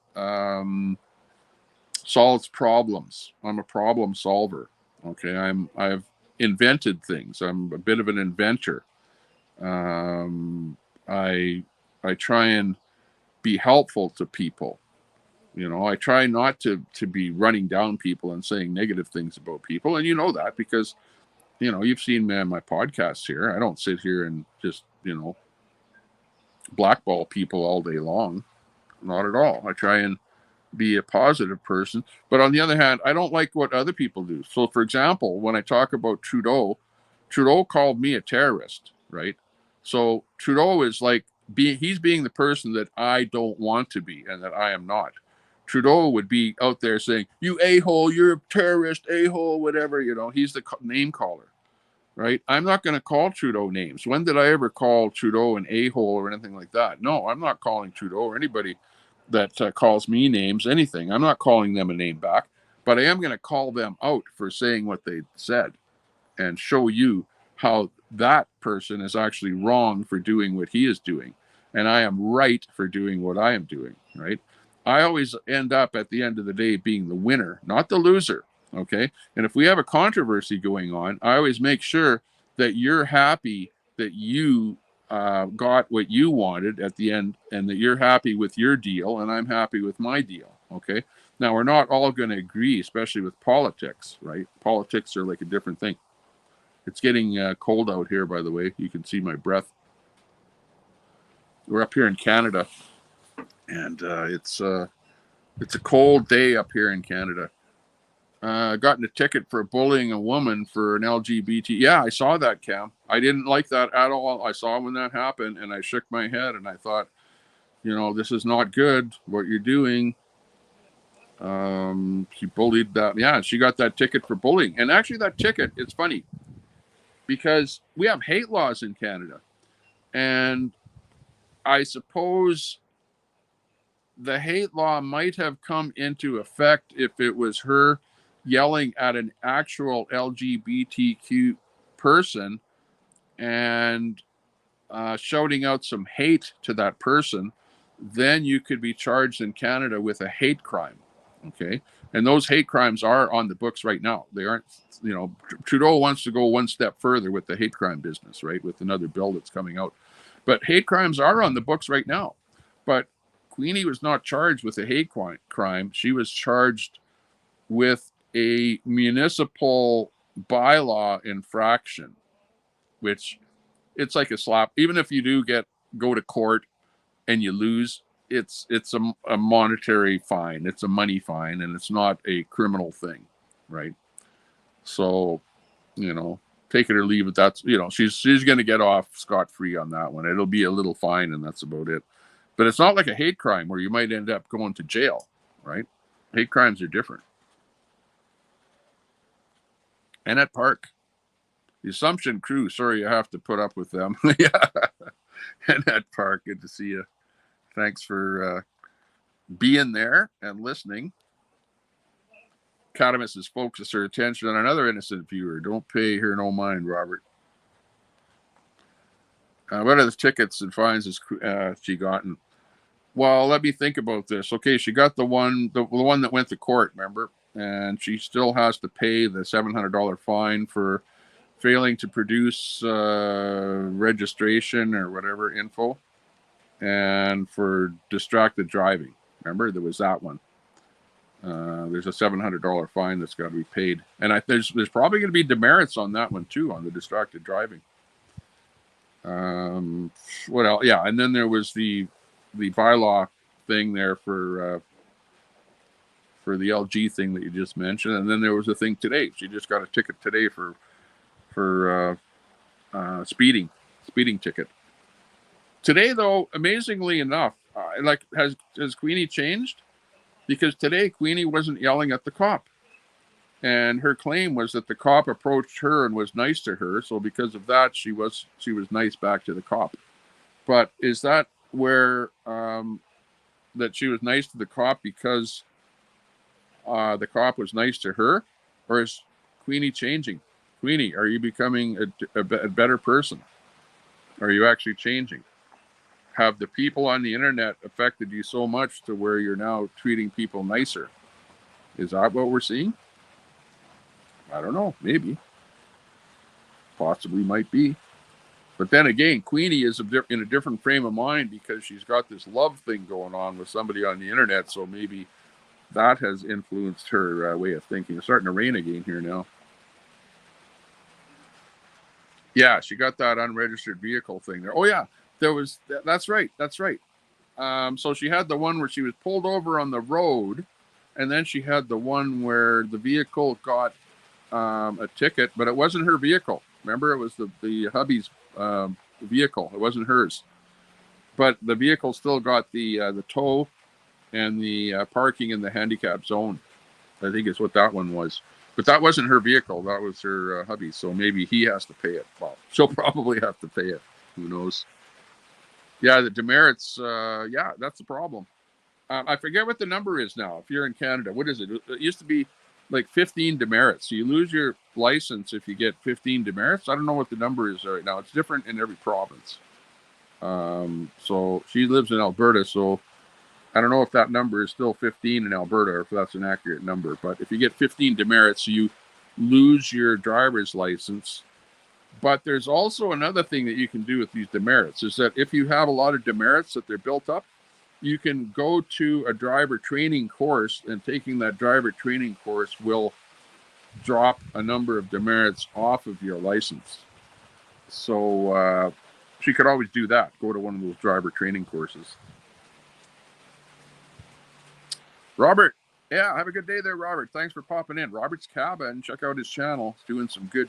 solves problems. I'm a problem solver. Okay, I've invented things. I'm a bit of an inventor. Um, I I try and be helpful to people. I try not to be running down people and saying negative things about people, and that because you've seen me on my podcasts here. I don't sit here and just blackball people all day long. Not at all. I try and be a positive person. But on the other hand, I don't like what other people do. So, for example, when I talk about Trudeau called me a terrorist, right? So Trudeau is like he's being the person that I don't want to be and that I am not. Trudeau would be out there saying, "You a-hole, you're a terrorist, a-hole, whatever." He's the name caller, right? I'm not going to call Trudeau names. When did I ever call Trudeau an a-hole or anything like that? No, I'm not calling Trudeau or anybody that calls me names anything. I'm not calling them a name back, but I am going to call them out for saying what they said and show you how that person is actually wrong for doing what he is doing. And I am right for doing what I am doing, right? I always end up at the end of the day being the winner, not the loser. Okay. And if we have a controversy going on, I always make sure that you're happy that you got what you wanted at the end and that you're happy with your deal and I'm happy with my deal. Okay. Now, we're not all going to agree, especially with politics, right? Politics are like a different thing. It's getting cold out here, by the way. You can see my breath. We're up here in Canada, and it's a cold day up here in Canada. Gotten a ticket for bullying a woman for an LGBT. Yeah, I saw that, Cam. I didn't like that at all. I saw when that happened, and I shook my head, and I thought, this is not good. What you're doing. She bullied that. Yeah, she got that ticket for bullying, and actually, that ticket. It's funny because we have hate laws in Canada. And I suppose the hate law might have come into effect if it was her yelling at an actual LGBTQ person and shouting out some hate to that person. Then you could be charged in Canada with a hate crime. Okay. And those hate crimes are on the books right now. They aren't, Trudeau wants to go one step further with the hate crime business, right? With another bill that's coming out. But hate crimes are on the books right now. But Queenie was not charged with a hate crime. She was charged with a municipal bylaw infraction, which it's like a slap. Even if you do go to court and you lose, it's a monetary fine. It's a money fine, and it's not a criminal thing, right? So, take it or leave it. That's she's going to get off scot-free on that one. It'll be a little fine, and that's about it. But it's not like a hate crime where you might end up going to jail, right? Hate crimes are different. And at Park, the Assumption crew. Sorry, you have to put up with them. Yeah, and at Park, good to see you. Thanks for being there and listening. Catamus has focused her attention on another innocent viewer. Don't pay her no mind, Robert. What are the tickets and fines has she gotten? Well, let me think about this. Okay, she got the one that went to court, remember? And she still has to pay the $700 fine for failing to produce registration or whatever info, and for distracted driving. Remember, there was that one. There's a $700 fine that's got to be paid, and there's probably going to be demerits on that one too, on the distracted driving. What else? Yeah, and then there was the bylaw thing there for the LG thing that you just mentioned, and then there was a thing today. She just got a ticket today for speeding ticket. Today, though, amazingly enough, like has Queenie changed? Because today Queenie wasn't yelling at the cop, and her claim was that the cop approached her and was nice to her. So because of that, she was nice back to the cop. But is that where that she was nice to the cop because the cop was nice to her, or is Queenie changing? Queenie, are you becoming a better person? Are you actually changing? Have the people on the internet affected you so much to where you're now treating people nicer? Is that what we're seeing? I don't know. Maybe. Possibly might be. But then again, Queenie is in a different frame of mind because she's got this love thing going on with somebody on the internet. So maybe that has influenced her way of thinking. It's starting to rain again here now. Yeah, she got that unregistered vehicle thing there. Oh yeah, that's right. So she had the one where she was pulled over on the road, and then she had the one where the vehicle got a ticket, but it wasn't her vehicle. Remember, it was the hubby's vehicle. It wasn't hers, but the vehicle still got the tow and the parking in the handicap zone. I think is what that one was. But that wasn't her vehicle. That was her hubby. So maybe he has to pay it. Well, she'll probably have to pay it. Who knows? Yeah, the demerits. Yeah, that's the problem. I forget what the number is now. If you're in Canada, what is it? It used to be like 15 demerits. So you lose your license if you get 15 demerits. I don't know what the number is right now. It's different in every province. So she lives in Alberta. So I don't know if that number is still 15 in Alberta or if that's an accurate number. But if you get 15 demerits, you lose your driver's license. But there's also another thing that you can do with these demerits is that if you have a lot of demerits that they're built up, you can go to a driver training course, and taking that driver training course will drop a number of demerits off of your license. So she could always do that. Go to one of those driver training courses. Robert, yeah, have a good day there, Robert. Thanks for popping in. Robert's Cabin, check out his channel. He's doing some good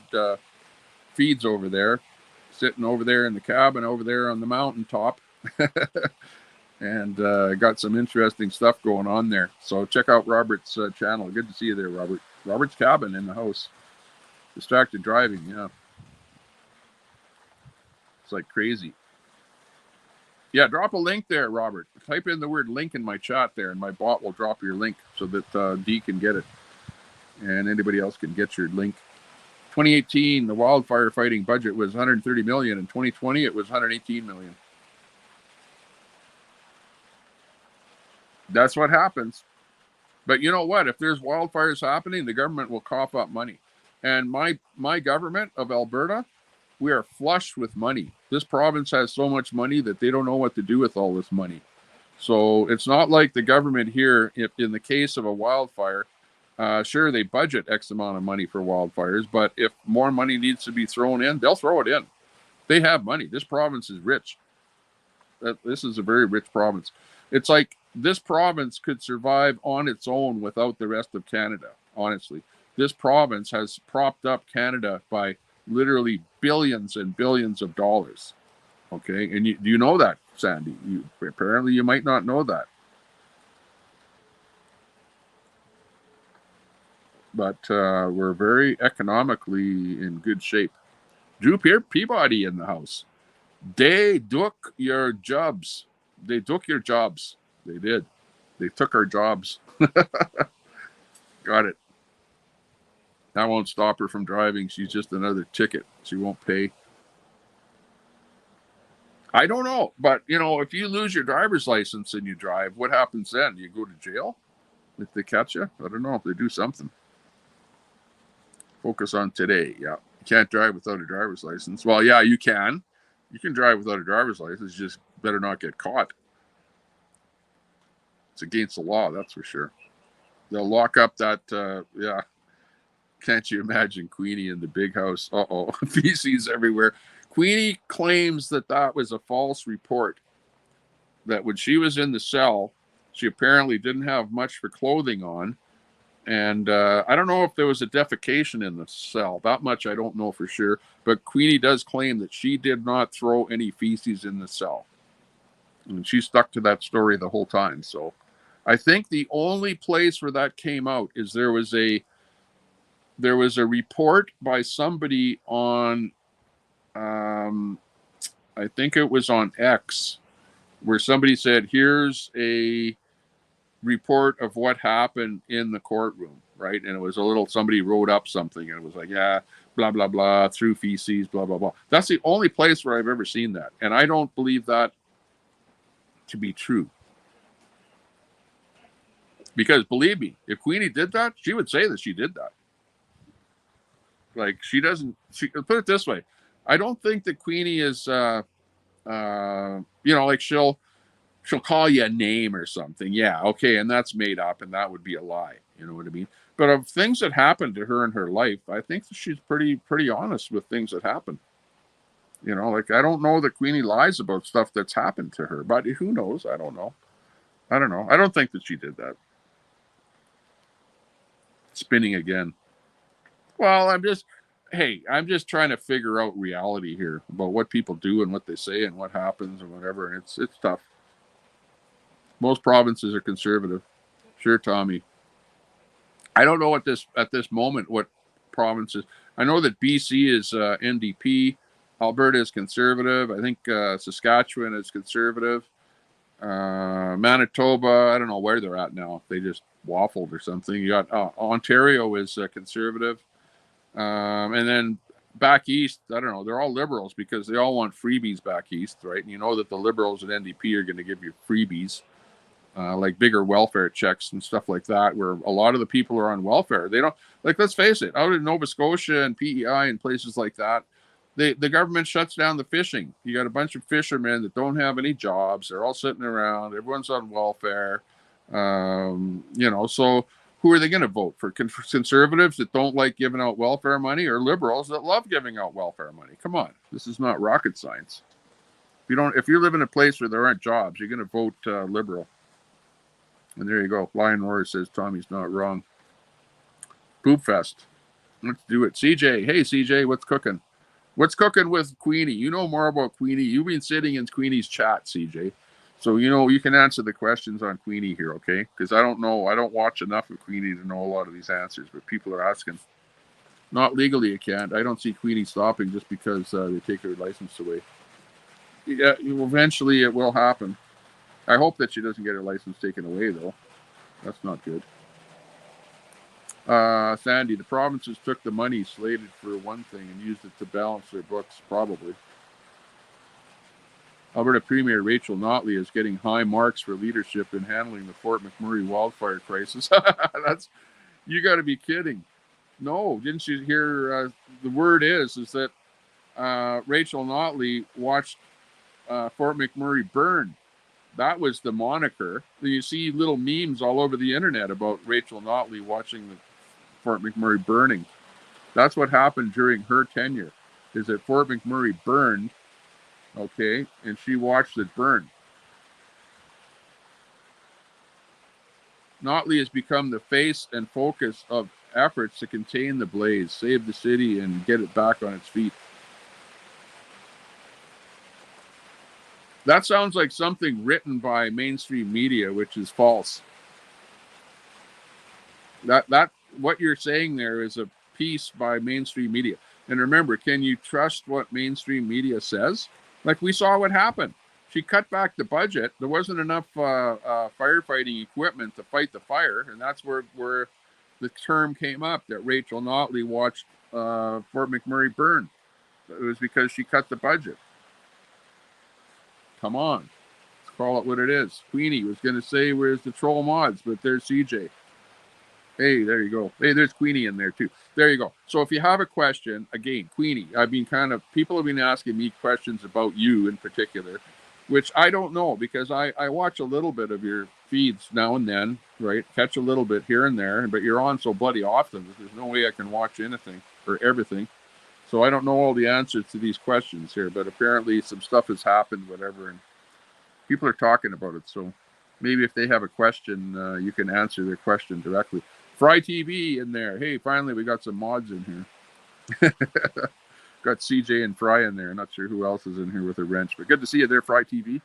feeds over there. Sitting over there in the cabin, over there on the mountaintop. And got some interesting stuff going on there. So check out Robert's channel. Good to see you there, Robert. Robert's Cabin in the house. Distracted driving, yeah. It's like crazy. Yeah, drop a link there, Robert. Type in the word link in my chat there, and my bot will drop your link so that Dee can get it. And anybody else can get your link. 2018, the wildfire fighting budget was 130 million. In 2020, it was 118 million. That's what happens. But you know what? If there's wildfires happening, the government will cough up money. And my government of Alberta, we are flush with money. This province has so much money that they don't know what to do with all this money. So it's not like the government here, if in the case of a wildfire, sure, they budget X amount of money for wildfires, but if more money needs to be thrown in, they'll throw it in. They have money. This province is rich. This is a very rich province. It's like this province could survive on its own without the rest of Canada, honestly. This province has propped up Canada by literally billions and billions of dollars. Okay, and do you know that, Sandy? Apparently you might not know that. But we're very economically in good shape. Drew Peabody in the house. They took your jobs. They took your jobs. They did. They took our jobs. Got it. That won't stop her from driving. She's just another ticket. She won't pay. I don't know. But, you know, if you lose your driver's license and you drive, what happens then? You go to jail if they catch you? I don't know if they do something. Focus on today. Yeah. You can't drive without a driver's license. Well, yeah, you can. You can drive without a driver's license. You just better not get caught. It's against the law, that's for sure. They'll lock up that, yeah. Can't you imagine Queenie in the big house? Uh-oh, feces everywhere. Queenie claims that was a false report. that when she was in the cell, she apparently didn't have much for clothing on. And I don't know if there was a defecation in the cell. That much I don't know for sure. But Queenie does claim that she did not throw any feces in the cell. And she stuck to that story the whole time. So I think the only place where that came out is there was a report by somebody on, I think it was on X, where somebody said, here's a report of what happened in the courtroom, right? And it was a little, somebody wrote up something and it was like, yeah, blah, blah, blah, through feces, blah, blah, blah. That's the only place where I've ever seen that. And I don't believe that to be true. Because believe me, if Queenie did that, she would say that she did that. Like she doesn't, put it this way. I don't think that Queenie is, like she'll call you a name or something. Yeah, okay, and that's made up, and that would be a lie. You know what I mean? But of things that happened to her in her life, I think that she's pretty honest with things that happened. Like I don't know that Queenie lies about stuff that's happened to her, but who knows? I don't know. I don't think that she did that. Spinning again. Well, I'm just trying to figure out reality here about what people do and what they say and what happens and whatever. And it's tough. Most provinces are conservative. Sure, Tommy. I don't know at this moment what provinces. I know that BC is NDP. Alberta is conservative. I think Saskatchewan is conservative. Manitoba, I don't know where they're at now. They just waffled or something. You got Ontario is conservative. And then back east, I don't know. They're all liberals because they all want freebies back east, right? And you know that the liberals at NDP are going to give you freebies. Like bigger welfare checks and stuff like that, where a lot of the people are on welfare. They don't, like, let's face it, out in Nova Scotia and PEI and places like that, the government shuts down the fishing. You got a bunch of fishermen that don't have any jobs. They're all sitting around. Everyone's on welfare. So who are they going to vote for? Conservatives that don't like giving out welfare money, or liberals that love giving out welfare money? Come on, this is not rocket science. If you live in a place where there aren't jobs, you're going to vote liberal. And there you go. Lion Warrior says Tommy's not wrong. Poop Fest. Let's do it. CJ. Hey, CJ, what's cooking? What's cooking with Queenie? You know more about Queenie. You've been sitting in Queenie's chat, CJ. So, you can answer the questions on Queenie here, okay? Because I don't know. I don't watch enough of Queenie to know a lot of these answers, but people are asking. Not legally, you can't. I don't see Queenie stopping just because they take her license away. Yeah, eventually it will happen. I hope that she doesn't get her license taken away, though. That's not good. Sandy, the provinces took the money slated for one thing and used it to balance their books, probably. Alberta Premier Rachel Notley is getting high marks for leadership in handling the Fort McMurray wildfire crisis. You got to be kidding. No, didn't you hear? The word is that Rachel Notley watched Fort McMurray burn. That was the moniker. You see little memes all over the internet about Rachel Notley watching the Fort McMurray burning. That's what happened during her tenure, is that Fort McMurray burned, okay, and she watched it burn. Notley has become the face and focus of efforts to contain the blaze, save the city, and get it back on its feet. That sounds like something written by mainstream media, which is false. That what you're saying there is a piece by mainstream media. And remember, can you trust what mainstream media says? Like we saw what happened. She cut back the budget. There wasn't enough firefighting equipment to fight the fire, and that's where the term came up that Rachel Notley watched Fort McMurray burn. It was because she cut the budget. Come on. Let's call it what it is. Queenie was going to say, where's the troll mods? But there's CJ. Hey, there you go. Hey, there's Queenie in there too. There you go. So if you have a question, again, Queenie, people have been asking me questions about you in particular, which I don't know because I watch a little bit of your feeds now and then, right? Catch a little bit here and there, but you're on so bloody often that there's no way I can watch anything or everything. So I don't know all the answers to these questions here, but apparently some stuff has happened, whatever. And People are talking about it, so maybe if they have a question, you can answer their question directly. Fry TV in there. Hey, finally we got some mods in here. Got CJ and Fry in there. Not sure who else is in here with a wrench, but good to see you there, Fry TV.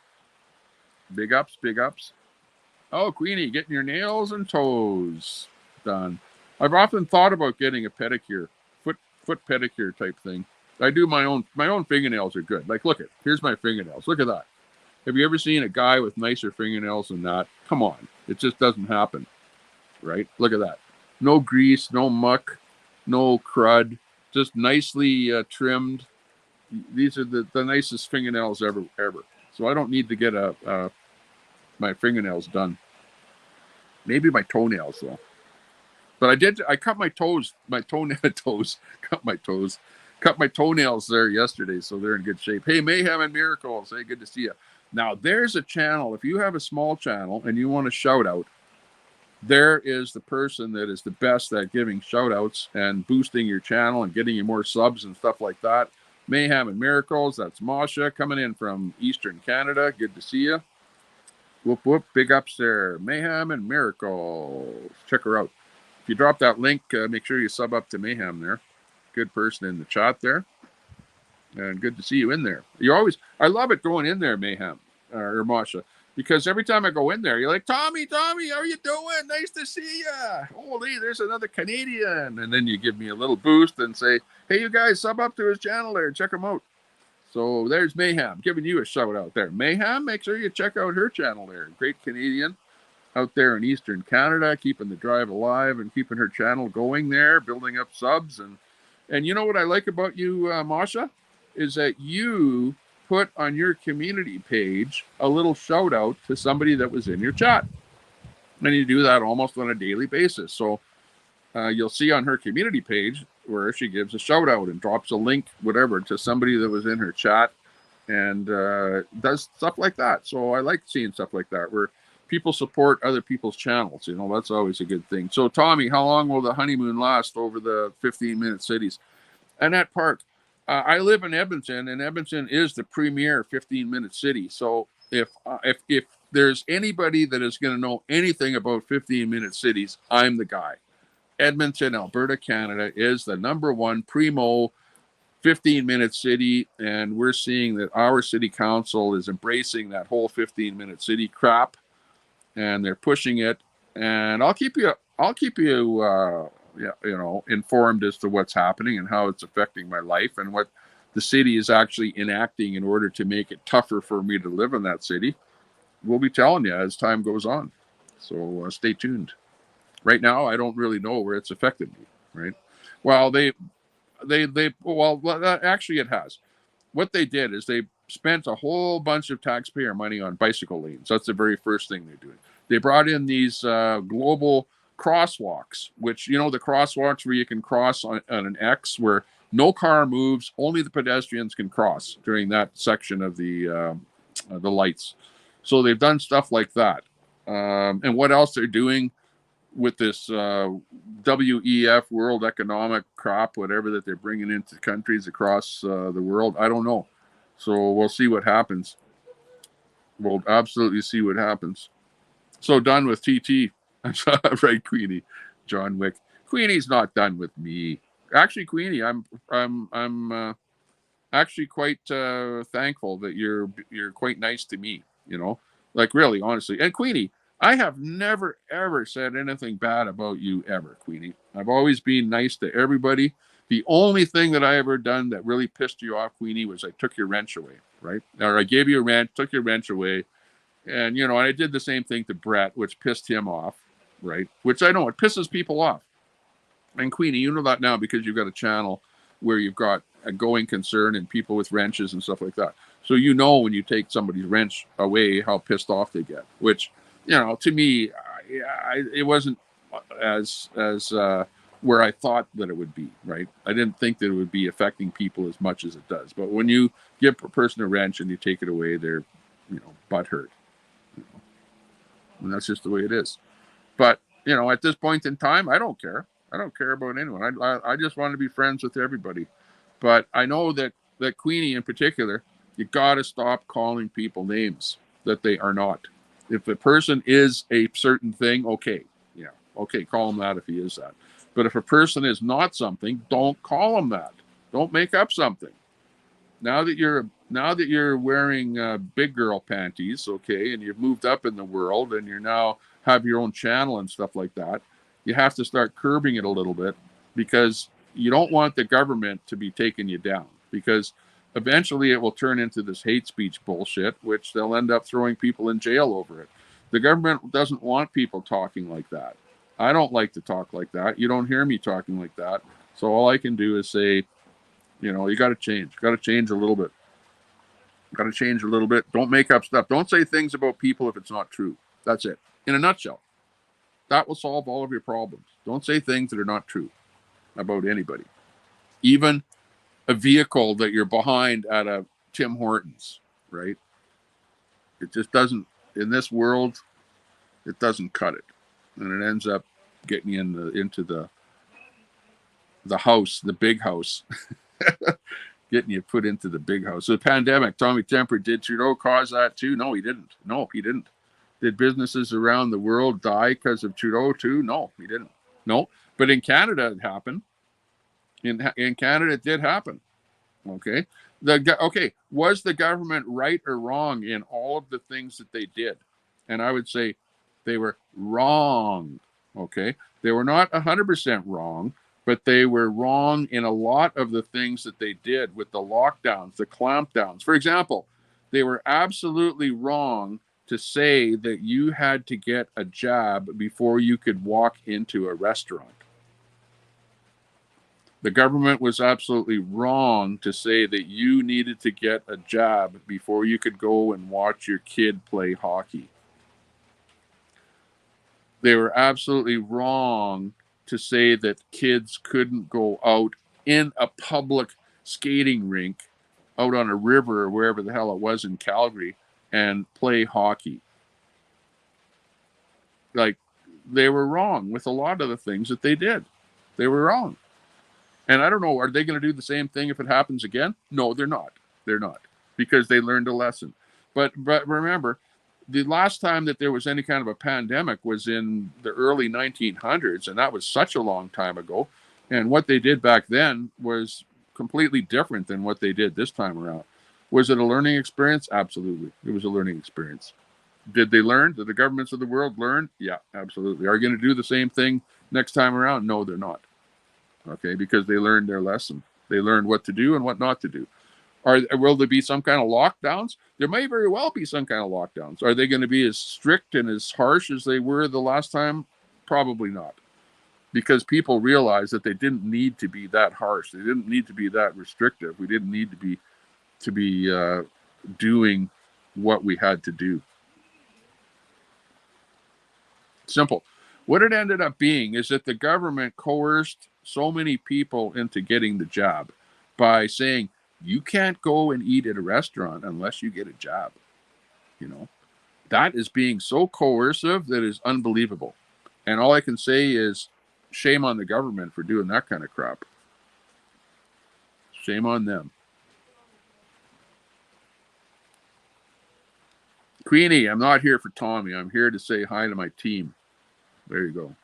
Big ups, big ups. Oh, Queenie, getting your nails and toes done. I've often thought about getting a pedicure, foot pedicure type thing. I do my own. My own fingernails are good. Like, look here's my fingernails. Look at that. Have you ever seen a guy with nicer fingernails than that? Come on, it just doesn't happen, right? Look at that. No grease, no muck, no crud. Just nicely trimmed. These are the nicest fingernails ever. So I don't need to get my fingernails done. Maybe my toenails though. But I cut my toes, cut my toenails there yesterday, so they're in good shape. Hey, Mayhem and Miracles, hey, good to see you. Now there's a channel. If you have a small channel and you want a shout out, there is the person that is the best at giving shout outs and boosting your channel and getting you more subs and stuff like that. Mayhem and Miracles, that's Masha coming in from Eastern Canada. Good to see you. Whoop, whoop, big ups there. Mayhem and Miracles. Check her out. If you drop that link, make sure you sub up to Mayhem there. Good person in the chat there. And good to see you in there. I love it going in there, Mayhem, or Masha, because every time I go in there, you're like, Tommy, how are you doing? Nice to see you. Holy, there's another Canadian. And then you give me a little boost and say, hey, you guys, sub up to his channel there. Check him out. So there's Mayhem, giving you a shout out there. Mayhem, make sure you check out her channel there. Great Canadian out there in Eastern Canada, keeping the drive alive and keeping her channel going there, building up subs. And you know what I like about you, Masha, is that you put on your community page a little shout out to somebody that was in your chat. And you do that almost on a daily basis. So you'll see on her community page where she gives a shout out and drops a link, whatever, to somebody that was in her chat and does stuff like that. So I like seeing stuff like that where people support other people's channels. You know, that's always a good thing. So Tommy, how long will the honeymoon last over the 15-minute cities? Annette Park, I live in Edmonton, and Edmonton is the premier 15-minute city. So if there's anybody that is going to know anything about 15-minute cities, I'm the guy. Edmonton, Alberta, Canada is the number one primo 15-minute city, and we're seeing that our city council is embracing that whole 15-minute city crap, and they're pushing it. And I'll keep you informed as to what's happening and how it's affecting my life and what the city is actually enacting in order to make it tougher for me to live in that city. We'll be telling you as time goes on. So stay tuned. Right now, I don't really know where it's affected me, right? Well, actually it has. What they did is they spent a whole bunch of taxpayer money on bicycle lanes. That's the very first thing they're doing. They brought in these global crosswalks, which, you know, the crosswalks where you can cross on an X where no car moves, only the pedestrians can cross during that section of the lights. So they've done stuff like that. And what else they're doing with this WEF, World Economic crop, whatever that they're bringing into countries across the world, I don't know. So we'll see what happens. We'll absolutely see what happens. So done with TT. Right, Queenie. John Wick. Queenie's not done with me. Actually, Queenie, I'm actually quite thankful that you're quite nice to me. You know, like really, honestly. And Queenie, I have never ever said anything bad about you ever, Queenie. I've always been nice to everybody. The only thing that I ever done that really pissed you off, Queenie, was I took your wrench away, right? Or I gave you a wrench, took your wrench away. And, you know, I did the same thing to Brett, which pissed him off, right? Which I know, it pisses people off. And Queenie, you know that now because you've got a channel where you've got a going concern and people with wrenches and stuff like that. So you know when you take somebody's wrench away, how pissed off they get, which, you know, to me, it wasn't as where I thought that it would be, right? I didn't think that it would be affecting people as much as it does. But when you give a person a wrench and you take it away, they're, you know, butthurt. And that's just the way it is. But, you know, at this point in time, I don't care. I don't care about anyone. I just want to be friends with everybody. But I know that Queenie in particular, you got to stop calling people names. that they are not. If a person is a certain thing, okay, yeah, okay, call him that if he is that. But if a person is not something, don't call him that. Don't make up something. Now that you're wearing big girl panties, okay, and you've moved up in the world and you're now have your own channel and stuff like that, you have to start curbing it a little bit, because you don't want the government to be taking you down, because eventually it will turn into this hate speech bullshit, which they'll end up throwing people in jail over it. The government doesn't want people talking like that. I don't like to talk like that. You don't hear me talking like that. So all I can do is say, you got to change. Got to change a little bit. Got to change a little bit. Don't make up stuff. Don't say things about people if it's not true. That's it. In a nutshell, that will solve all of your problems. Don't say things that are not true about anybody. Even a vehicle that you're behind at a Tim Hortons, right? It just doesn't, in this world, it doesn't cut it. And it ends up getting you into the house, the big house. Getting you put into the big house. So the pandemic, Tommy Temper, did Trudeau cause that too? No, he didn't. No, he didn't. Did businesses around the world die because of Trudeau too? No, he didn't. No, but in Canada it happened. In Canada it did happen. Okay. Was the government right or wrong in all of the things that they did? And I would say they were wrong. Okay. They were not 100% wrong, but they were wrong in a lot of the things that they did with the lockdowns, the clampdowns. For example, they were absolutely wrong to say that you had to get a jab before you could walk into a restaurant. The government was absolutely wrong to say that you needed to get a jab before you could go and watch your kid play hockey. They were absolutely wrong to say that kids couldn't go out in a public skating rink out on a river or wherever the hell it was in Calgary and play hockey. Like, they were wrong with a lot of the things that they did. They were wrong. And I don't know, are they going to do the same thing if it happens again? No, they're not. They're not, because they learned a lesson. But remember, the last time that there was any kind of a pandemic was in the early 1900s, and that was such a long time ago. And what they did back then was completely different than what they did this time around. Was it a learning experience? Absolutely. It was a learning experience. Did they learn? Did the governments of the world learn? Yeah, absolutely. Are you going to do the same thing next time around? No, they're not. Okay, because they learned their lesson. They learned what to do and what not to do. Will there be some kind of lockdowns? There may very well be some kind of lockdowns. Are they going to be as strict and as harsh as they were the last time? Probably not. Because people realized that they didn't need to be that harsh. They didn't need to be that restrictive. We didn't need to be doing what we had to do. Simple. What it ended up being is that the government coerced so many people into getting the jab by saying, you can't go and eat at a restaurant unless you get a jab. That is being so coercive that is unbelievable. And all I can say is shame on the government for doing that kind of crap. Shame on them. Queenie, I'm not here for Tommy. I'm here to say hi to my team. There you go.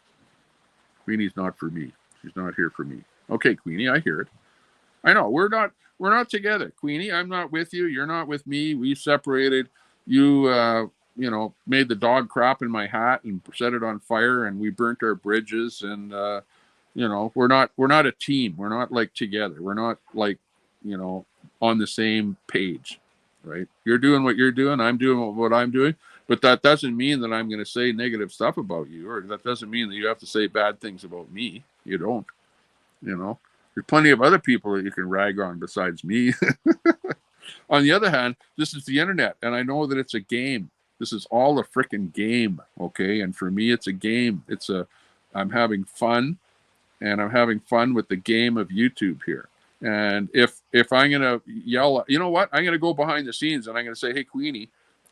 Queenie's not for me. She's not here for me. Okay, Queenie, I hear it. I know we're not together, Queenie. I'm not with you. You're not with me. We separated. You made the dog crap in my hat and set it on fire, and we burnt our bridges. And we're not a team. We're not like together. We're not like on the same page, right? You're doing what you're doing. I'm doing what I'm doing. But that doesn't mean that I'm going to say negative stuff about you, or that doesn't mean that you have to say bad things about me. You don't. There's plenty of other people that you can rag on besides me. On the other hand, this is the internet, and I know that it's a game. This is all a freaking game, okay? And for me, it's a game. I'm having fun, and I'm having fun with the game of YouTube here. And if I'm going to yell, you know what? I'm going to go behind the scenes, and I'm going to say, hey, Queenie,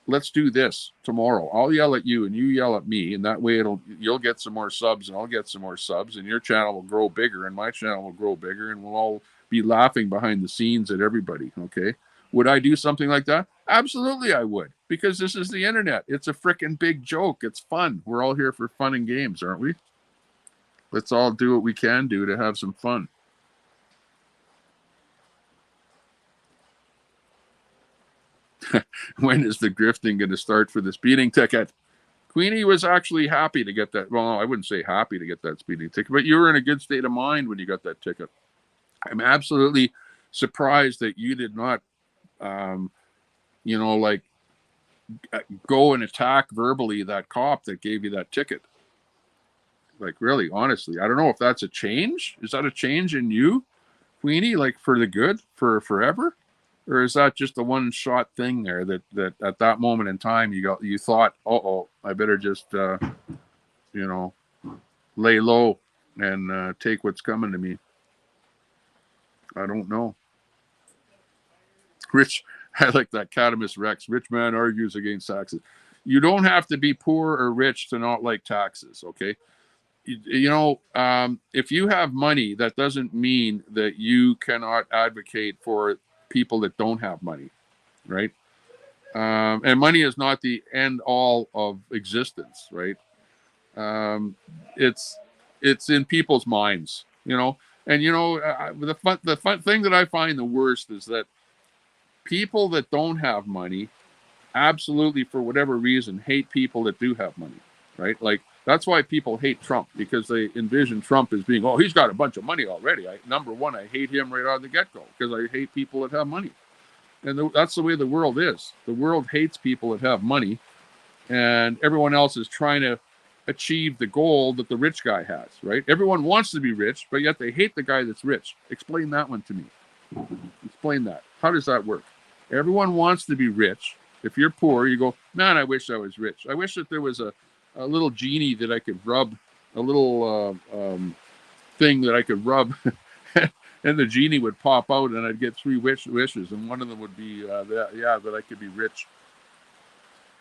let's do this tomorrow. I'll yell at you and you yell at me, and that way you'll get some more subs and I'll get some more subs, and your channel will grow bigger and my channel will grow bigger, and we'll all be laughing behind the scenes at everybody. Okay. Would I do something like that? Absolutely I would. Because this is the internet. It's a freaking big joke. It's fun. We're all here for fun and games, aren't we? Let's all do what we can do to have some fun. When is the grifting going to start for the speeding ticket? Queenie was actually happy to get that. Well, I wouldn't say happy to get that speeding ticket, but you were in a good state of mind when you got that ticket. I'm absolutely surprised that you did not, like go and attack verbally that cop that gave you that ticket. Like, really, honestly, I don't know if that's a change. Is that a change in you, Queenie, like for the good, for forever? Or is that just a one-shot thing there that at that moment in time you thought, I better just lay low and take what's coming to me? I don't know. Rich, I like that Catamus Rex. Rich man argues against taxes. You don't have to be poor or rich to not like taxes, okay? If you have money, that doesn't mean that you cannot advocate for people that don't have money, right? And money is not the end all of existence, right? It's in people's minds, And the fun thing that I find the worst is that people that don't have money, absolutely for whatever reason, hate people that do have money, right? Like that's why people hate Trump, because they envision Trump as being, he's got a bunch of money already. Number one, I hate him right out of the get-go because I hate people that have money. And that's the way the world is. The world hates people that have money, and everyone else is trying to achieve the goal that the rich guy has, right? Everyone wants to be rich, but yet they hate the guy that's rich. Explain that one to me. Explain that. How does that work? Everyone wants to be rich. If you're poor, you go, man, I wish I was rich. I wish that there was a little genie that I could rub, a little thing that I could rub, and the genie would pop out, and I'd get 3 wishes, and one of them would be that I could be rich.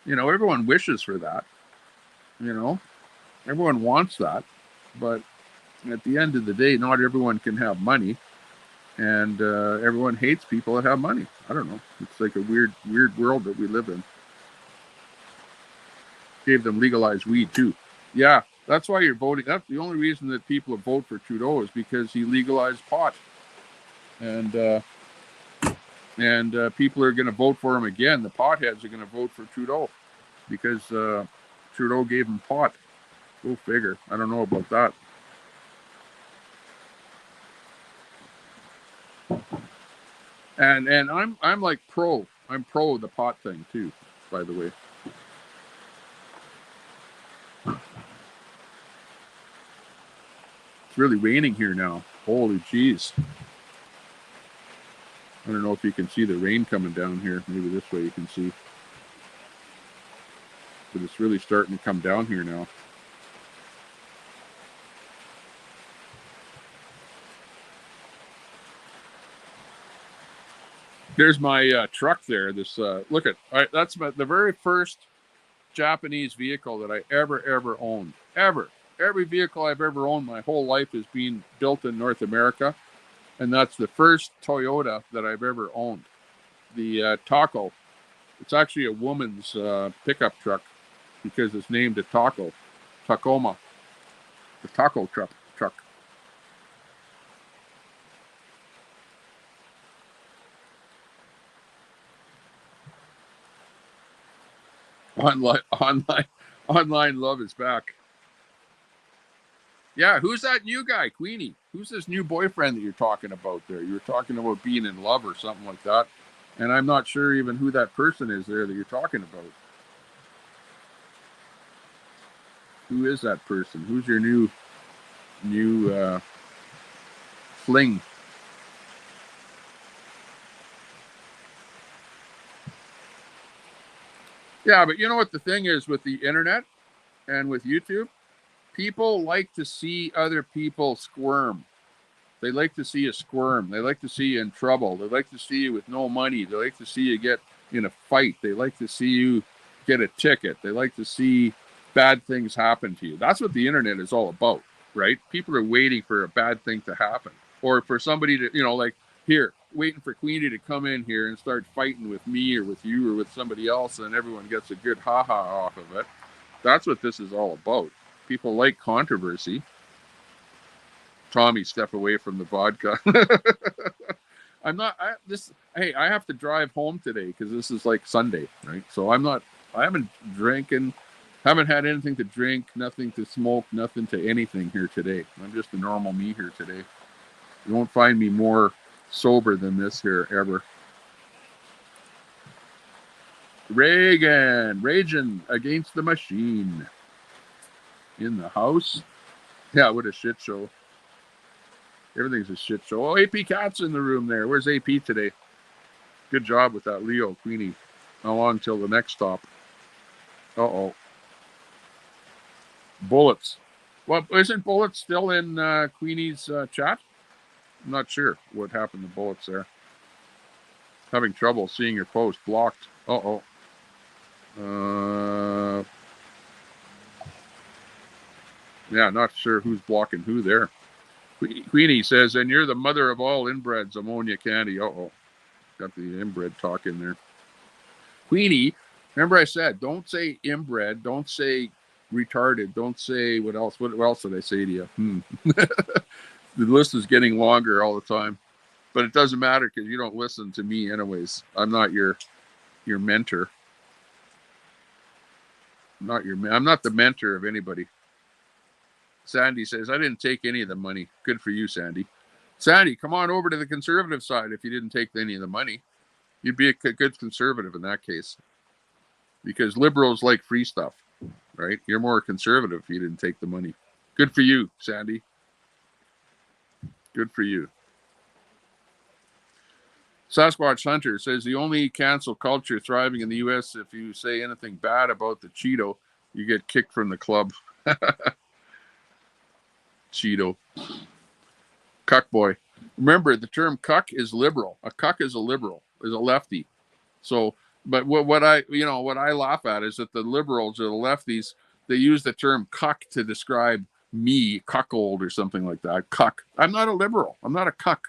Everyone wishes for that. Everyone wants that, but at the end of the day, not everyone can have money, and everyone hates people that have money. I don't know. It's like a weird world that we live in. Gave them legalized weed too. Yeah, that's why you're voting. That's the only reason that people vote for Trudeau, is because he legalized pot, and people are going to vote for him again. The potheads are going to vote for Trudeau because Trudeau gave him pot. Go figure. I don't know about that. And I'm like pro. I'm pro the pot thing too, by the way. It's really raining here now. Holy jeez. I don't know if you can see the rain coming down here. Maybe this way you can see. But it's really starting to come down here now. There's my truck there. This look at that's the very first Japanese vehicle that I ever owned. Every vehicle I've ever owned my whole life has been built in North America, and that's the first Toyota that I've ever owned. The Taco. It's actually a woman's pickup truck because it's named a Taco, Tacoma, the Taco truck. Online love is back. Yeah, who's that new guy, Queenie? Who's this new boyfriend that you're talking about there? You were talking about being in love or something like that, and I'm not sure even who that person is there that you're talking about. Who is that person? Who's your new fling? Yeah, but you know what the thing is with the internet and with YouTube? People like to see other people squirm. They like to see you squirm. They like to see you in trouble. They like to see you with no money. They like to see you get in a fight. They like to see you get a ticket. They like to see bad things happen to you. That's what the internet is all about, right? People are waiting for a bad thing to happen, or for somebody to, like, here, waiting for Queenie to come in here and start fighting with me or with you or with somebody else, and everyone gets a good ha-ha off of it. That's what this is all about. People like controversy. Tommy, step away from the vodka. I'm not. Hey, I have to drive home today because this is like Sunday, right? So I'm not. I haven't drinking, haven't had anything to drink, nothing to smoke, nothing to anything here today. I'm just a normal me here today. You won't find me more sober than this here ever. Reagan, raging against the machine. In the house. Yeah, what a shit show. Everything's a shit show. Oh, AP Cat's in the room there. Where's AP today? Good job with that Leo, Queenie. How long till the next stop? Uh-oh. Bullets. Well, isn't Bullets still in Queenie's chat? I'm not sure what happened to Bullets there. Having trouble seeing your post. Blocked. Uh-oh. Yeah, not sure who's blocking who there. Queenie says, and you're the mother of all inbreds, ammonia candy. Uh-oh. Got the inbred talk in there. Queenie, remember I said, don't say inbred, don't say retarded, don't say what else. What else did I say to you? The list is getting longer all the time. But it doesn't matter because you don't listen to me anyways. I'm not your mentor. I'm not the mentor of anybody. Sandy says, I didn't take any of the money. Good for you, Sandy. Sandy, come on over to the conservative side if you didn't take any of the money. You'd be a good conservative in that case. Because liberals like free stuff, right? You're more conservative if you didn't take the money. Good for you, Sandy. Good for you. Sasquatch Hunter says the only cancel culture thriving in the U.S. if you say anything bad about the Cheeto, you get kicked from the club. Cheeto. Cuck boy. Remember, the term cuck is liberal. A cuck is a liberal, is a lefty. So, but what I laugh at is that the liberals or the lefties, they use the term cuck to describe me, cuckold or something like that. Cuck. I'm not a liberal. I'm not a cuck.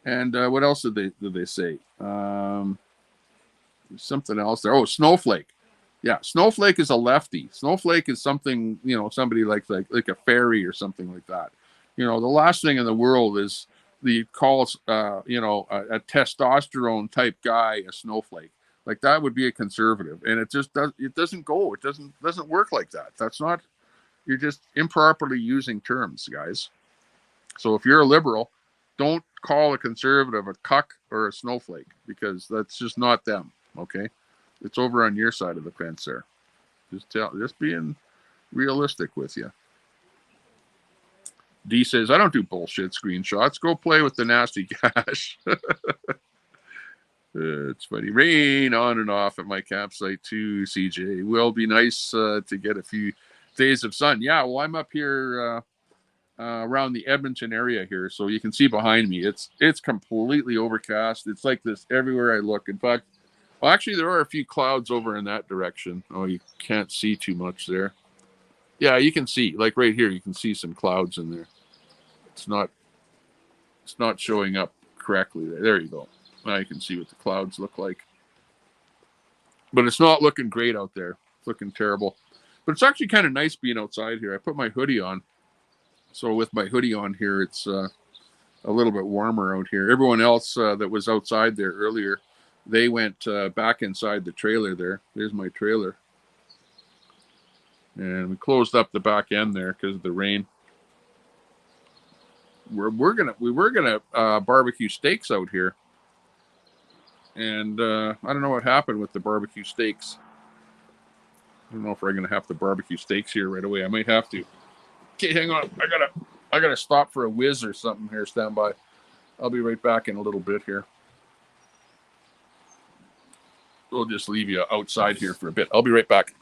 And what else did they say? Something else there. Oh, snowflake. Yeah, snowflake is a lefty. Snowflake is something, somebody like a fairy or something like that. The last thing in the world is the calls, a testosterone type guy a snowflake. Like that would be a conservative, and it just doesn't go. It doesn't work like that. That's not. You're just improperly using terms, guys. So if you're a liberal, don't call a conservative a cuck or a snowflake because that's just not them. Okay, it's over on your side of the fence there. Just being realistic with you. D says, I don't do bullshit screenshots. Go play with the nasty cash. It's funny. Rain on and off at my campsite too, CJ. Will be nice to get a few days of sun. Yeah, well, I'm up here around the Edmonton area here, so you can see behind me. It's completely overcast. It's like this everywhere I look. In fact, well, actually, there are a few clouds over in that direction. Oh, you can't see too much there. Yeah, you can see, like right here, you can see some clouds in there. It's not showing up correctly there. There you go. Now you can see what the clouds look like. But it's not looking great out there. It's looking terrible. But it's actually kind of nice being outside here. I put my hoodie on. So with my hoodie on here, it's a little bit warmer out here. Everyone else that was outside there earlier, they went back inside the trailer there. There's my trailer. And we closed up the back end there because of the rain. We were gonna barbecue steaks out here, and I don't know what happened with the barbecue steaks. I don't know if we're gonna have to barbecue steaks here right away. I might have to. Okay, hang on. I gotta stop for a whiz or something here. Stand by. I'll be right back in a little bit here. We'll just leave you outside here for a bit. I'll be right back.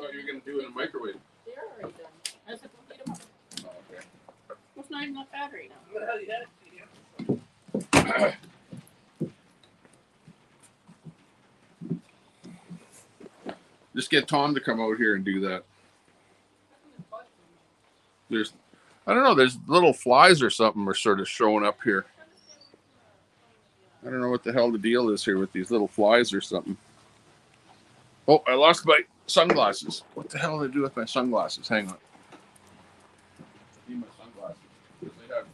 thought you were going to do it in a microwave. They're already done. I said, go heat them up. Oh, okay. It's not even enough battery now. Well, yeah. Just get Tom to come out here and do that. There's, I don't know, there's little flies or something are sort of showing up here. I don't know what the hell the deal is here with these little flies or something. Oh, I lost my sunglasses. What the hell did I do with my sunglasses? Hang on. I need my sunglasses. Because they have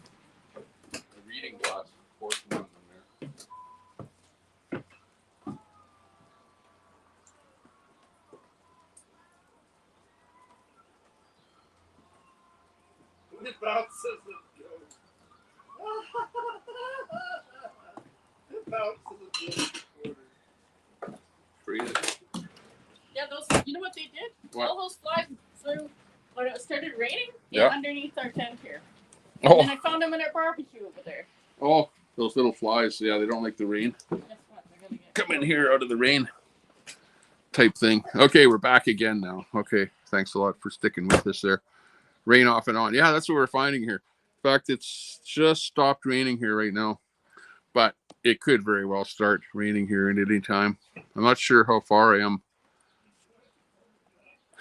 a reading glass portion of them there. It bounces and goes. It bounces and goes. Freeze it. Yeah, those. You know what they did? What? All those flies flew when it started raining. Yeah. Underneath our tent here. And Oh, then I found them in our barbecue over there. oh, those little flies. Yeah, they don't like the rain. Guess what? They're gonna get Come in here out of the rain type thing. Okay, we're back again now. Okay, thanks a lot for sticking with us there. Rain off and on. Yeah, that's what we're finding here. In fact, it's just stopped raining here right now, but it could very well start raining here at any time. I'm not sure how far I am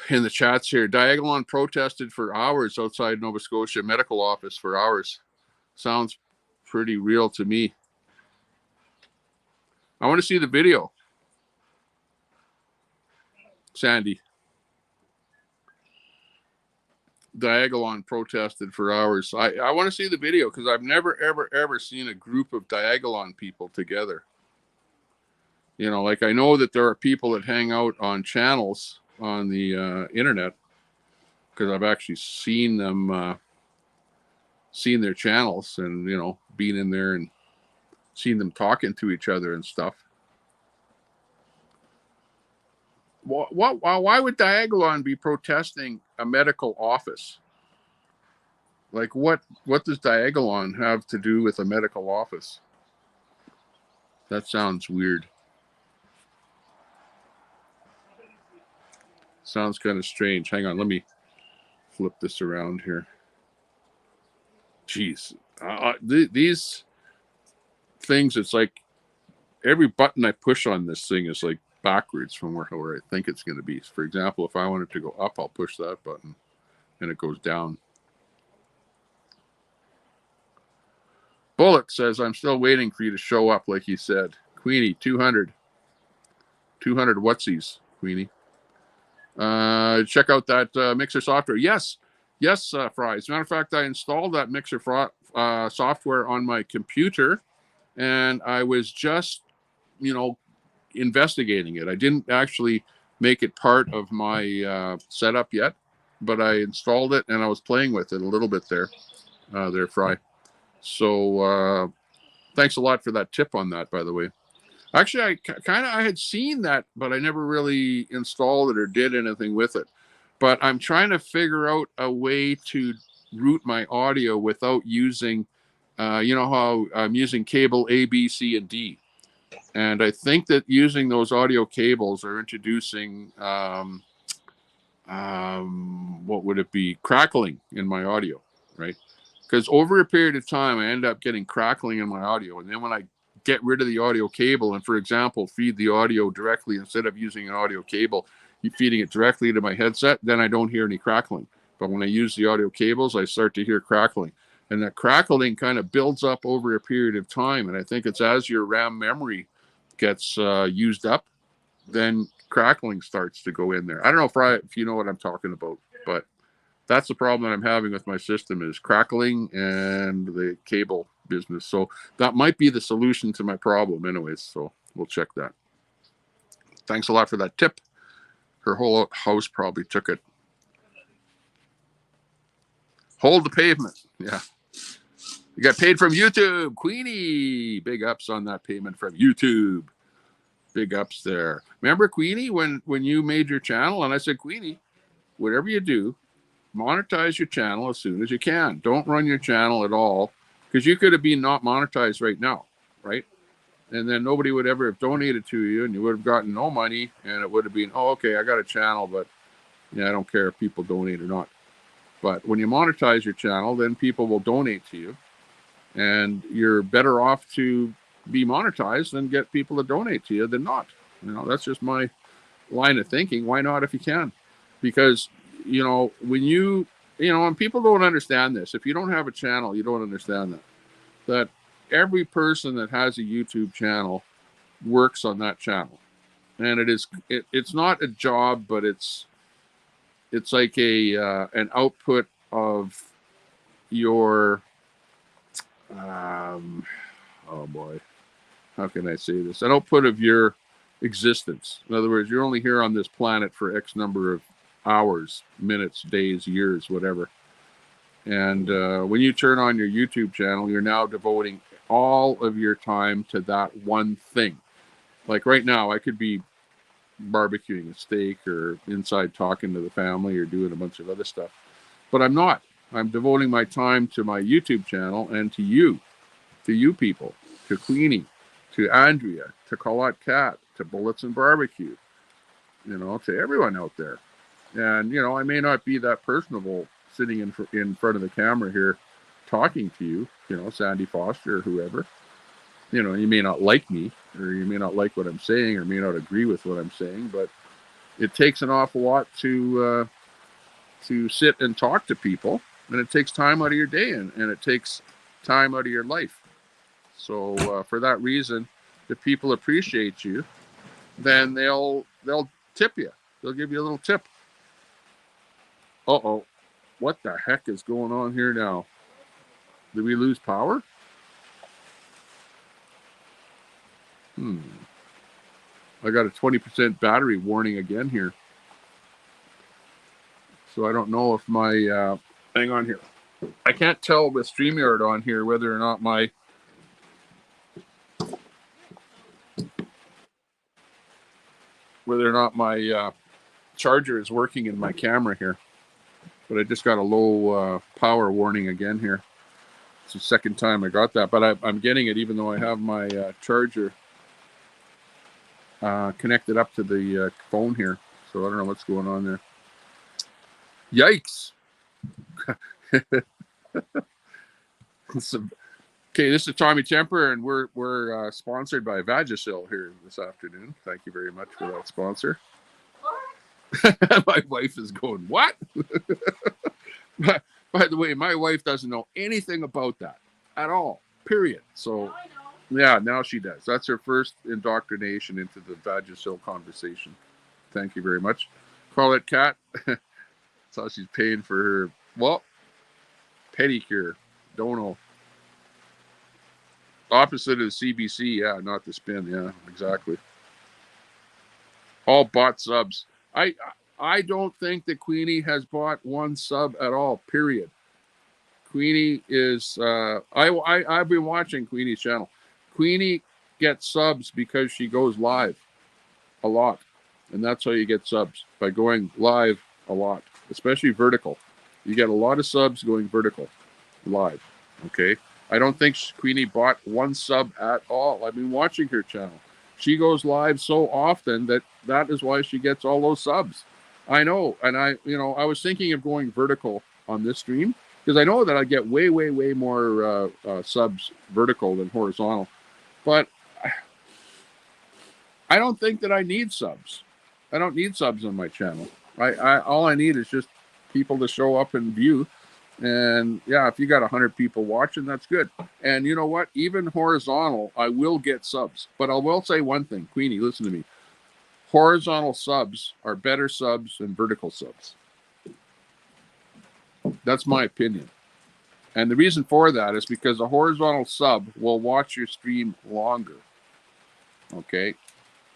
in the chats here. Diagolon protested for hours outside Nova Scotia medical office for hours. Sounds pretty real to me. I want to see the video. Sandy. Diagolon protested for hours. I want to see the video because I've never, ever seen a group of Diagolon people together. You know, like I know that there are people that hang out on channels on the internet because I've actually seen them, seen their channels and, you know, been in there and seen them talking to each other and stuff. Why would Diagolon be protesting a medical office? Like what does Diagolon have to do with a medical office? That sounds weird. Sounds kind of strange. Hang on, let me flip this around here. Jeez. These things, it's like every button I push on this thing is like backwards from where I think it's going to be. For example, if I wanted to go up, I'll push that button and it goes down. Bullet says, I'm still waiting for you to show up, like you said. Queenie, 200 whatsies, Queenie. Check out that mixer software. Yes, Fry. As a matter of fact, I installed that mixer software on my computer, and I was just, you know, investigating it. I didn't actually make it part of my setup yet, but I installed it and I was playing with it a little bit there, Fry. So thanks a lot for that tip on that, by the way. Actually, I had seen that, but I never really installed it or did anything with it. But I'm trying to figure out a way to route my audio without using, you know how I'm using cable A, B, C, and D. And I think that using those audio cables are introducing, what would it be? Crackling in my audio, right? Because over a period of time, I end up getting crackling in my audio. And then when I get rid of the audio cable and, for example, feed the audio directly, instead of using an audio cable, feeding it directly to my headset, then I don't hear any crackling. But when I use the audio cables, I start to hear crackling. And that crackling kind of builds up over a period of time. And I think it's as your RAM memory gets used up, then crackling starts to go in there. I don't know if you know what I'm talking about, but that's the problem that I'm having with my system is crackling and the cable business. So that might be the solution to my problem anyways. So we'll check that. Thanks a lot for that tip. Her whole house probably took it. Hold the pavement. Yeah. You got paid from YouTube. Queenie. Big ups on that payment from YouTube. Big ups there. Remember, Queenie, when you made your channel? And I said, Queenie, whatever you do, monetize your channel as soon as you can. Don't run your channel at all, because you could have been not monetized right now, right? And then nobody would ever have donated to you, and you would have gotten no money, and it would have been, oh, okay, I got a channel, but Yeah, I don't care if people donate or not. But when you monetize your channel, then people will donate to you, and you're better off to be monetized and get people to donate to you than not. That's just my line of thinking. Why not if you can? Because when people don't understand this. If you don't have a channel, you don't understand that every person that has a YouTube channel works on that channel, and it's not a job, but it's like an output of your oh boy, how can I say this? An output of your existence. In other words, you're only here on this planet for X number of hours, minutes, days, years, whatever. And when you turn on your YouTube channel, you're now devoting all of your time to that one thing. Like right now, I could be barbecuing a steak or inside talking to the family or doing a bunch of other stuff. But I'm not. I'm devoting my time to my YouTube channel and to you people, to Queenie, to Andrea, to Colette Cat, to Bullets and Barbecue, to everyone out there. And, I may not be that personable sitting in front of the camera here talking to you, Sandy Foster or whoever. You may not like me, or you may not like what I'm saying, or may not agree with what I'm saying, but it takes an awful lot to sit and talk to people, and it takes time out of your day, and it takes time out of your life. So for that reason, if people appreciate you, then they'll tip you. They'll give you a little tip. Uh-oh. What the heck is going on here now? Did we lose power? I got a 20% battery warning again here. So I don't know if my... hang on here. I can't tell with StreamYard on here whether or not my... charger is working in my camera here. But I just got a low power warning again here. It's the second time I got that, but I'm getting it even though I have my charger connected up to the phone here. So I don't know what's going on there. Yikes! Okay, this is Tommy Temper, and we're sponsored by Vagisil here this afternoon. Thank you very much for that sponsor. My wife is going, what? By the way, my wife doesn't know anything about that at all, period. So, yeah, now she does. That's her first indoctrination into the Vagisil conversation. Thank you very much. Call it Cat. That's how she's paying for her, pedicure. Don't know. Opposite of the CBC, yeah, not the spin, yeah, exactly. All bought subs. I don't think that Queenie has bought one sub at all, period. Queenie is, I've been watching Queenie's channel. Queenie gets subs because she goes live a lot. And that's how you get subs, by going live a lot, especially vertical. You get a lot of subs going vertical, live, okay? I don't think Queenie bought one sub at all. I've been watching her channel. She goes live so often that is why she gets all those subs. I know, and I was thinking of going vertical on this stream because I know that I get way, way, way more subs vertical than horizontal. But I don't think that I need subs. I don't need subs on my channel. All I need is just people to show up and view. And yeah, if you got 100 people watching, that's good. And you know what? Even horizontal, I will get subs. But I will say one thing, Queenie, listen to me. Horizontal subs are better subs than vertical subs. That's my opinion. And the reason for that is because a horizontal sub will watch your stream longer. Okay?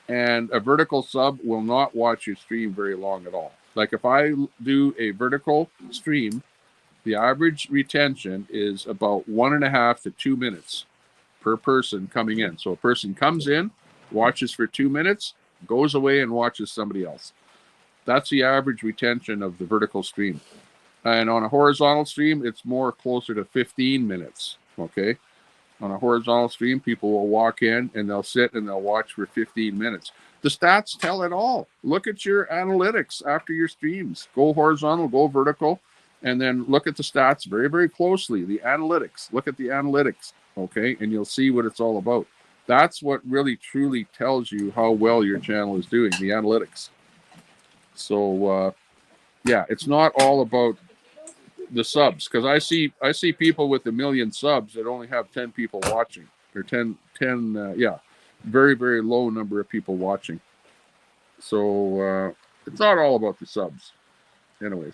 And a vertical sub will not watch your stream very long at all. Like if I do a vertical stream, the average retention is about 1.5 to 2 minutes per person coming in. So a person comes in, watches for 2 minutes, goes away and watches somebody else. That's the average retention of the vertical stream. And on a horizontal stream, it's more closer to 15 minutes, okay? On a horizontal stream, people will walk in and they'll sit and they'll watch for 15 minutes. The stats tell it all. Look at your analytics after your streams. Go horizontal, go vertical, and then look at the stats very, very closely. The analytics. Look at the analytics, okay? And you'll see what it's all about. That's what really truly tells you how well your channel is doing, the analytics. So, yeah, it's not all about the subs, because I see people with 1 million subs that only have 10 people watching, or 10 yeah, very, very low number of people watching. So it's not all about the subs anyways,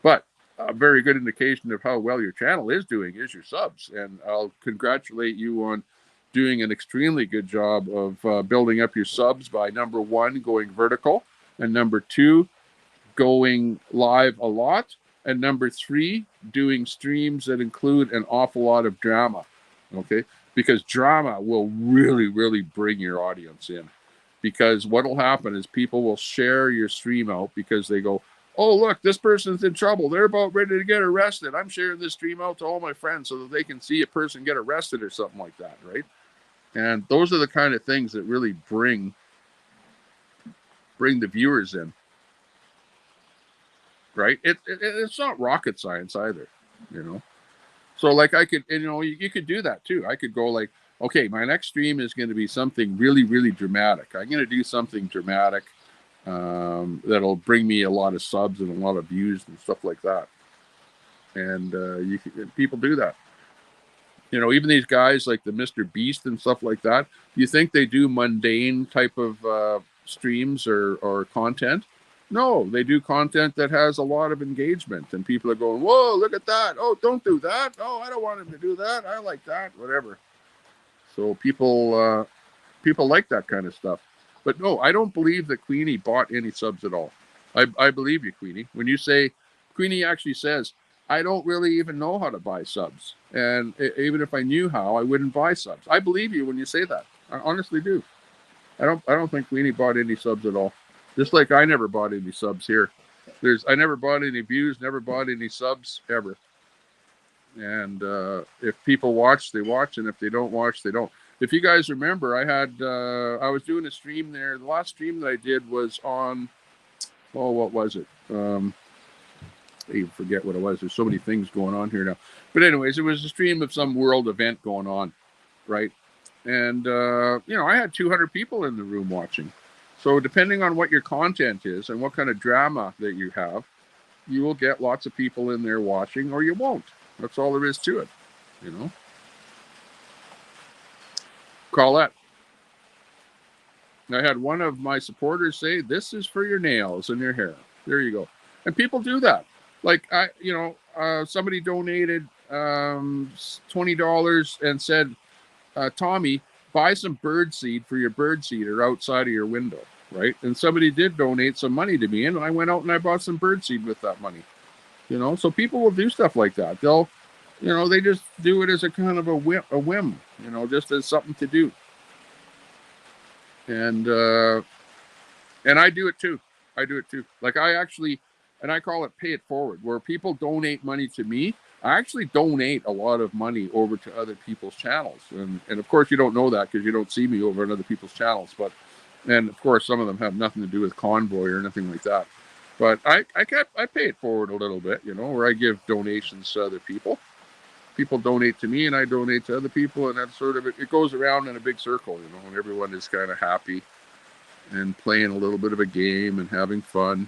but a very good indication of how well your channel is doing is your subs, and I'll congratulate you on doing an extremely good job of building up your subs by, number one, going vertical, and number two, going live a lot, and number three, doing streams that include an awful lot of drama, okay? Because drama will really, really bring your audience in. Because what will happen is people will share your stream out because they go, oh, look, this person's in trouble. They're about ready to get arrested. I'm sharing this stream out to all my friends so that they can see a person get arrested or something like that, right? And those are the kind of things that really bring the viewers in. Right? It's not rocket science either, you know. So like I could, and, you know, you could do that too. I could go like, okay, my next stream is going to be something really, really dramatic. I'm going to do something dramatic that'll bring me a lot of subs and a lot of views and stuff like that. And people do that. You know, even these guys like the Mr. Beast and stuff like that. You think they do mundane type of streams or content? No, they do content that has a lot of engagement, and people are going, whoa, look at that. Oh, don't do that. Oh, I don't want him to do that. I like that, whatever. So people like that kind of stuff. But no, I don't believe that Queenie bought any subs at all. I believe you, Queenie. When you say, Queenie actually says, I don't really even know how to buy subs. And even if I knew how, I wouldn't buy subs. I believe you when you say that. I honestly do. I don't think Queenie bought any subs at all. Just like I never bought any subs here. I never bought any views, never bought any subs ever. And if people watch, they watch, and if they don't watch, they don't. If you guys remember, I was doing a stream there. The last stream that I did was on, what was it? I even forget what it was. There's so many things going on here now. But anyways, it was a stream of some world event going on, right? And I had 200 people in the room watching. So depending on what your content is and what kind of drama that you have, you will get lots of people in there watching, or you won't. That's all there is to it, you know. Colette. I had one of my supporters say, this is for your nails and your hair. There you go. And people do that. Like, somebody donated $20 and said, Tommy, buy some bird seed for your bird seeder outside of your window, right? And somebody did donate some money to me, and I went out and I bought some bird seed with that money, you know. So people will do stuff like that. They'll, they just do it as a kind of a whim, just as something to do. And I do it too. Like and I call it pay it forward, where people donate money to me. I actually donate a lot of money over to other people's channels. And of course, you don't know that because you don't see me over on other people's channels. And of course, some of them have nothing to do with Convoy or anything like that. But I pay it forward a little bit, where I give donations to other people. People donate to me and I donate to other people. And that's sort of, it goes around in a big circle, and everyone is kind of happy and playing a little bit of a game and having fun.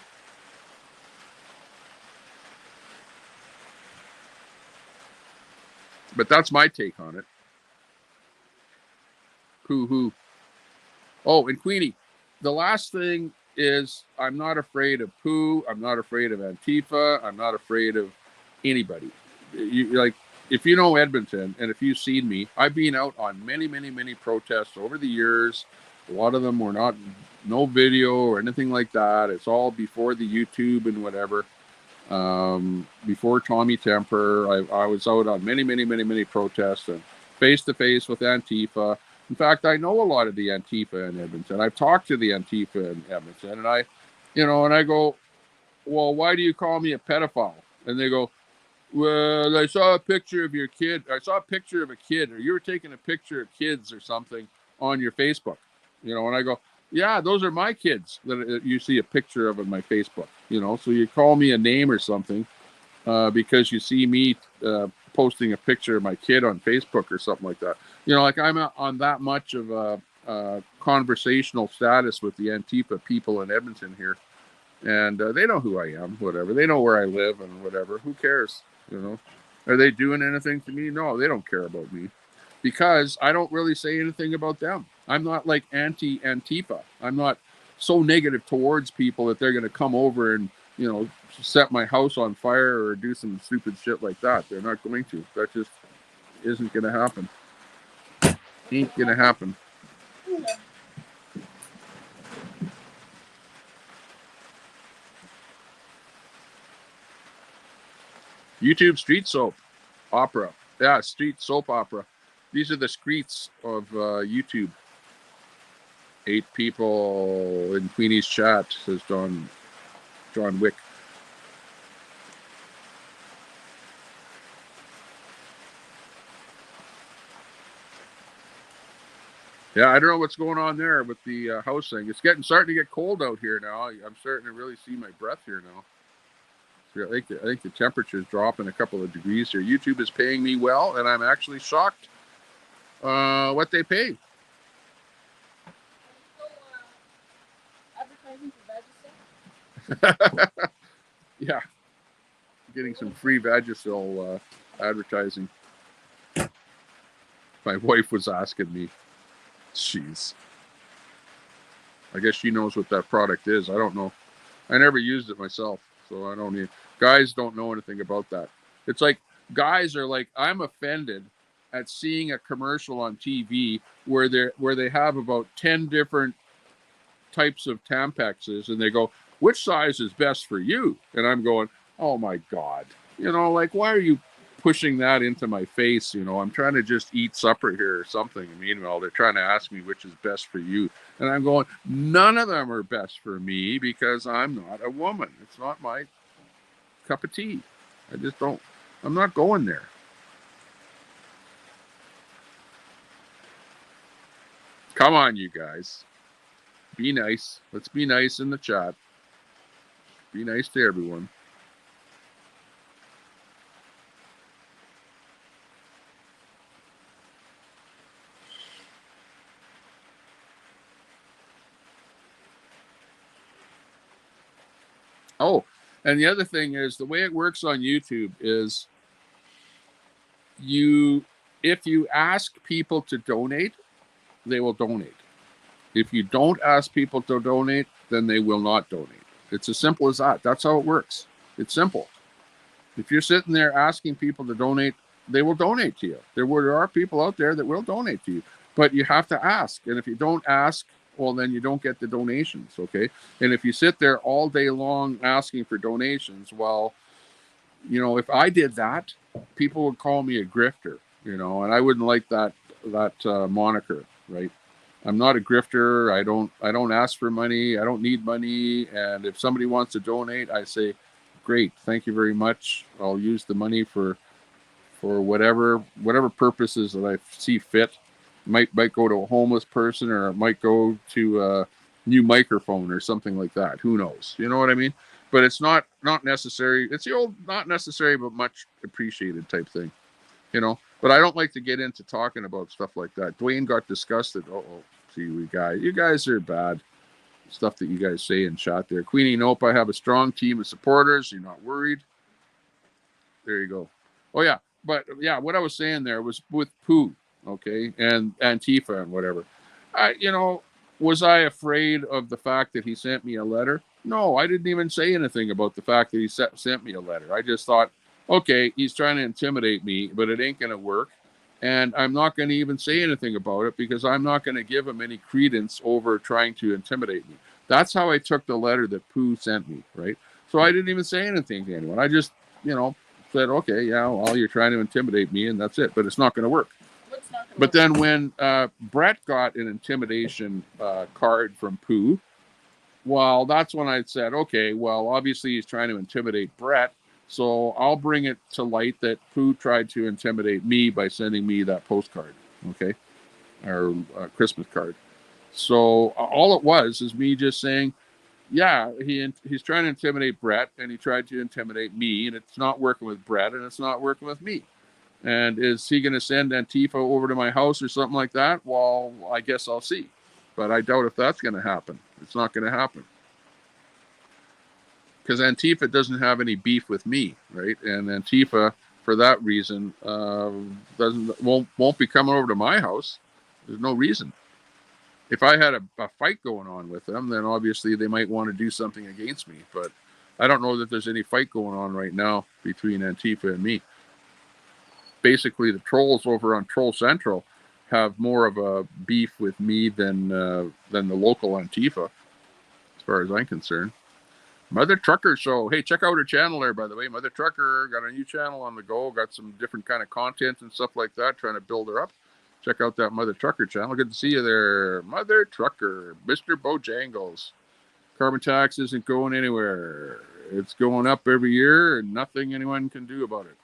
But that's my take on it. Who? Oh, and Queenie, the last thing is I'm not afraid of Pooh. I'm not afraid of Antifa. I'm not afraid of anybody. If you know Edmonton and if you've seen me, I've been out on many, many, many protests over the years. A lot of them were no video or anything like that. It's all before the YouTube and whatever. Before Tommy Temper, I was out on many, many, many, many protests and face-to-face with Antifa. In fact, I know a lot of the Antifa in Edmonton. I've talked to the Antifa in Edmonton, and I go, well, why do you call me a pedophile? And they go, well, I saw a picture of your kid. I saw a picture of a kid, or you were taking a picture of kids or something on your Facebook. And I go, yeah, those are my kids that you see a picture of on my Facebook. So you call me a name or something because you see me posting a picture of my kid on Facebook or something like that. Like I'm on that much of a conversational status with the Antifa people in Edmonton here. And they know who I am, whatever. They know where I live and whatever. Who cares? Are they doing anything to me? No, they don't care about me because I don't really say anything about them. I'm not like anti-Antifa. I'm not so negative towards people that they're going to come over and, set my house on fire or do some stupid shit like that. They're not going to. That just isn't going to happen. Ain't going to happen. YouTube street soap opera. Yeah, street soap opera. These are the streets of YouTube. 8 people in Queenie's chat, says John Wick. Yeah, I don't know what's going on there with the house thing. It's starting to get cold out here now. I'm starting to really see my breath here now. So I think the temperature is dropping a couple of degrees here. YouTube is paying me well, and I'm actually shocked what they pay. Yeah, getting some free Vagisil advertising. My wife was asking me. Jeez. I guess she knows what that product is. I don't know. I never used it myself, so I don't need. Guys don't know anything about that. It's like guys are like, I'm offended at seeing a commercial on TV where they have about 10 different types of Tampexes, and they go, which size is best for you? And I'm going, oh my God, like, why are you pushing that into my face? I'm trying to just eat supper here or something. And meanwhile, they're trying to ask me which is best for you. And I'm going, none of them are best for me because I'm not a woman. It's not my cup of tea. I'm not going there. Come on, you guys. Be nice. Let's be nice in the chat. Be nice to everyone. Oh, and the other thing is the way it works on YouTube is if you ask people to donate, they will donate. If you don't ask people to donate, then they will not donate. It's as simple as that. That's how it works. It's simple. If you're sitting there asking people to donate, they will donate to you. There are people out there that will donate to you, but you have to ask. And if you don't ask, well, then you don't get the donations, okay? And if you sit there all day long asking for donations, well, if I did that, people would call me a grifter, and I wouldn't like that moniker, right? I'm not a grifter. I don't ask for money. I don't need money. And if somebody wants to donate, I say, great, thank you very much. I'll use the money for whatever purposes that I see fit. Might go to a homeless person, or it might go to a new microphone or something like that. Who knows? You know what I mean? But it's not necessary. It's the old not necessary but much appreciated type thing. But I don't like to get into talking about stuff like that. Dwayne got disgusted. See, you guys are bad. Stuff that you guys say in chat there. Queenie, nope, I have a strong team of supporters. You're not worried. There you go. Oh yeah, but yeah, what I was saying there was with Pooh, okay, and Antifa and whatever. Was I afraid of the fact that he sent me a letter? No, I didn't even say anything about the fact that he sent me a letter. I just thought, okay, he's trying to intimidate me, but it ain't going to work. And I'm not going to even say anything about it because I'm not going to give him any credence over trying to intimidate me. That's how I took the letter that Pooh sent me, right? So I didn't even say anything to anyone. I just, said, okay, yeah, well, you're trying to intimidate me, and that's it. But it's not going to work. But then when Brett got an intimidation card from Pooh, well, that's when I said, okay, well, obviously he's trying to intimidate Brett. So I'll bring it to light that Pooh tried to intimidate me by sending me that postcard, okay, or Christmas card. So all it was is me just saying, yeah, he's trying to intimidate Brett, and he tried to intimidate me, and it's not working with Brett, and it's not working with me. And is he going to send Antifa over to my house or something like that? Well, I guess I'll see. But I doubt if that's going to happen. It's not going to happen. Because Antifa doesn't have any beef with me, right? And Antifa, for that reason, won't be coming over to my house. There's no reason. If I had a fight going on with them, then obviously they might want to do something against me. But I don't know that there's any fight going on right now between Antifa and me. Basically, the trolls over on Troll Central have more of a beef with me than the local Antifa, as far as I'm concerned. Mother Trucker Show. Hey, check out her channel there, by the way. Mother Trucker got a new channel on the go. Got some different kind of content and stuff like that, trying to build her up. Check out that Mother Trucker channel. Good to see you there. Mother Trucker. Mr. Bojangles. Carbon tax isn't going anywhere. It's going up every year, and nothing anyone can do about it.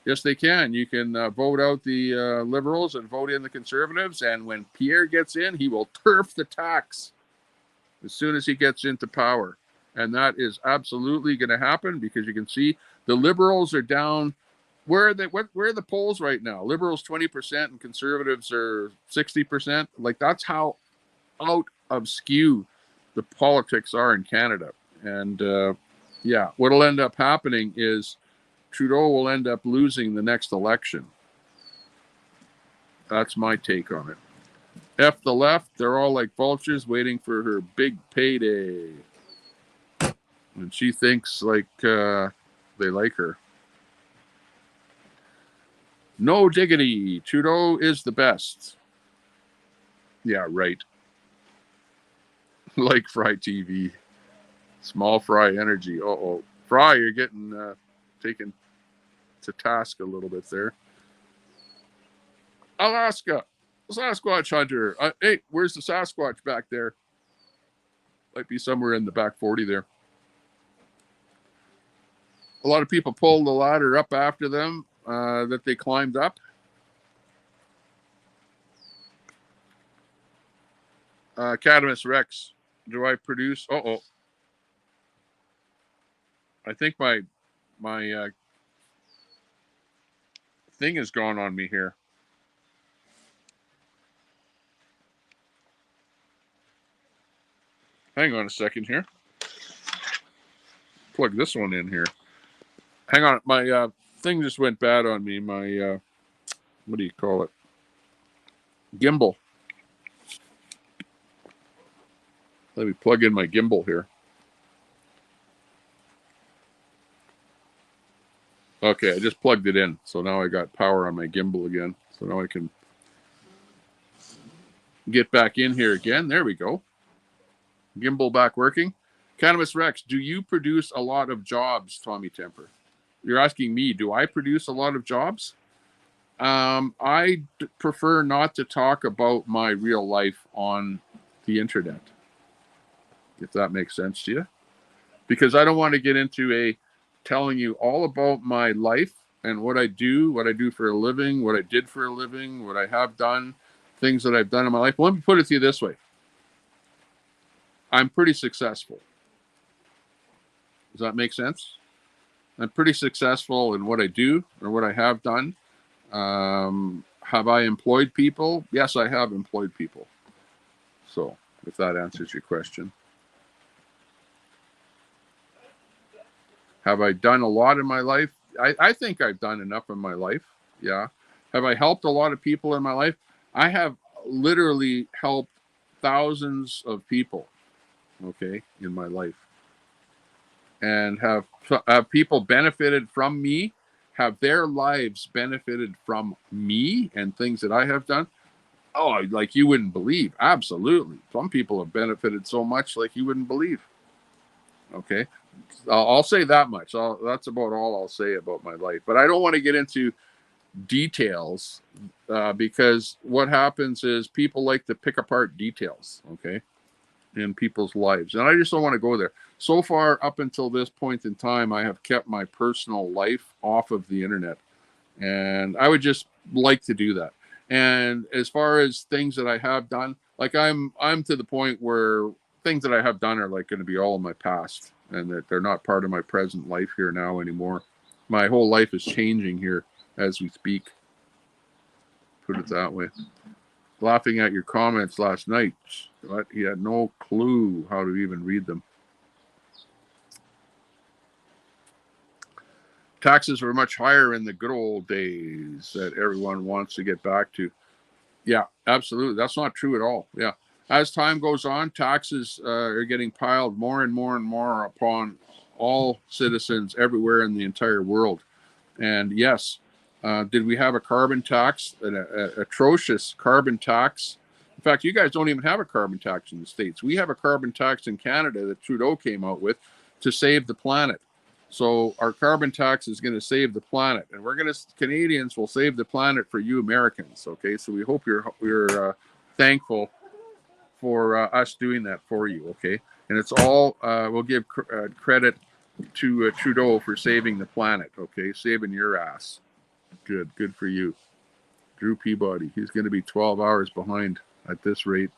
Yes, they can. You can vote out the Liberals and vote in the Conservatives, and when Pierre gets in, he will turf the tax as soon as he gets into power. And that is absolutely going to happen, because you can see the Liberals are down. Where are the polls right now? Liberals 20% and Conservatives are 60%. Like, that's how out of skew the politics are in Canada. And yeah, what'll end up happening is Trudeau will end up losing the next election. That's my take on it. F the left, they're all like vultures waiting for her big payday. And she thinks like they like her. No diggity. Trudeau is the best. Yeah, right. Like Fry TV. Small Fry energy. Uh-oh. Fry, you're getting taken to task a little bit there. Alaska. Sasquatch hunter. Hey, where's the Sasquatch back there? Might be somewhere in the back 40 there. A lot of people pulled the ladder up after them that they climbed up. Cadamus Rex. Do I produce? Uh-oh. I think my thing is gone on me here. Hang on a second here. Plug this one in here. Hang on. My thing just went bad on me. My, what do you call it? Gimbal. Let me plug in my gimbal here. Okay, I just plugged it in. So now I got power on my gimbal again. So now I can get back in here again. There we go. Gimbal back working. Cannabis Rex, do you produce a lot of jobs, Tommy Temper? You're asking me, do I produce a lot of jobs? I prefer not to talk about my real life on the internet, if that makes sense to you. Because I don't want to get into telling you all about my life and what I do for a living, what I did for a living, what I have done, things that I've done in my life. Well, let me put it to you this way. I'm pretty successful. Does that make sense? I'm pretty successful in what I do or what I have done. Have I employed people? Yes, I have employed people. So, if that answers your question. Have I done a lot in my life? I think I've done enough in my life. Yeah. Have I helped a lot of people in my life? I have literally helped thousands of people, okay, in my life. And have people benefited from me? Have their lives benefited from me and things that I have done? Oh, like you wouldn't believe. Absolutely. Some people have benefited so much like you wouldn't believe. Okay. I'll say that much. That's about all I'll say about my life. But I don't want to get into details because what happens is people like to pick apart details, okay, in people's lives. And I just don't want to go there. so far up until this point in time, I have kept my personal life off of the internet, and I would just like to do that. And as far as things that I have done, like I'm to the point where things that I have done are like going to be all in my past, and that they're not part of my present life here now anymore. My whole life is changing here as we speak. Put it that way. Laughing at your comments last night, but he had no clue how to even read them. Taxes were much higher in the good old days that everyone wants to get back to. Yeah, absolutely. That's not true at all. Yeah. As time goes on, taxes are getting piled more and more and more upon all citizens everywhere in the entire world. And yes, did we have a carbon tax, an atrocious carbon tax? In fact, you guys don't even have a carbon tax in the States. We have a carbon tax in Canada that Trudeau came out with to save the planet. So our carbon tax is going to save the planet, and Canadians will save the planet for you Americans. Okay, so we hope you're thankful for us doing that for you. Okay, and it's all we'll give credit to Trudeau for saving the planet. Okay, saving your ass. Good for you, Drew Peabody. He's going to be 12 hours behind at this rate.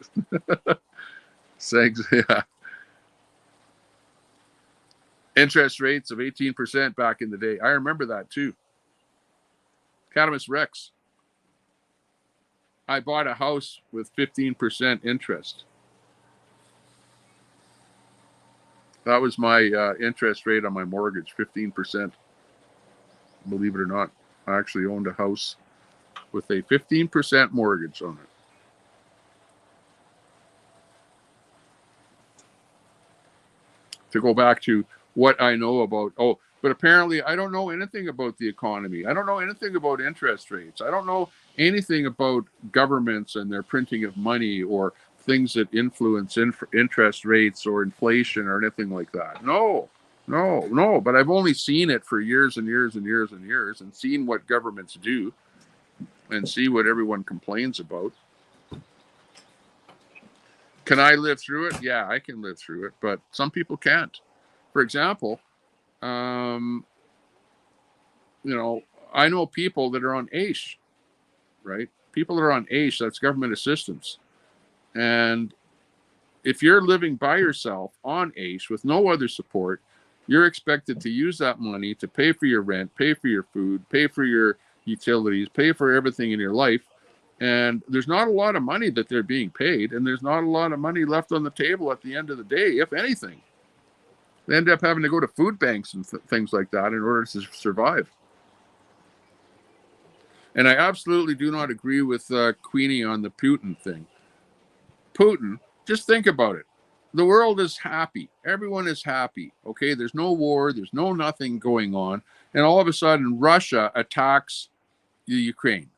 Thanks. Yeah. Interest rates of 18% back in the day. I remember that too. Cadamus Rex. I bought a house with 15% interest. That was my interest rate on my mortgage, 15%. Believe it or not, I actually owned a house with a 15% mortgage on it. To go back to what I know about, but apparently I don't know anything about the economy. I don't know anything about interest rates. I don't know anything about governments and their printing of money or things that influence interest rates or inflation or anything like that. No. But I've only seen it for years and years and years and years, and seen what governments do and see what everyone complains about. Can I live through it? Yeah, I can live through it, but some people can't. For example, you know, I know people that are on AISH, right? People that are on AISH, that's government assistance. And if you're living by yourself on AISH with no other support, you're expected to use that money to pay for your rent, pay for your food, pay for your utilities, pay for everything in your life. And there's not a lot of money that they're being paid, and there's not a lot of money left on the table at the end of the day, if anything. They end up having to go to food banks and things like that in order to survive. And I absolutely do not agree with Queenie on the Putin thing. Putin, just think about it. The world is happy. Everyone is happy. Okay, there's no war. There's no nothing going on. And all of a sudden, Russia attacks the Ukraine.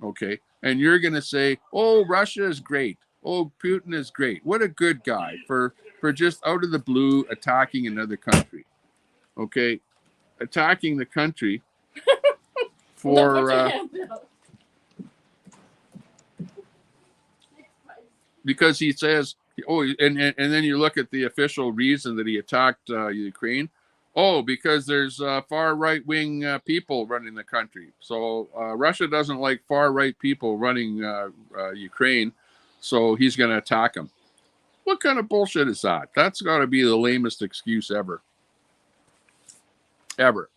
Okay, and you're going to say, "Oh, Russia is great. Oh, Putin is great. What a good guy for just out of the blue attacking another country." Okay, attacking the country for because he says, oh, and then you look at the official reason that he attacked Ukraine. Oh, because there's far right wing people running the country. So Russia doesn't like far right people running Ukraine, so he's going to attack them. What kind of bullshit is that? That's got to be the lamest excuse ever. Ever.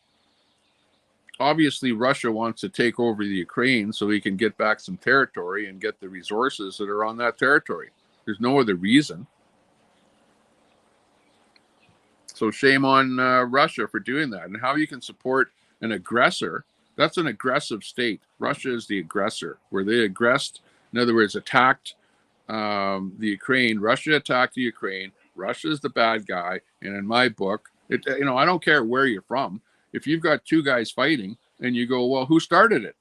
Obviously, Russia wants to take over the Ukraine so he can get back some territory and get the resources that are on that territory. There's no other reason. So shame on Russia for doing that. And how you can support an aggressor, that's an aggressive state. Russia is the aggressor, where they aggressed, in other words, attacked the Ukraine. Russia attacked the Ukraine. Russia is the bad guy. And in my book, I don't care where you're from. If you've got two guys fighting and you go, well, who started it?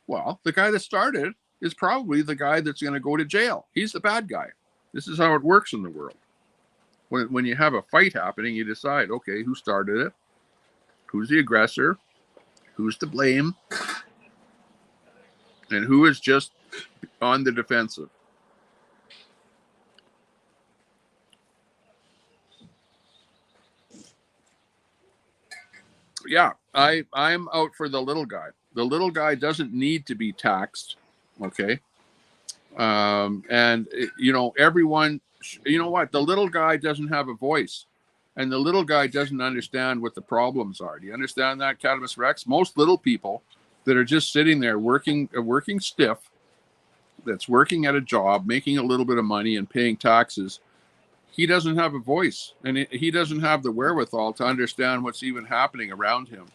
Well, the guy that started it is probably the guy that's going to go to jail. He's the bad guy. This is how it works in the world. When you have a fight happening, you decide, okay, who started it? Who's the aggressor? Who's to blame? And who is just on the defensive? Yeah, I'm out for the little guy. The little guy doesn't need to be taxed. Okay. And you know, everyone, you know what? The little guy doesn't have a voice, and the little guy doesn't understand what the problems are. Do you understand that, Cannabis Rex? Most little people that are just sitting there working stiff, that's working at a job, making a little bit of money and paying taxes, he doesn't have a voice, and he doesn't have the wherewithal to understand what's even happening around him.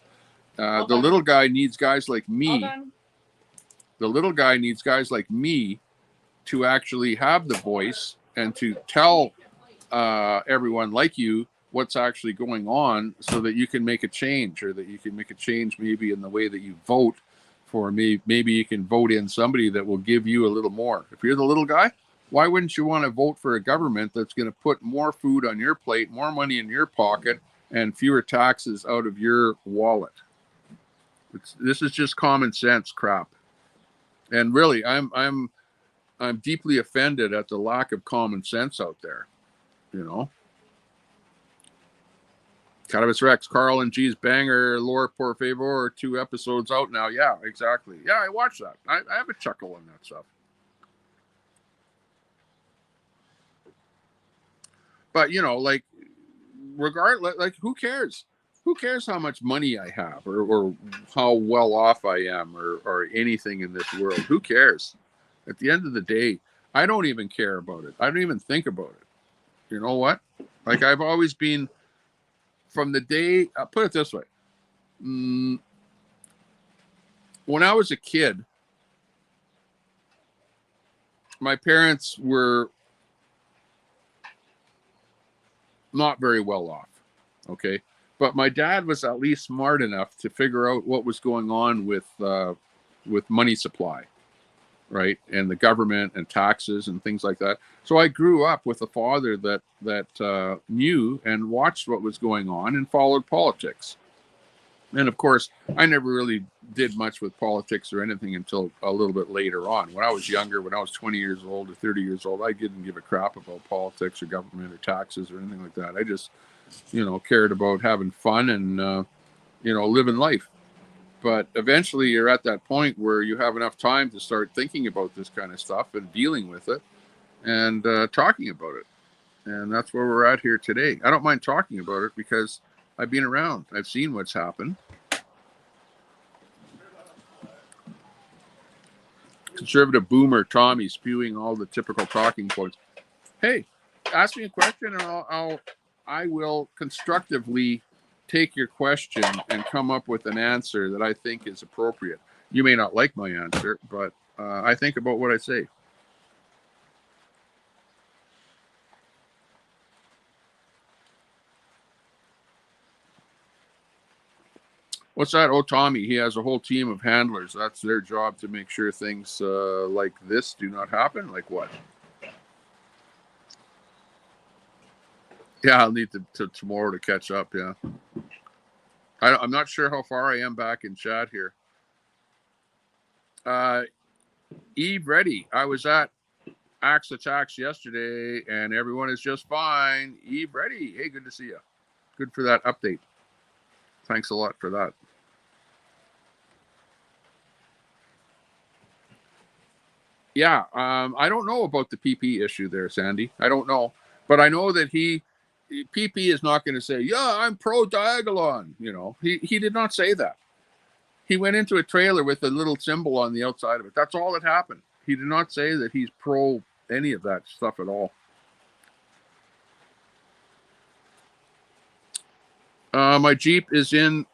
The little guy needs guys like me. The little guy needs guys like me to actually have the voice and to tell everyone like you what's actually going on, so that you can make a change, or that you can make a change maybe in the way that you vote for me. Maybe you can vote in somebody that will give you a little more. If you're the little guy, why wouldn't you want to vote for a government that's going to put more food on your plate, more money in your pocket, and fewer taxes out of your wallet? This is just common sense crap. And really, I'm deeply offended at the lack of common sense out there. You know, Cannabis Rex, Carl and G's banger, Lore Por Favor, 2 episodes out now. Yeah, exactly. Yeah, I watched that. I have a chuckle on that stuff. But you know, like, regardless, like, who cares? Who cares how much money I have, or how well off I am, or anything in this world? Who cares? At the end of the day, I don't even care about it. I don't even think about it. You know what? Like, I've always been, from the day, I'll put it this way. When I was a kid, my parents were not very well off. Okay. But my dad was at least smart enough to figure out what was going on with money supply, right, and the government and taxes and things like that. So I grew up with a father that knew and watched what was going on and followed politics. And of course, I never really did much with politics or anything until a little bit later on. When I was younger, when I was 20 years old or 30 years old, I didn't give a crap about politics or government or taxes or anything like that. I just, you know, cared about having fun and, you know, living life. But eventually you're at that point where you have enough time to start thinking about this kind of stuff and dealing with it and talking about it. And that's where we're at here today. I don't mind talking about it because I've been around. I've seen what's happened. Conservative boomer Tommy spewing all the typical talking points. Hey, ask me a question and I will constructively take your question and come up with an answer that I think is appropriate. You may not like my answer, but I think about what I say. What's that? Oh, Tommy, he has a whole team of handlers. That's their job to make sure things like this do not happen. Like what? Yeah, I'll need to tomorrow to catch up. Yeah. I'm not sure how far I am back in chat here. Eve Ready. I was at Axe Attacks yesterday and everyone is just fine. Eve Ready. Hey, good to see you. Good for that update. Thanks a lot for that. Yeah, I don't know about the PP issue there, Sandy. I don't know. But I know that PP is not going to say, yeah, I'm pro Diagolon. You know, he did not say that. He went into a trailer with a little symbol on the outside of it. That's all that happened. He did not say that he's pro any of that stuff at all. My Jeep is in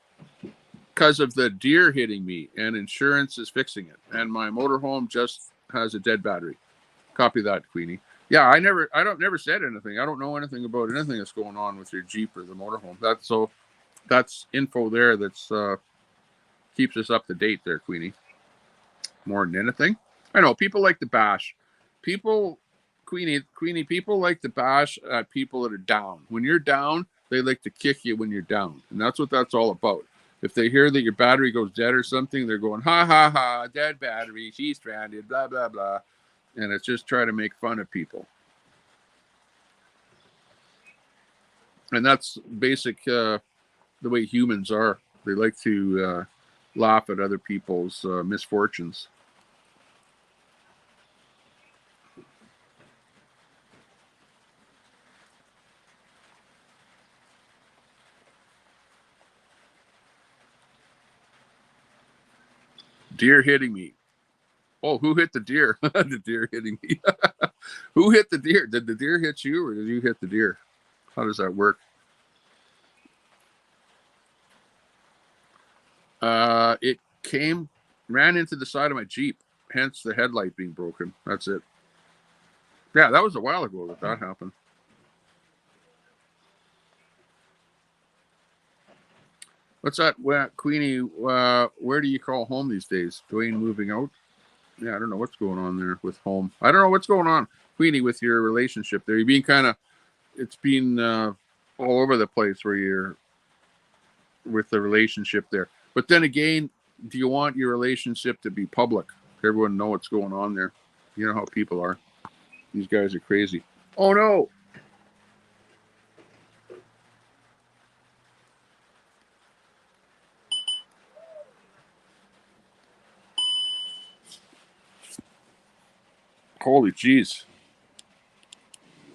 because of the deer hitting me, and insurance is fixing it. And my motorhome just has a dead battery. Copy that, Queenie. Yeah, I never said anything. I don't know anything about anything that's going on with your Jeep or the motorhome. That's info there that's keeps us up to date there, Queenie. More than anything. I know people like to bash. Queenie, people like to bash at people that are down. When you're down, they like to kick you when you're down. And that's what that's all about. If they hear that your battery goes dead or something, they're going, ha, ha, ha, dead battery, she's stranded, blah, blah, blah. And it's just trying to make fun of people. And that's basic the way humans are. They like to laugh at other people's misfortunes. Deer hitting me. Oh, who hit the deer? The deer hitting me. Who hit the deer? Did the deer hit you, or did you hit the deer? How does that work? It ran into the side of my Jeep, hence the headlight being broken. That's it. Yeah, that was a while ago that happened. What's that, Queenie? Where do you call home these days? Dwayne moving out? Yeah, I don't know what's going on there with home. I don't know what's going on, Queenie, with your relationship there. You're being it's been all over the place where you're with the relationship there. But then again, do you want your relationship to be public? Everyone know what's going on there. You know how people are. These guys are crazy. Oh no. Holy jeez.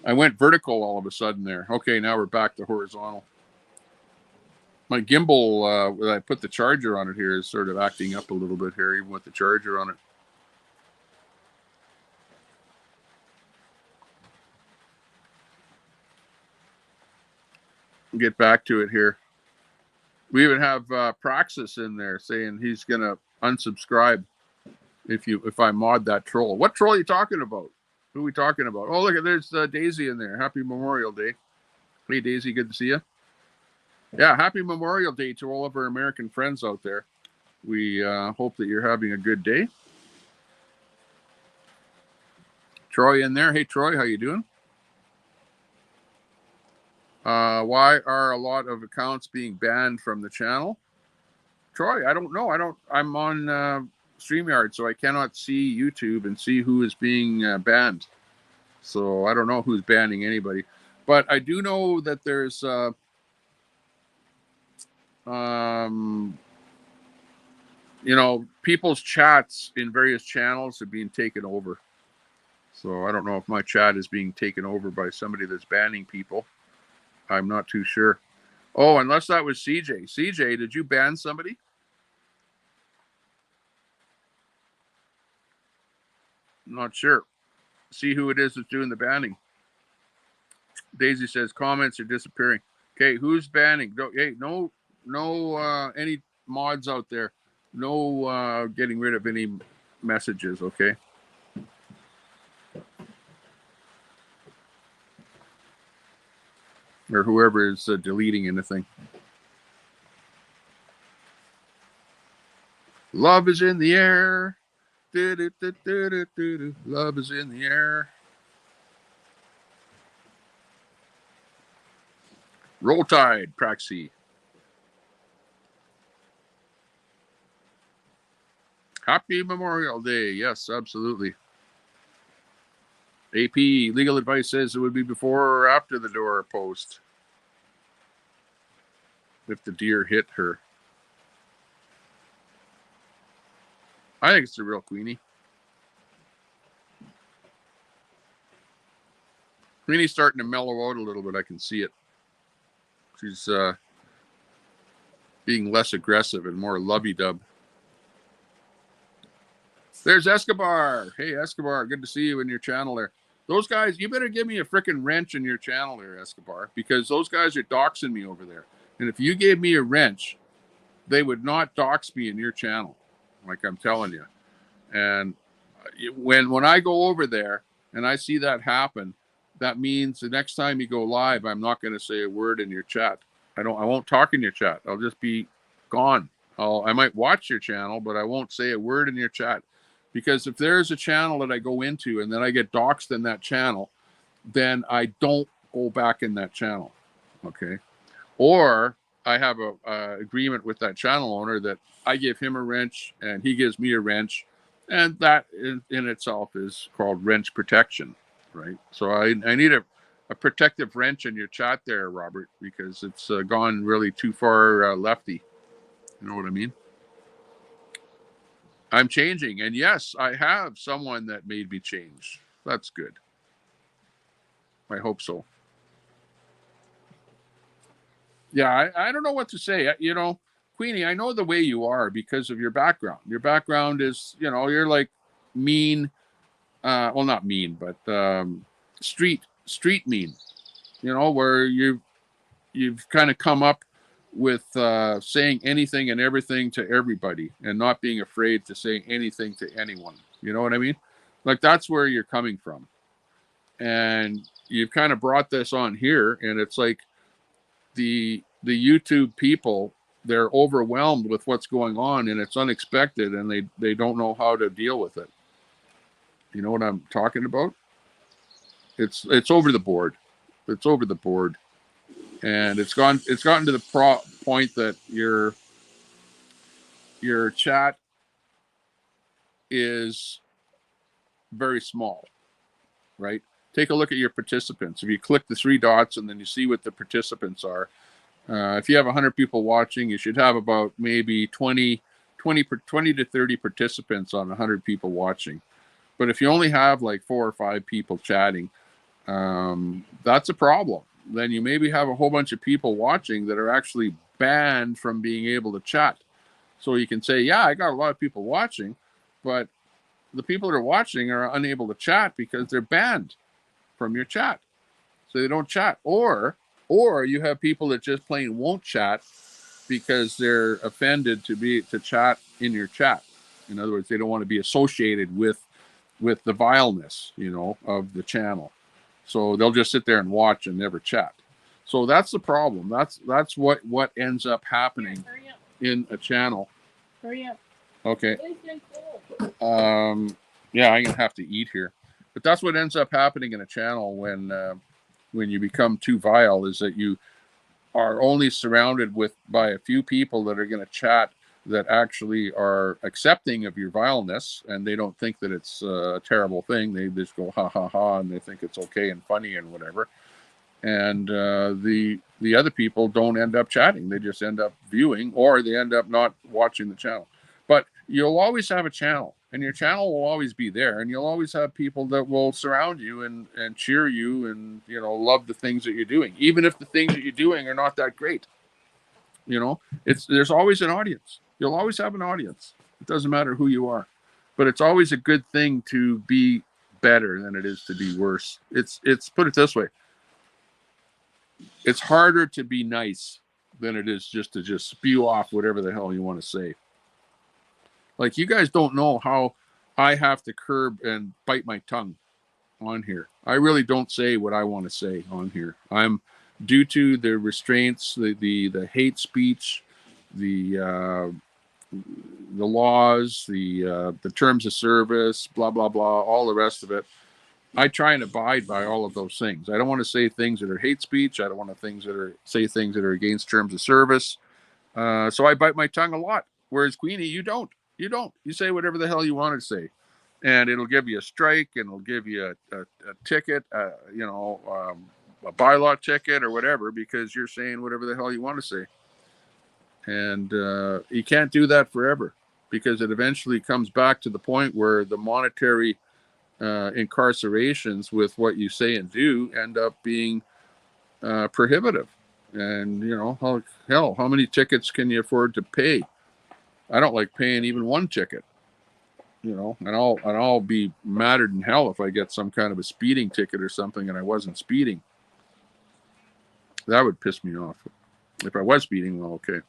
I went vertical all of a sudden there. Okay, now we're back to horizontal. My gimbal, when I put the charger on it here, is sort of acting up a little bit here, even with the charger on it. Get back to it here. We even have Praxis in there saying he's gonna unsubscribe if I mod that troll. What troll are you talking about? Who are we talking about? Oh, look, there's Daisy in there. Happy Memorial Day. Hey, Daisy, good to see you. Yeah, happy Memorial Day to all of our American friends out there. We hope that you're having a good day. Troy in there. Hey, Troy, how you doing? Why are a lot of accounts being banned from the channel? Troy, I don't know. I'm on StreamYard, so I cannot see YouTube and see who is being banned. So I don't know who's banning anybody. But I do know that there's people's chats in various channels are being taken over. So I don't know if my chat is being taken over by somebody that's banning people. I'm not too sure. Oh, unless that was CJ. CJ, did you ban somebody? Not sure. See who it is that's doing the banning. Daisy says comments are disappearing. Okay, who's banning? Hey, no, any mods out there. No getting rid of any messages, okay? Or whoever is deleting anything. Love is in the air. Love is in the air. Roll Tide, Praxi. Happy Memorial Day. Yes, absolutely. AP legal advice says it would be before or after the door post. If the deer hit her. I think it's the real Queenie. Queenie's starting to mellow out a little bit. I can see it. She's being less aggressive and more lovey-dub. There's Escobar. Hey, Escobar, good to see you in your channel there. Those guys, you better give me a freaking wrench in your channel there, Escobar, because those guys are doxing me over there. And if you gave me a wrench, they would not dox me in your channel, like I'm telling you. And when I go over there and I see that happen, that means the next time you go live, I'm not going to say a word in your chat. I won't talk in your chat. I'll just be gone. I might watch your channel, but I won't say a word in your chat. Because if there's a channel that I go into and then I get doxed in that channel, then I don't go back in that channel. Okay. Or I have a agreement with that channel owner that I give him a wrench and he gives me a wrench. And that in itself is called wrench protection, right? So I need a protective wrench in your chat there, Robert, because it's gone really too far lefty. You know what I mean? I'm changing. And yes, I have someone that made me change. That's good. I hope so. Yeah, I don't know what to say. You know, Queenie, I know the way you are because of your background. Your background is, you know, you're like mean, well, not mean, but street mean, you know, where you've kind of come up with saying anything and everything to everybody and not being afraid to say anything to anyone. You know what I mean? Like that's where you're coming from. And you've kind of brought this on here, and it's like the YouTube people, they're overwhelmed with what's going on, and it's unexpected, and they don't know how to deal with it. You know what I'm talking about? It's over the board. It's over the board, and it's gotten to the point that your chat is very small, right? Take a look at your participants. If you click the three dots and then you see what the participants are, if you have 100 people watching, you should have about maybe 20 to 30 participants on 100 people watching. But if you only have like 4 or 5 people chatting, that's a problem. Then you maybe have a whole bunch of people watching that are actually banned from being able to chat. So you can say, yeah, I got a lot of people watching, but the people that are watching are unable to chat because they're banned from your chat. So they don't chat. Or you have people that just plain won't chat because they're offended to chat in your chat. In other words, they don't want to be associated with the vileness, you know, of the channel. So they'll just sit there and watch and never chat. So that's the problem. That's what ends up happening in a channel. Hurry up. Okay. It's getting cold. Yeah, I'm gonna have to eat here. But that's what ends up happening in a channel when you become too vile, is that you are only surrounded by a few people that are going to chat that actually are accepting of your vileness, and they don't think that it's a terrible thing. They just go ha ha ha, and they think it's okay and funny and whatever. And the other people don't end up chatting. They just end up viewing, or they end up not watching the channel. But you'll always have a channel, and your channel will always be there, and you'll always have people that will surround you and cheer you and, you know, love the things that you're doing, even if the things that you're doing are not that great. You know, there's always an audience. You'll always have an audience. It doesn't matter who you are, but it's always a good thing to be better than it is to be worse. It's put it this way. It's harder to be nice than it is just to spew off whatever the hell you want to say. Like, you guys don't know how I have to curb and bite my tongue on here. I really don't say what I want to say on here. I'm, due to the restraints, the hate speech, the laws, the terms of service, blah blah blah, all the rest of it. I try and abide by all of those things. I don't want to say things that are hate speech. I don't want to say things that are against terms of service. So I bite my tongue a lot. Whereas Queenie, you don't. You don't. You say whatever the hell you want to say, and it'll give you a strike, and it'll give you a ticket, you know, a bylaw ticket or whatever, because you're saying whatever the hell you want to say. And you can't do that forever, because it eventually comes back to the point where the monetary incarcerations with what you say and do end up being prohibitive. And, you know, how many tickets can you afford to pay? I don't like paying even one ticket, you know, and I'll be madder than hell if I get some kind of a speeding ticket or something and I wasn't speeding. That would piss me off. If I was speeding, well, okay.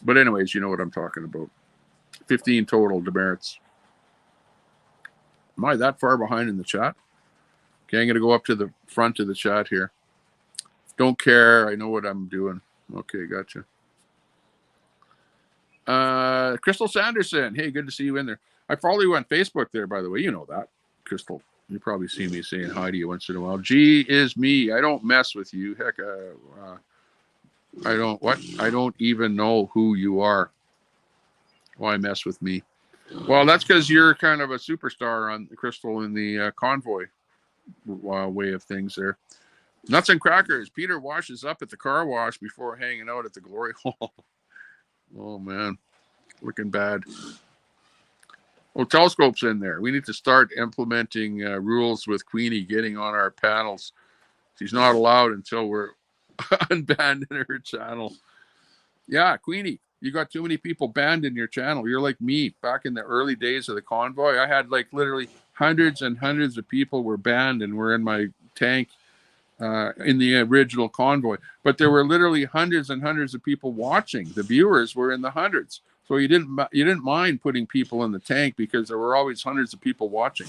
But anyways, you know what I'm talking about. 15 total demerits. Am I that far behind in the chat? Okay, I'm going to go up to the front of the chat here. Don't care. I know what I'm doing. Okay, gotcha. Crystal Sanderson. Hey, good to see you in there. I follow you on Facebook there, by the way. You know that, Crystal. You probably see me saying hi to you once in a while. G is me. I don't mess with you. Heck, I don't even know who you are. Why mess with me? Well, that's because you're kind of a superstar on Crystal in the convoy way of things there. Nuts and crackers. Peter washes up at the car wash before hanging out at the glory hole. Oh man, looking bad. Oh, Telescope's in there. We need to start implementing rules with Queenie getting on our panels. She's not allowed until we're unbanned in her channel. Yeah, Queenie, you got too many people banned in your channel. You're like me back in the early days of the convoy. I had like literally hundreds and hundreds of people were banned and were in my tank in the original convoy. But there were literally hundreds and hundreds of people watching. The viewers were in the hundreds. So you didn't mind putting people in the tank because there were always hundreds of people watching.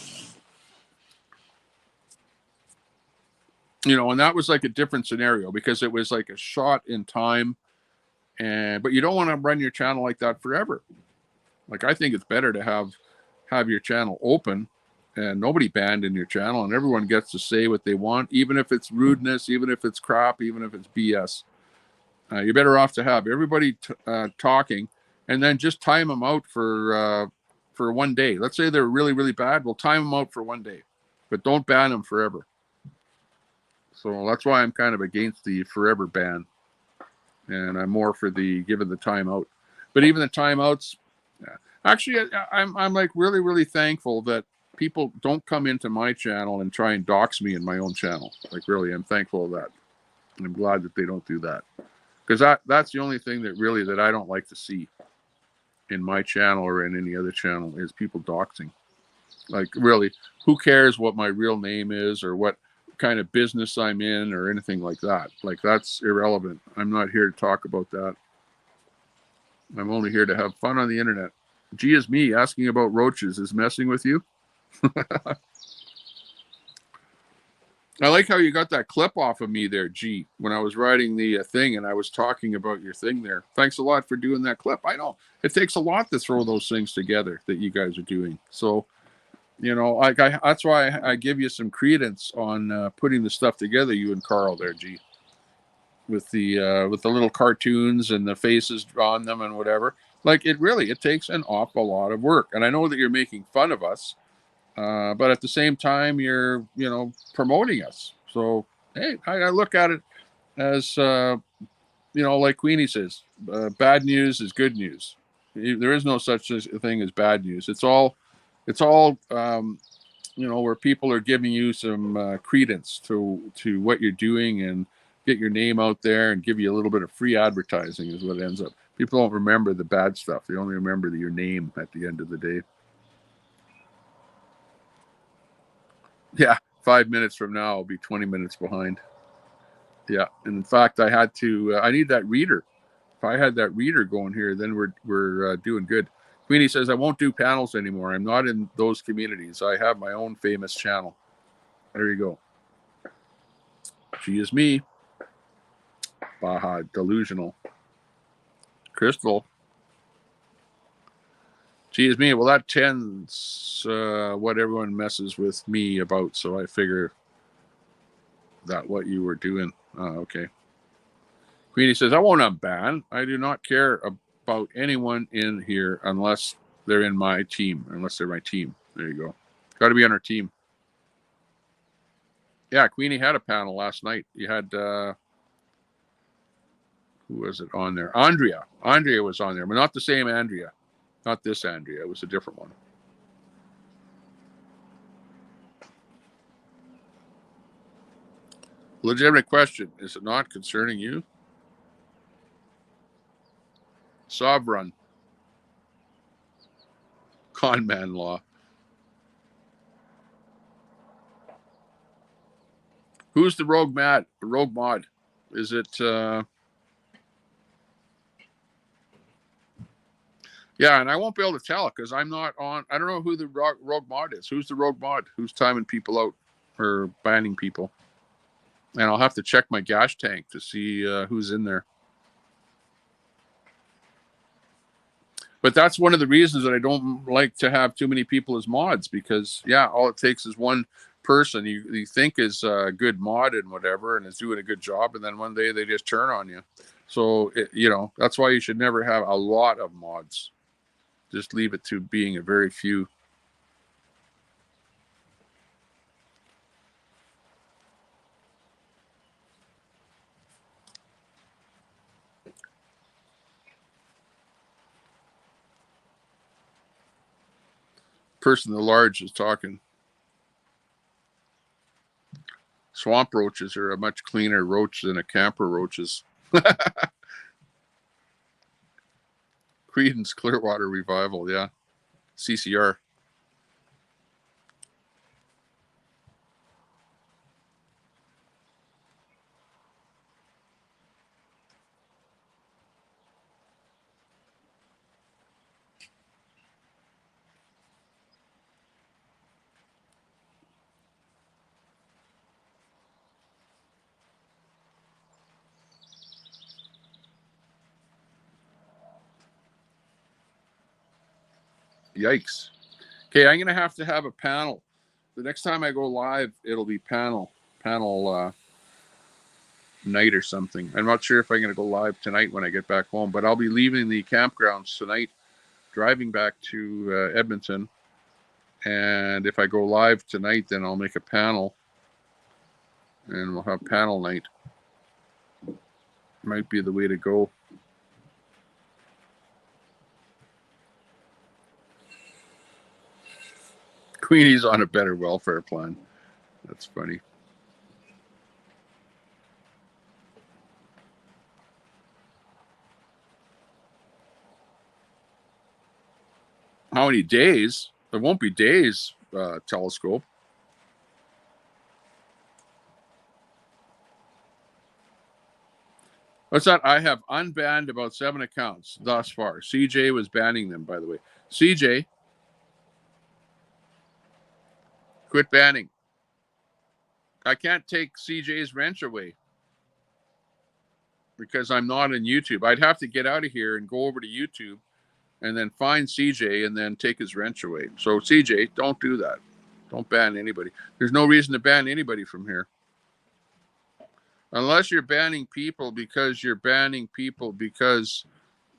You know, and that was like a different scenario because it was like a shot in time. And but you don't want to run your channel like that forever. Like I think it's better to have your channel open and nobody banned in your channel and everyone gets to say what they want, even if it's rudeness, even if it's crap, even if it's BS. You're better off to have everybody talking and then just time them out for 1 day. Let's say they're really, really bad. We'll time them out for 1 day, but don't ban them forever. So that's why I'm kind of against the forever ban. And I'm more for the giving the timeout. But even the timeouts, yeah. Actually, I'm like really, really thankful that people don't come into my channel and try and dox me in my own channel. Like really, I'm thankful of that. I'm glad that they don't do that. Because that's the only thing that I don't like to see in my channel or in any other channel is people doxing. Like really, who cares what my real name is or what kind of business I'm in or anything like that. Like that's irrelevant. I'm not here to talk about that. I'm only here to have fun on the internet. G is me asking about roaches is messing with you. I like how you got that clip off of me there, G, when I was writing the thing and I was talking about your thing there. Thanks a lot for doing that clip. I know it takes a lot to throw those things together that you guys are doing. So, you know, like that's why I give you some credence on putting the stuff together, you and Carl there, G, with the little cartoons and the faces on them and whatever. Like it takes an awful lot of work. And I know that you're making fun of us, but at the same time, you're promoting us. So hey, I look at it as like Queenie says, bad news is good news. There is no such thing as bad news. It's all where people are giving you some credence to what you're doing and get your name out there and give you a little bit of free advertising is what ends up. People don't remember the bad stuff. They only remember your name at the end of the day. Yeah, 5 minutes from now, I'll be 20 minutes behind. Yeah, and in fact, I need that reader. If I had that reader going here, then we're doing good. Queenie says, I won't do panels anymore. I'm not in those communities. I have my own famous channel. There you go. She is me. Baja, delusional. Crystal. She is me. Well, that tends what everyone messes with me about, so I figure that what you were doing. Okay. Queenie says, I won't unban. I do not care about anyone in here unless they're in my team. Unless they're my team. There you go. Got to be on our team. Yeah, Queenie had a panel last night. You had who was it on there? Andrea. Andrea was on there, but not the same Andrea. Not this Andrea. It was a different one. Legitimate question. Is it not concerning you? Sovereign. Con man law. Who's the rogue mod? Is it yeah, and I won't be able to tell because I'm not on. I don't know who the rogue mod is. Who's the rogue mod? Who's timing people out or banning people? And I'll have to check my gas tank to see who's in there. But that's one of the reasons that I don't like to have too many people as mods because, yeah, all it takes is one person you think is a good mod and whatever and is doing a good job. And then one day they just turn on you. So, that's why you should never have a lot of mods. Just leave it to being a very few. person the large is talking. Swamp roaches are a much cleaner roach than a camper roach is. Creedence Clearwater Revival, yeah. CCR. Yikes. Okay, I'm going to have a panel. The next time I go live, it'll be panel night or something. I'm not sure if I'm going to go live tonight when I get back home, but I'll be leaving the campgrounds tonight, driving back to Edmonton. And if I go live tonight, then I'll make a panel and we'll have panel night. Might be the way to go. Queenie's on a better welfare plan. That's funny. How many days? There won't be days, Telescope. What's that? I have unbanned about 7 accounts thus far. CJ was banning them, by the way. CJ, quit banning. I can't take CJ's wrench away because I'm not on YouTube. I'd have to get out of here and go over to YouTube and then find CJ and then take his wrench away. So CJ, don't do that. Don't ban anybody. There's no reason to ban anybody from here. Unless you're banning people because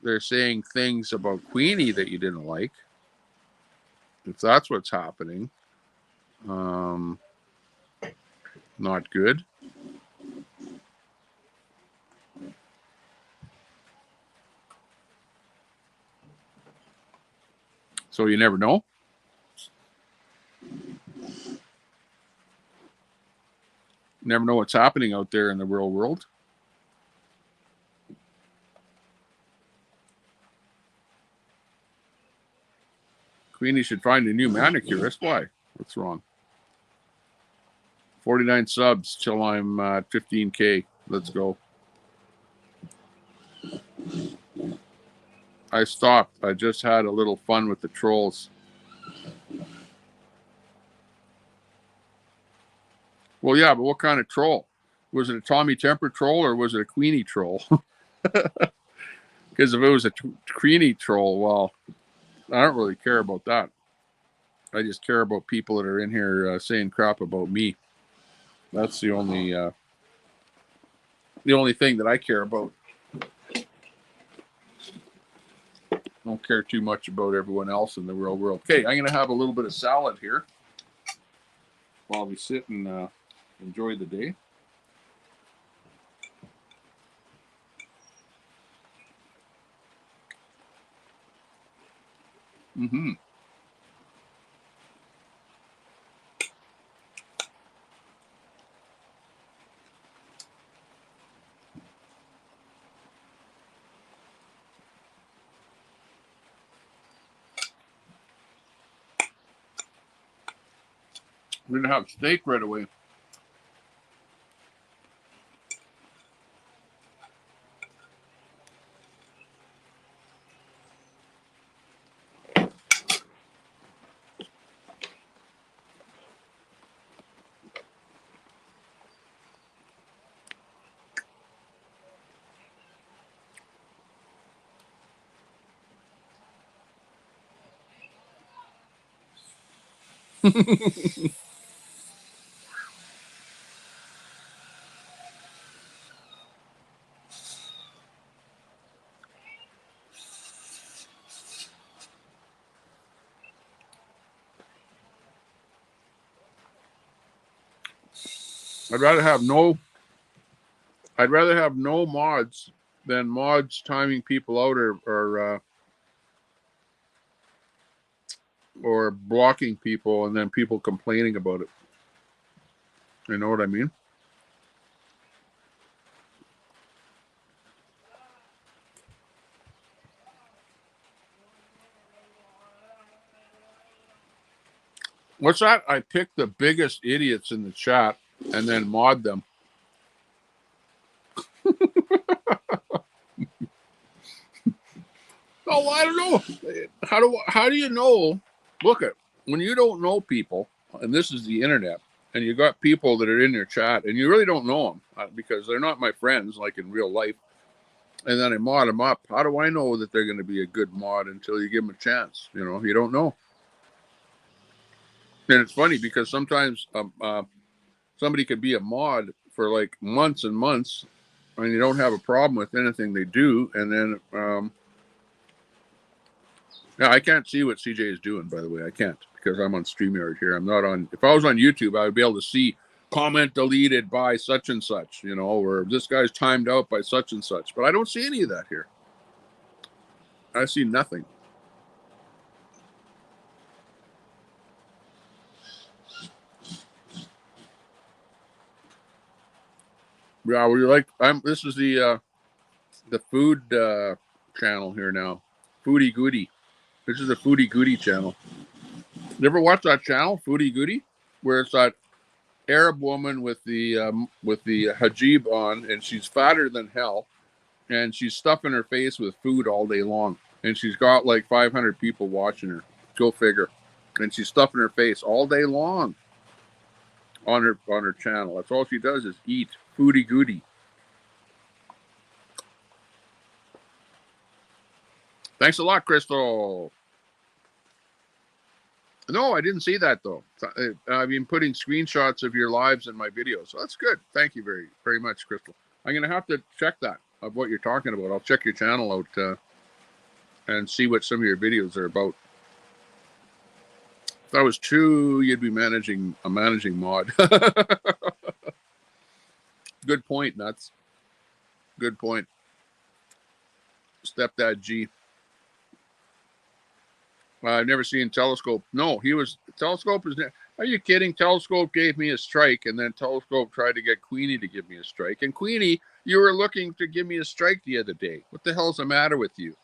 they're saying things about Queenie that you didn't like. If that's what's happening, not good. So you never know. Never know what's happening out there in the real world. Queenie should find a new manicurist. Why? What's wrong? 49 subs till I'm 15K. Let's go. I stopped. I just had a little fun with the trolls. Well, yeah, but what kind of troll? Was it a Tommy Temper troll or was it a Queenie troll? Because if it was a Queenie troll, well, I don't really care about that. I just care about people that are in here saying crap about me. That's the only thing that I care about. Don't care too much about everyone else in the real world. Okay, I'm gonna have a little bit of salad here while we sit and enjoy the day. Mm-hmm. We're gonna have steak right away. I'd rather have no mods than mods timing people out or or blocking people and then people complaining about it. You know what I mean? What's that? I pick the biggest idiots in the chat and then mod them. Oh, I don't know. How do you know? Look at when you don't know people, and this is the internet, and you got people that are in your chat, and you really don't know them because they're not my friends, like in real life. And then I mod them up. How do I know that they're going to be a good mod until you give them a chance? You know, you don't know. And it's funny because sometimes somebody could be a mod for like months and months, and you don't have a problem with anything they do, and then yeah, I can't see what CJ is doing, by the way. I can't because I'm on StreamYard here. I'm not on. If I was on YouTube, I would be able to see comment deleted by such and such, you know, or this guy's timed out by such and such. But I don't see any of that here. I see nothing. Yeah, we like. This is the food channel here now. Foodie Goody. This is a Foodie Goody channel. You ever watch that channel, Foodie Goody, where it's that Arab woman with the hijab on, and she's fatter than hell, and she's stuffing her face with food all day long, and she's got like 500 people watching her. Go figure. And she's stuffing her face all day long on her channel. That's all she does is eat. Foodie Goody. Thanks a lot, Crystal. No, I didn't see that though. I've been putting screenshots of your lives in my videos, so that's good. Thank you very, very much, Crystal. I'm gonna have to check that of what you're talking about. I'll check your channel out and see what some of your videos are about. If that was true, you'd be managing a managing mod. Good point, Nuts. Good point. Stepdad G. I've never seen Telescope. No, Telescope is. Are you kidding? Telescope gave me a strike, and then Telescope tried to get Queenie to give me a strike. And Queenie, you were looking to give me a strike the other day. What the hell's the matter with you?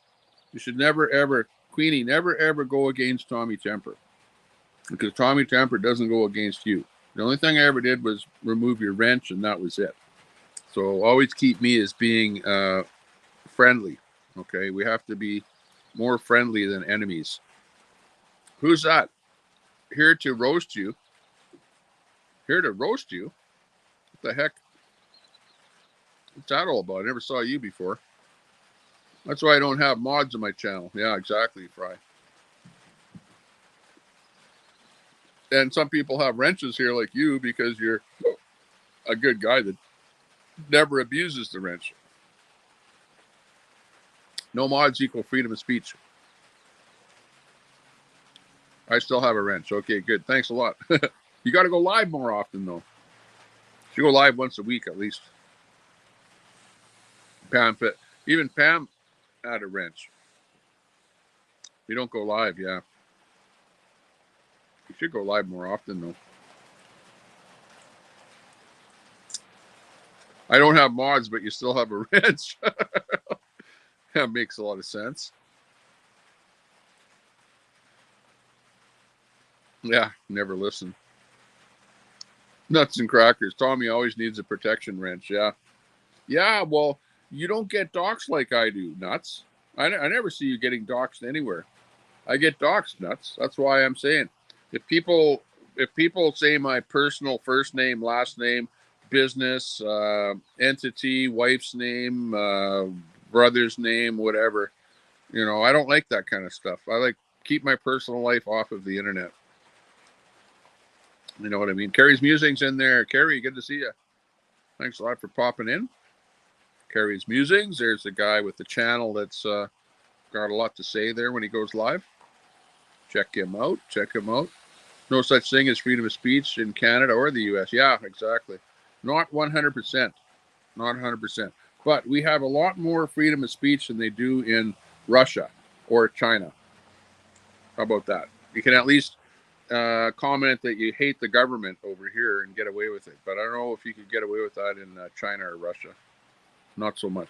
You should never, ever, Queenie, never, ever go against Tommy Temper. Because Tommy Temper doesn't go against you. The only thing I ever did was remove your wrench, and that was it. So always keep me as being friendly. Okay, we have to be more friendly than enemies. Who's that? Here to roast you. Here to roast you? What the heck? What's that all about? I never saw you before. That's why I don't have mods on my channel. Yeah, exactly, Fry. And some people have wrenches here like you because you're a good guy that never abuses the wrench. No mods equal freedom of speech. I still have a wrench. Okay, good. Thanks a lot. You got to go live more often, though. You go live once a week at least. Even Pam had a wrench. You don't go live, yeah. You should go live more often, though. I don't have mods, but you still have a wrench. That makes a lot of sense. Yeah, never listen. Nuts and crackers. Tommy always needs a protection wrench. Yeah. Yeah, well, you don't get doxxed like I do, Nuts. I never see you getting doxxed anywhere. I get doxxed, Nuts. That's why I'm saying if people say my personal first name, last name, business, entity, wife's name, brother's name, whatever, you know, I don't like that kind of stuff. I like keep my personal life off of the internet. You know what I mean? Carrie's Musings in there. Carrie, good to see you. Thanks a lot for popping in. Carrie's Musings. There's the guy with the channel that's got a lot to say there when he goes live. Check him out. Check him out. No such thing as freedom of speech in Canada or the U.S. Yeah, exactly. Not 100%. Not 100%. But we have a lot more freedom of speech than they do in Russia or China. How about that? You can at least comment that you hate the government over here and get away with it. But I don't know if you could get away with that in China or Russia. Not so much.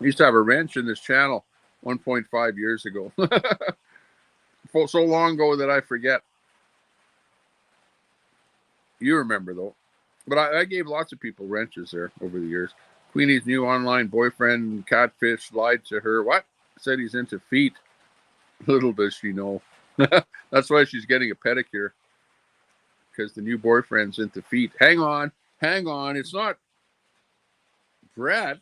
I used to have a wrench in this channel 1.5 years ago. So long ago that I forget. You remember, though. But I gave lots of people wrenches there over the years. Queenie's new online boyfriend, catfish, lied to her. What? Said he's into feet. Little does she know. That's why she's getting a pedicure. Because the new boyfriend's into feet. Hang on. It's not Brett.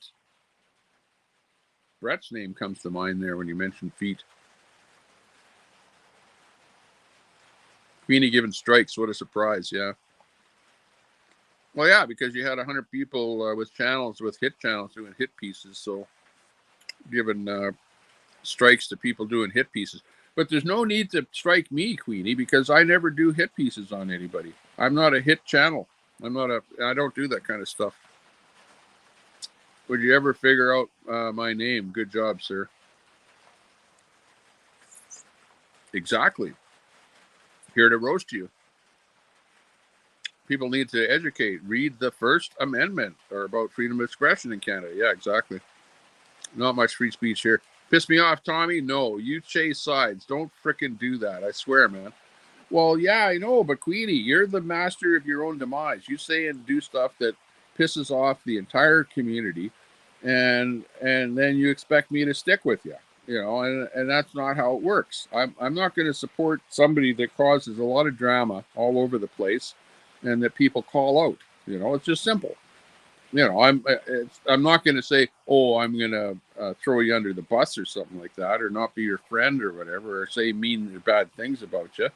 Brett's name comes to mind there when you mention feet. Queenie giving strikes. What a surprise. Yeah. Well, yeah, because you had 100 people with channels, with hit channels doing hit pieces. So giving strikes to people doing hit pieces. But there's no need to strike me, Queenie, because I never do hit pieces on anybody. I'm not a hit channel. I don't do that kind of stuff. Would you ever figure out my name? Good job, sir. Exactly. Here to roast you. People need to educate. Read the First Amendment or about freedom of expression in Canada. Yeah, exactly. Not much free speech here. Piss me off, Tommy? No, you chase sides. Don't fricking do that. I swear, man. Well, yeah, I know, but Queenie, you're the master of your own demise. You say and do stuff that pisses off the entire community, and then you expect me to stick with you. You know, and that's not how it works. I'm not going to support somebody that causes a lot of drama all over the place, and that people call out. You know, it's just simple. You know, I'm not going to say, oh, I'm going to throw you under the bus or something like that, or not be your friend or whatever, or say mean or bad things about you.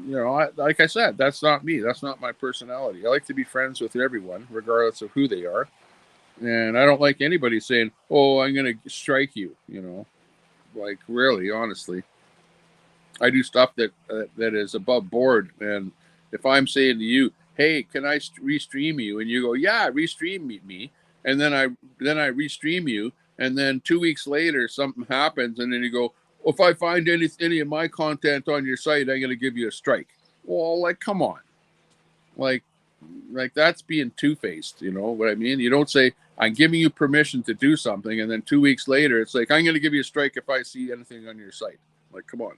You know, like I said, that's not me. That's not my personality. I like to be friends with everyone, regardless of who they are. And I don't like anybody saying, oh, I'm going to strike you, you know. Like, really, honestly. I do stuff that is above board. And if I'm saying to you, hey, can I restream you? And you go, yeah, restream me. And then I restream you. And then 2 weeks later, something happens. And then you go, if I find any of my content on your site, I'm going to give you a strike. Well, like, come on. Like that's being two-faced, you know what I mean? You don't say, I'm giving you permission to do something, and then 2 weeks later, it's like, I'm going to give you a strike if I see anything on your site. Like, come on.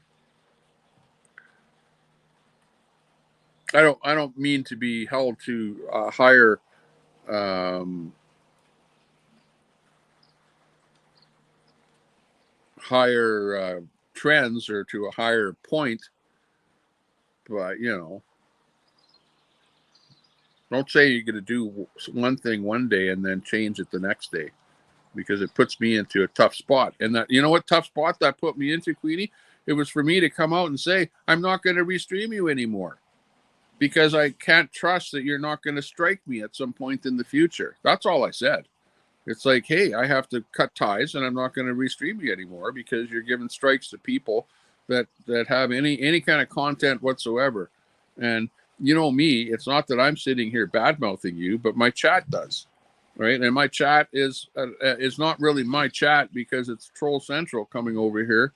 I don't mean to be held to higher trends or to a higher point, but you know, don't say you're going to do one thing one day and then change it the next day, because it puts me into a tough spot. And that, you know what tough spot that put me into, Queenie? It was for me to come out and say, I'm not going to restream you anymore, because I can't trust that you're not going to strike me at some point in the future. That's all I said. It's like, hey, I have to cut ties, and I'm not going to restream you anymore because you're giving strikes to people that have any kind of content whatsoever. And you know me, it's not that I'm sitting here bad mouthing you, but my chat does, right? And my chat is not really my chat, because it's Troll Central coming over here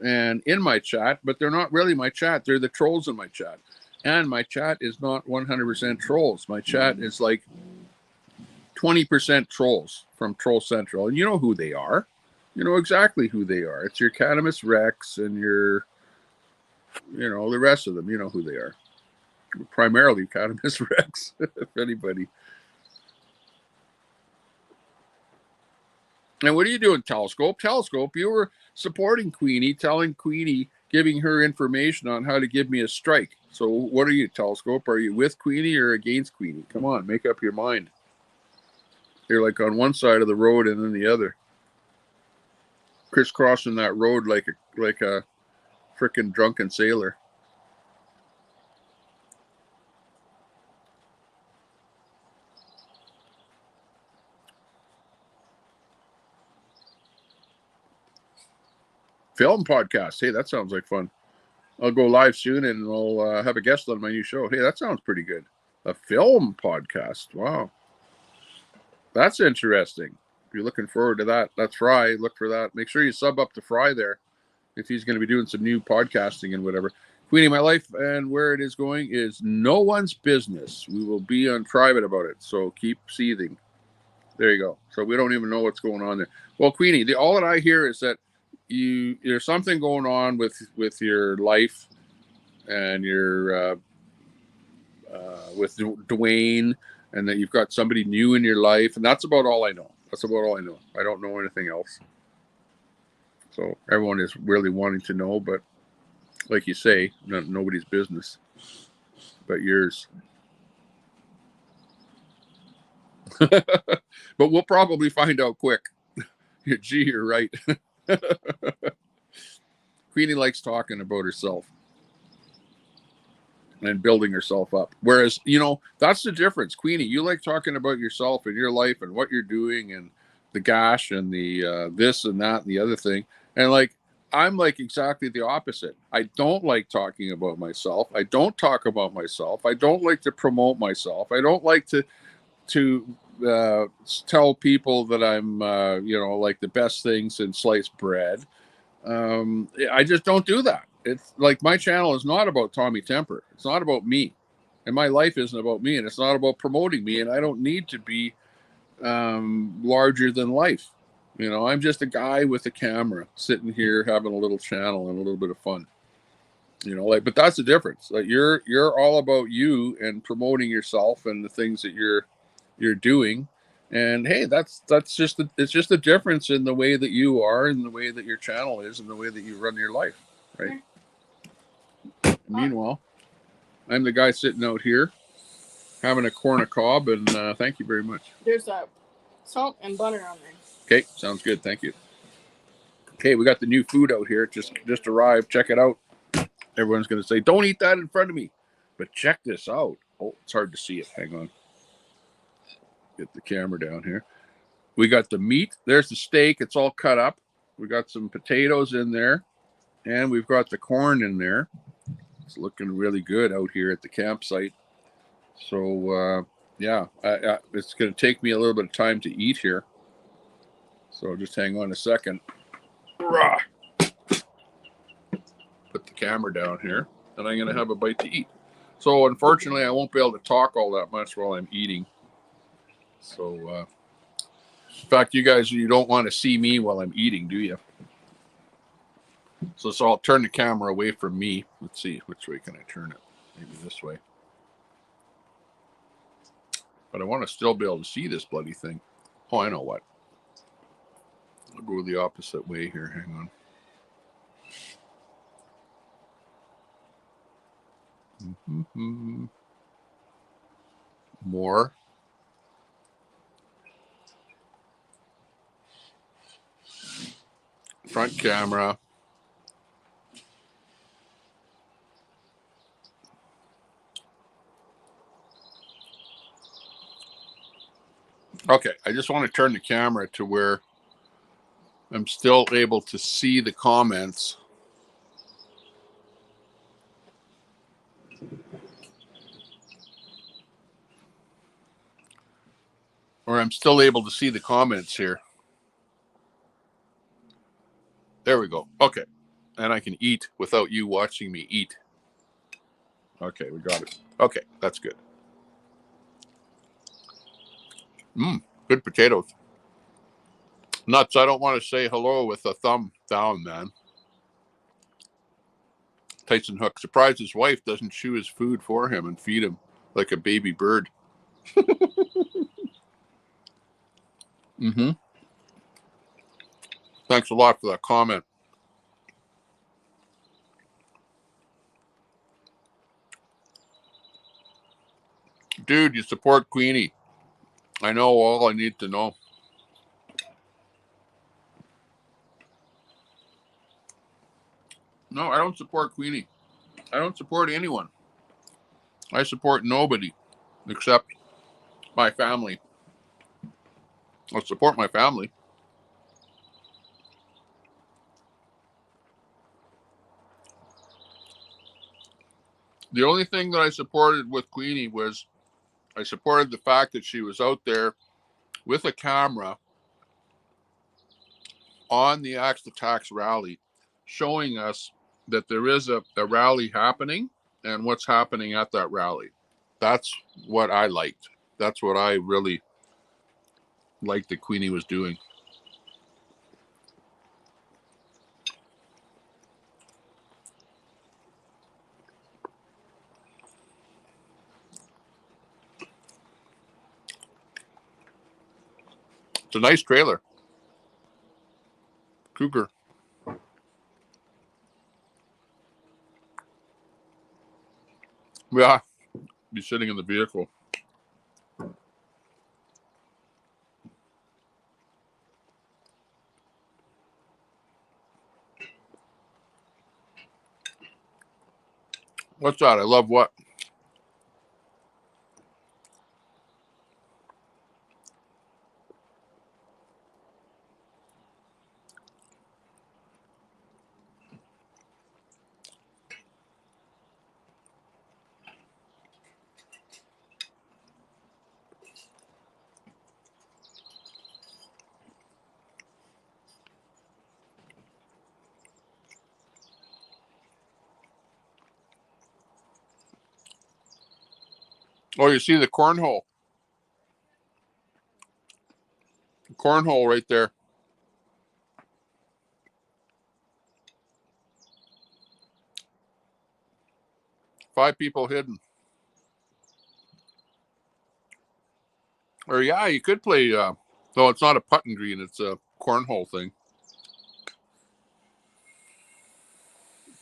and in my chat, but they're not really my chat. They're the trolls in my chat. And my chat is not 100% trolls. My chat is like 20% trolls from Troll Central. And you know who they are. You know exactly who they are. It's your Canamus Rex and your, you know, the rest of them. You know who they are. Primarily Canamus Rex, if anybody. And what are you doing, Telescope? Telescope, you were supporting Queenie, telling Queenie, giving her information on how to give me a strike. So what are you, Telescope? Are you with Queenie or against Queenie? Come on, make up your mind. You're like on one side of the road and then the other, crisscrossing that road like a frickin' drunken sailor. Film podcast. Hey, that sounds like fun. I'll go live soon and I'll have a guest on my new show. Hey, that sounds pretty good. A film podcast. Wow. That's interesting. If you're looking forward to that, that's Fry. Look for that. Make sure you sub up to Fry there. if he's going to be doing some new podcasting and whatever. Queenie, my life and where it is going is no one's business. We will be on private about it. So keep seething. There you go. So we don't even know what's going on there. Well, Queenie, all that I hear is that there's something going on with your life and your with Dwayne, and that you've got somebody new in your life, and that's about all I know. That's about all I know. I don't know anything else. So everyone is really wanting to know, but like you say, nobody's business but yours. But we'll probably find out quick. Gee, you're right. Queenie likes talking about herself and building herself up. Whereas, that's the difference. Queenie, you like talking about yourself and your life and what you're doing and the gosh and the this and that and the other thing. And like, I'm like exactly the opposite. I don't like talking about myself. I don't talk about myself. I don't like to promote myself. I don't like to tell people that I'm, like the best thing since sliced bread. I just don't do that. It's like my channel is not about Tommy Temper. It's not about me, and my life isn't about me, and it's not about promoting me. And I don't need to be larger than life. I'm just a guy with a camera sitting here having a little channel and a little bit of fun. But that's the difference. Like you're all about you and promoting yourself and the things that you're doing. And hey, that's just it's just a difference in the way that you are and the way that your channel is and the way that you run your life, right? Meanwhile, I'm the guy sitting out here having a corn cob, and thank you very much. There's salt and butter on there. Okay, sounds good. Thank you. Okay, we got the new food out here. Just arrived. Check it out. Everyone's going to say, "Don't eat that in front of me," but check this out. Oh, it's hard to see it. Hang on. Get the camera down here. We got the meat. There's the steak. It's all cut up. We got some potatoes in there, and we've got the corn in there. It's looking really good out here at the campsite. So, yeah, it's going to take me a little bit of time to eat here. So just hang on a second. Rah! Put the camera down here, and I'm going to have a bite to eat. So, unfortunately, I won't be able to talk all that much while I'm eating. So, in fact, you guys, you don't want to see me while I'm eating, do you? So I'll turn the camera away from me. Let's see, which way can I turn it? Maybe this way. But I want to still be able to see this bloody thing. Oh, I know what. I'll go the opposite way here. Hang on. Mm-hmm. More. Front camera. Okay, I just want to turn the camera to where I'm still able to see the comments. Or I'm still able to see the comments here. There we go. Okay. And I can eat without you watching me eat. Okay, we got it. Okay, that's good. Good potatoes. Nuts, I don't want to say hello with a thumb down, man. Tyson Hook. Surprised his wife doesn't chew his food for him and feed him like a baby bird. Mm-hmm. Thanks a lot for that comment. Dude, you support Queenie. I know all I need to know. No, I don't support Queenie. I don't support anyone. I support nobody except my family. I'll support my family. The only thing that I supported with Queenie was I supported the fact that she was out there with a camera on the Axe the Tax rally, showing us that there is a rally happening and what's happening at that rally. That's what I liked. That's what I really liked that Queenie was doing. It's a nice trailer. Cougar. Yeah, be sitting in the vehicle. What's that? I love what? Oh, you see the cornhole. Cornhole right there. 5 people hidden. Or yeah, you could play. No, it's not a putting green. It's a cornhole thing.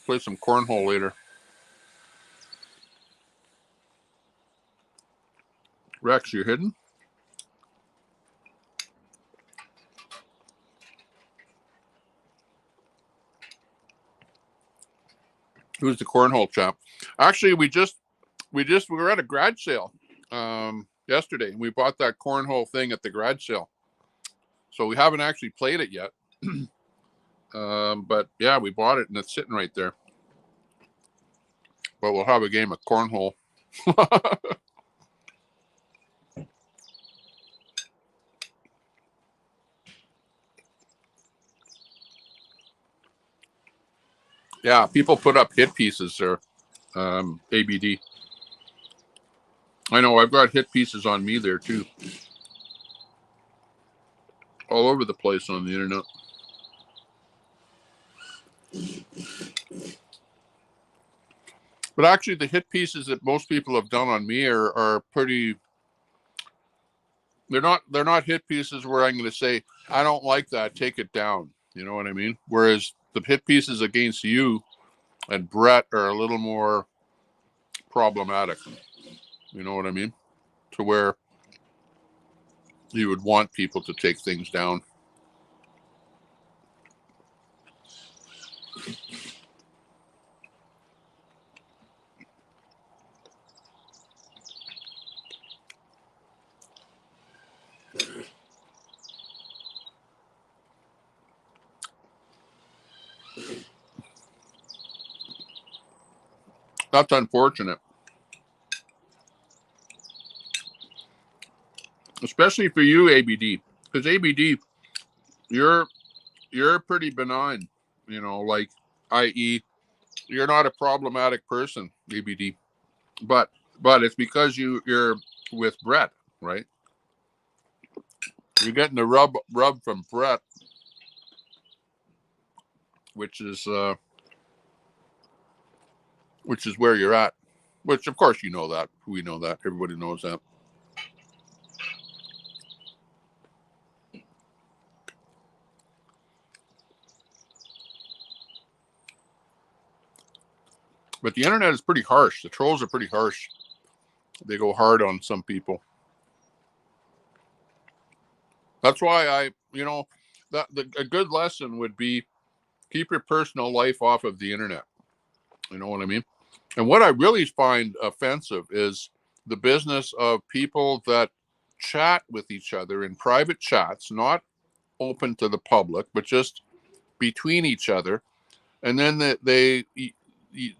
Play some cornhole later. Rex, you hidden? Who's the cornhole chap? Actually, we were at a garage sale yesterday. We bought that cornhole thing at the garage sale, so we haven't actually played it yet. But yeah, we bought it and it's sitting right there. But we'll have a game of cornhole. Yeah, people put up hit pieces there. ABD. I know I've got hit pieces on me there too. All over the place on the internet. But actually, the hit pieces that most people have done on me are pretty. They're not hit pieces where I'm going to say I don't like that, take it down. You know what I mean? Whereas the hit pieces against you and Brett are a little more problematic. You know what I mean? To where you would want people to take things down. That's unfortunate, especially for you, ABD, because ABD, you're pretty benign. You know, like, i.e., you're not a problematic person, ABD. But it's because you're with Brett, right? You're getting the rub from Brett, which is where you're at. Which of course you know that. We know that. Everybody knows that. But the internet is pretty harsh. The trolls are pretty harsh. They go hard on some people. That's why a good lesson would be keep your personal life off of the internet. You know what I mean? And what I really find offensive is the business of people that chat with each other in private chats, not open to the public, but just between each other. And then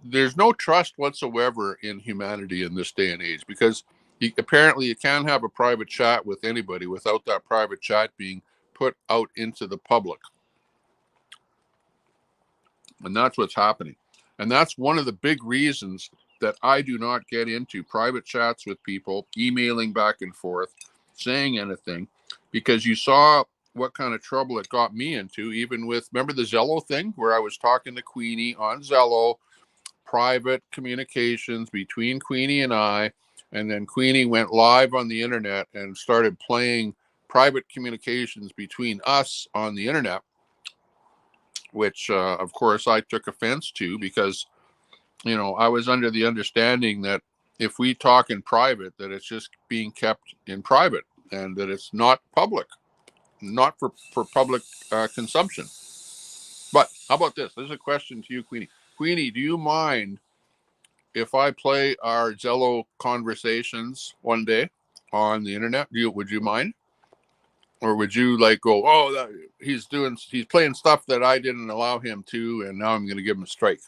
there's no trust whatsoever in humanity in this day and age, because apparently you can't have a private chat with anybody without that private chat being put out into the public. And that's what's happening. And that's one of the big reasons that I do not get into private chats with people, emailing back and forth, saying anything, because you saw what kind of trouble it got me into, even with, remember the Zello thing where I was talking to Queenie on Zello, private communications between Queenie and I, and then Queenie went live on the internet and started playing private communications between us on the internet, which of course I took offense to, because I was under the understanding that if we talk in private, that it's just being kept in private and that it's not public, not for public consumption. But how about this? There's a question to you, Queenie. Queenie, do you mind if I play our Zello conversations one day on the internet? Would you mind? Or would you like go, oh, he's playing stuff that I didn't allow him to, and now I'm going to give him a strike?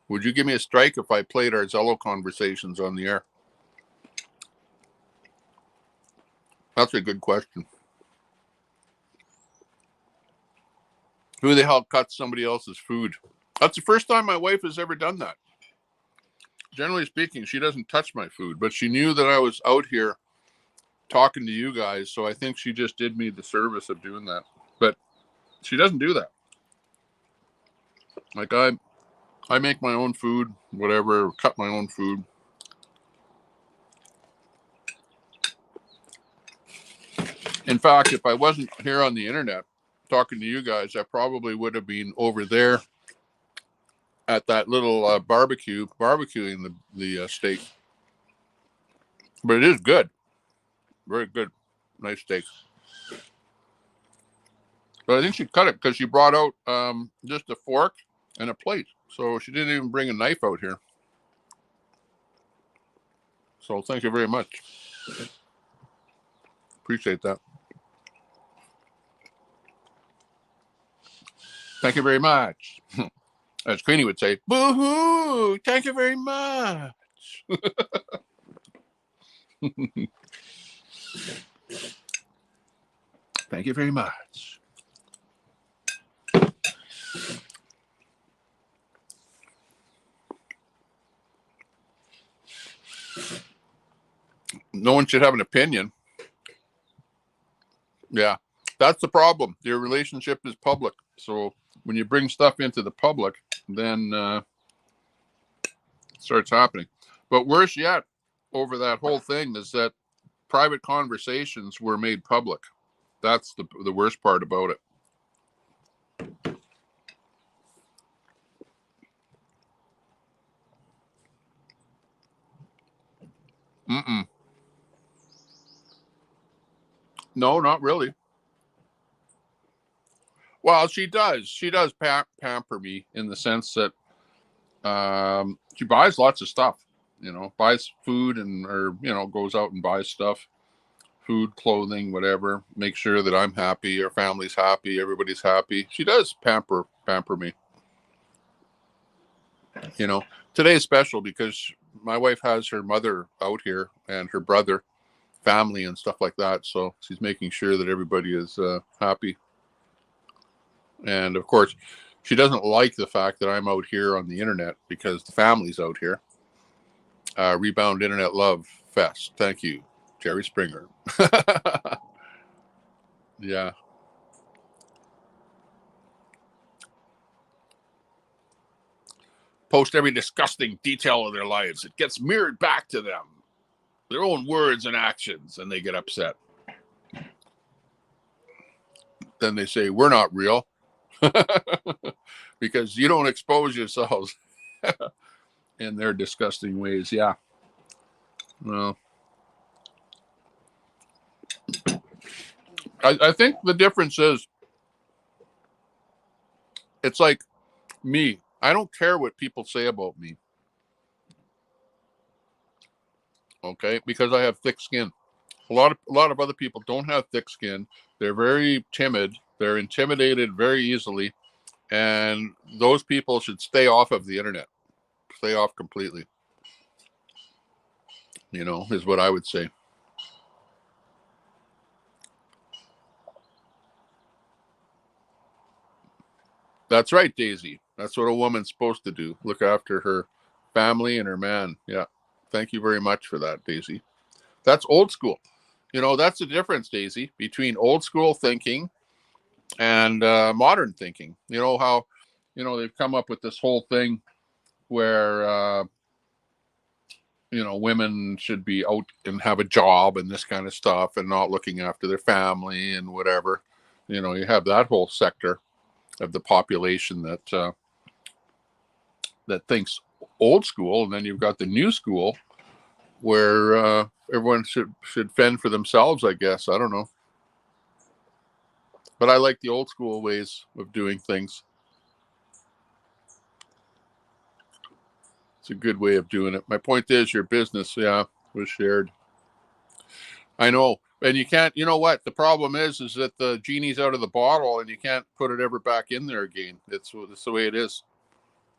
Would you give me a strike if I played our Zello conversations on the air? That's a good question. Who the hell cuts somebody else's food? That's the first time my wife has ever done that. Generally speaking, she doesn't touch my food, but she knew that I was out here talking to you guys, so I think she just did me the service of doing that. But she doesn't do that. Like I make my own food, whatever, cut my own food. In fact, if I wasn't here on the internet talking to you guys, I probably would have been over there at that little barbecuing the steak. But it is good. Very good. Nice steak. But I think she cut it because she brought out just a fork and a plate. So she didn't even bring a knife out here. So thank you very much. Appreciate that. Thank you very much. As Queenie would say, boo-hoo, thank you very much. Thank you very much. No one should have an opinion. Yeah, that's the problem. Your relationship is public. So when you bring stuff into the public, then it starts happening. But worse yet, over that whole thing is that private conversations were made public. That's the worst part about it. Mm-mm. No, not really. Well, she does. She does pamper me in the sense that she buys lots of stuff. Buys food or goes out and buys stuff, food, clothing, whatever. Make sure that I'm happy, our family's happy, everybody's happy. She does pamper me. Today is special because my wife has her mother out here and her brother, family, and stuff like that. So she's making sure that everybody is happy. And of course, she doesn't like the fact that I'm out here on the internet because the family's out here. Rebound Internet Love Fest. Thank you, Jerry Springer. Yeah. Post every disgusting detail of their lives. It gets mirrored back to them, their own words and actions, and they get upset. Then they say, we're not real. Because you don't expose yourselves in their disgusting ways. Yeah. Well, I think the difference is it's like me. I don't care what people say about me. Okay, because I have thick skin. A lot of other people don't have thick skin. They're very timid. They're intimidated very easily, and those people should stay off of the internet. Stay off completely. Is what I would say. That's right, Daisy. That's what a woman's supposed to do. Look after her family and her man. Yeah. Thank you very much for that, Daisy. That's old school. That's the difference, Daisy, between old school thinking and modern thinking. How, they've come up with this whole thing where, women should be out and have a job and this kind of stuff and not looking after their family and whatever. You have that whole sector of the population that thinks old school, and then you've got the new school where everyone should fend for themselves, I guess. I don't know. But I like the old school ways of doing things. It's a good way of doing it. My point is, your business, yeah, was shared. I know. And you can't, you know what? The problem is that the genie's out of the bottle and you can't put it ever back in there again. It's the way it is.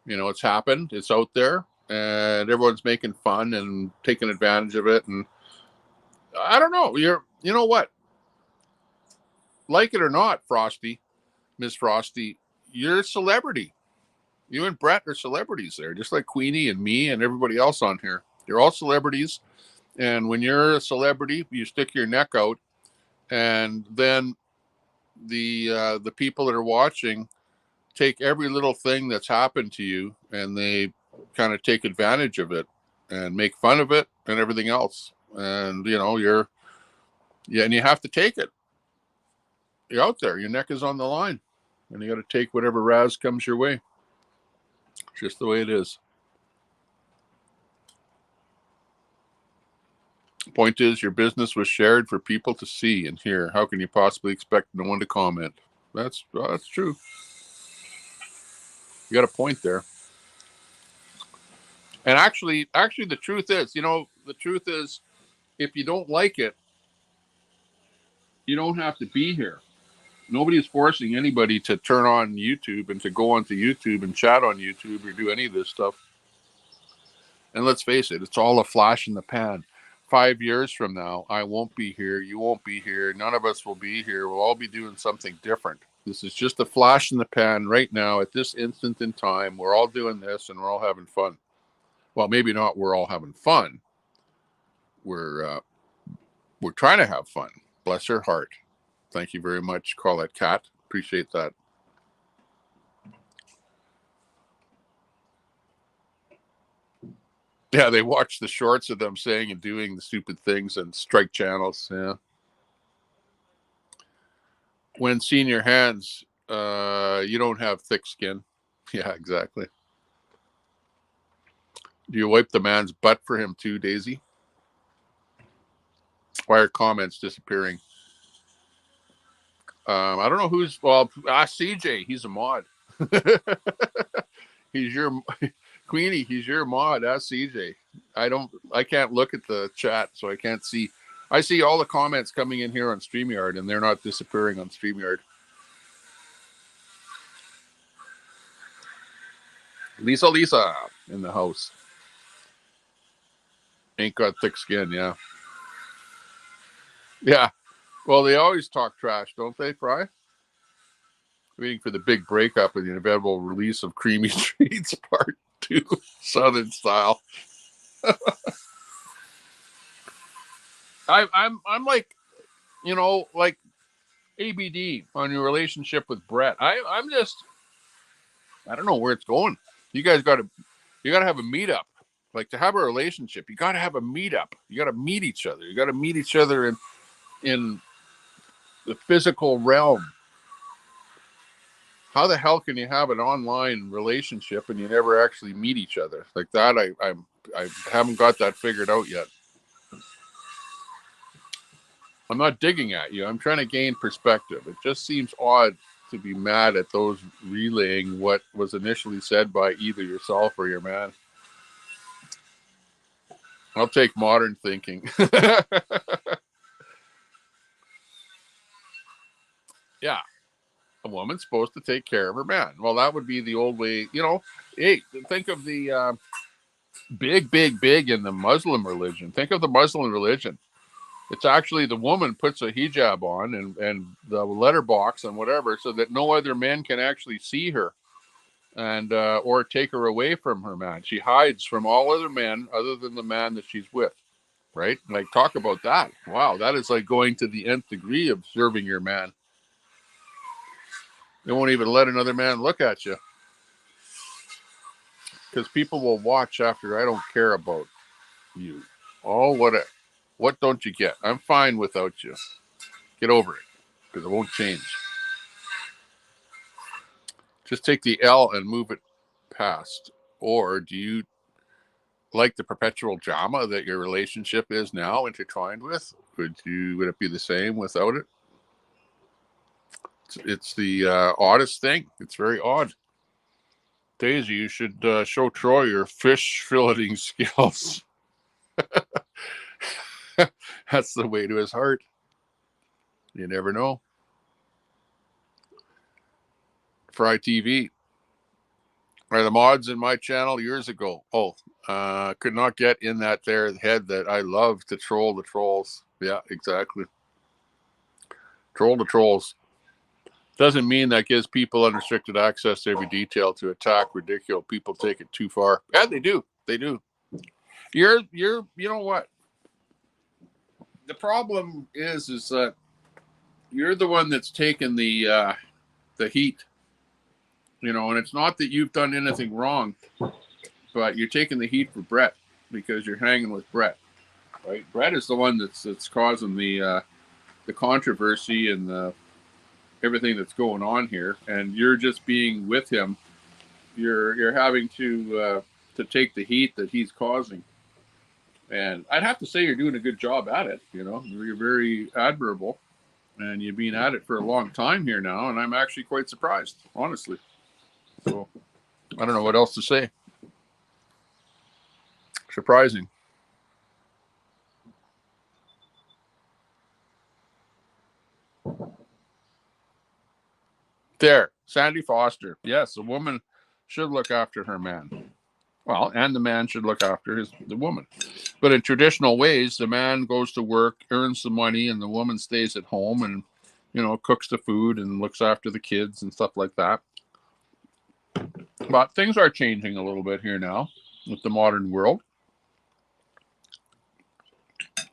It's happened. It's out there and everyone's making fun and taking advantage of it. And I don't know. You know what? Like it or not, Frosty, Miss Frosty, you're a celebrity. You and Brett are celebrities there, just like Queenie and me and everybody else on here. You're all celebrities. And when you're a celebrity, you stick your neck out, and then the people that are watching take every little thing that's happened to you, and they kind of take advantage of it and make fun of it and everything else. And and you have to take it. You're out there. Your neck is on the line, and you got to take whatever razz comes your way. It's just the way it is. Point is, your business was shared for people to see and hear. How can you possibly expect no one to comment? That's true. You got a point there. And actually, the truth is, if you don't like it, you don't have to be here. Nobody's forcing anybody to turn on YouTube and to go onto YouTube and chat on YouTube or do any of this stuff. And let's face it, it's all a flash in the pan. 5 years from now, I won't be here. You won't be here. None of us will be here. We'll all be doing something different. This is just a flash in the pan right now at this instant in time. We're all doing this and we're all having fun. Well, maybe not. We're all having fun. We're trying to have fun. Bless her heart. Thank you very much, Colette Cat. Appreciate that. Yeah, they watch the shorts of them saying and doing the stupid things and strike channels. Yeah. When seeing your hands, you don't have thick skin. Yeah, exactly. Do you wipe the man's butt for him too, Daisy? Why are comments disappearing? I don't know who's. Well, ask CJ. He's a mod. He's your Queenie. He's your mod. Ask CJ. I can't look at the chat, so I can't see. I see all the comments coming in here on StreamYard, and they're not disappearing on StreamYard. Lisa in the house. Ain't got thick skin, yeah. Yeah. Well, they always talk trash, don't they, Fry? Waiting for the big breakup and the inevitable release of Creamy Streets Part 2, Southern Style. I'm like, like ABD on your relationship with Brett. I'm just, I don't know where it's going. You guys gotta have a meetup. Like, to have a relationship, you gotta have a meetup. You gotta meet each other. You gotta meet each other in the physical realm. How the hell can you have an online relationship and you never actually meet each other like that? I haven't got that figured out yet. I'm not digging at you. I'm trying to gain perspective. It just seems odd to be mad at those relaying what was initially said by either yourself or your man. I'll take modern thinking. Yeah. A woman's supposed to take care of her man. Well, that would be the old way, Hey, think of the big in the Muslim religion. Think of the Muslim religion. It's actually the woman puts a hijab on and the letterbox and whatever so that no other men can actually see her. and or take her away from her man. She hides from all other men other than the man that she's with. Right? Like, talk about that. Wow, that is like going to the nth degree of serving your man. They won't even let another man look at you because people will watch after I don't care about you. Oh, what don't you get? I'm fine without you. Get over it because it won't change. Just take the L and move it past. Or do you like the perpetual drama that your relationship is now intertwined with? Would it be the same without it? It's the oddest thing. It's very odd. Daisy, you should show Troy your fish filleting skills. That's the way to his heart. You never know. Fry TV. Are the mods in my channel years ago? Oh, could not get in that there head that I love to troll the trolls. Yeah, exactly. Troll the trolls. Doesn't mean that gives people unrestricted access to every detail to attack, ridicule. People take it too far. Yeah, they do. They do. You know what? The problem is that you're the one that's taken the heat, you know, and it's not that you've done anything wrong, but you're taking the heat for Brett because you're hanging with Brett, right? Brett is the one that's causing the controversy and everything that's going on here, and you're just being with him. You're having to take the heat that he's causing, and I'd have to say you're doing a good job at it. You know, you're very admirable, and you've been at it for a long time here now, and I'm actually quite surprised, honestly. So I don't know what else to say. Surprising. There, Sandy Foster. Yes, a woman should look after her man. Well, and the man should look after the woman. But in traditional ways, the man goes to work, earns the money, and the woman stays at home and, you know, cooks the food and looks after the kids and stuff like that. But things are changing a little bit here now with the modern world.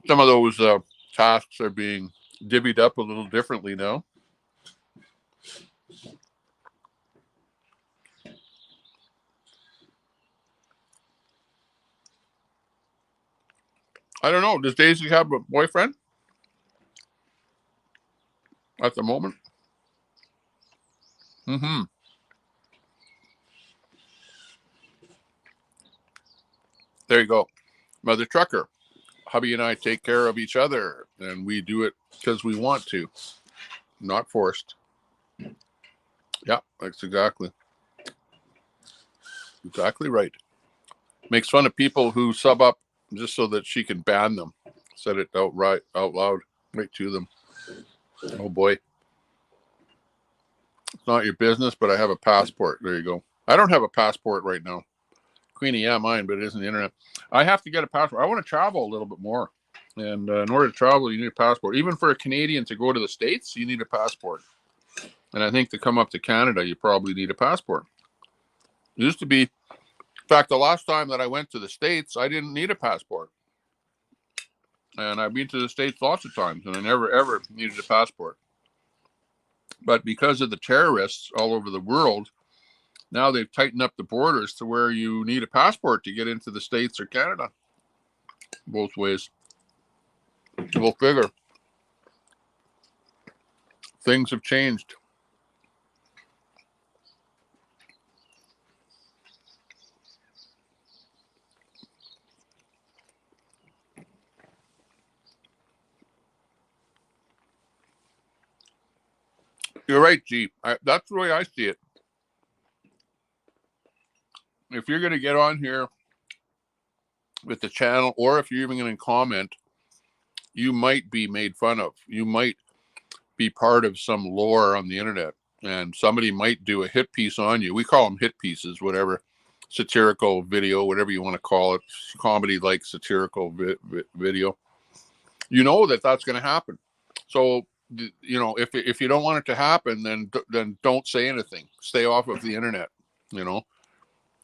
Some of those tasks are being divvied up a little differently now. I don't know. Does Daisy have a boyfriend at the moment? Mm-hmm. There you go. Mother Trucker. Hubby and I take care of each other, and we do it because we want to, not forced. Yeah, that's exactly right. Makes fun of people who sub up just so that she can ban them. Said it out loud, right to them. Oh boy. It's not your business, but I have a passport. There you go. I don't have a passport right now. Queenie, yeah, mine, but it isn't the internet. I have to get a passport. I want to travel a little bit more. And in order to travel, you need a passport. Even for a Canadian to go to the States, you need a passport. And I think to come up to Canada, you probably need a passport. It used to be, in fact, the last time that I went to the States, I didn't need a passport. And I've been to the States lots of times, and I never, ever needed a passport. But because of the terrorists all over the world, now they've tightened up the borders to where you need a passport to get into the States or Canada. Both ways. Go figure. Things have changed. You're right, G. That's the way I see it. If you're going to get on here with the channel, or if you're even going to comment, you might be made fun of. You might be part of some lore on the internet, and somebody might do a hit piece on you. We call them hit pieces, whatever, satirical video, whatever you want to call it, comedy like satirical video. You know that's going to happen. So you know, if you don't want it to happen, then don't say anything. Stay off of the internet. You know,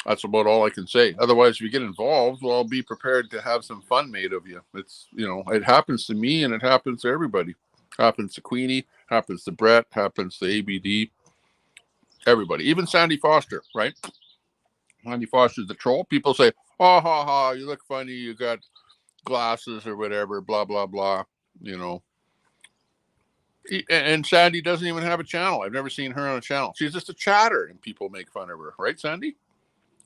that's about all I can say. Otherwise, if you get involved, well, be prepared to have some fun made of you. It's, you know, it happens to me and it happens to everybody. Happens to Queenie, happens to Brett, happens to ABD, everybody. Even Sandy Foster, right? Sandy Foster's the troll. People say, "Oh, ha, ha, you look funny. You got glasses or whatever, blah, blah, blah." You know, and Sandy doesn't even have a channel. I've never seen her on a channel. She's just a chatter and people make fun of her, right, Sandy?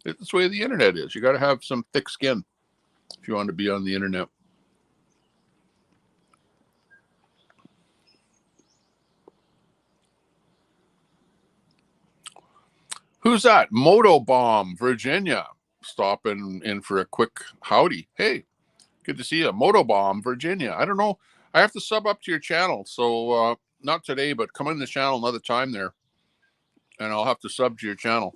It's the way the internet is. You got to have some thick skin if you want to be on the internet. Who's that? Motobomb, Virginia. Stopping in for a quick howdy. Hey, good to see you. Motobomb, Virginia. I don't know. I have to sub up to your channel. So not today, but come in the channel another time there. And I'll have to sub to your channel.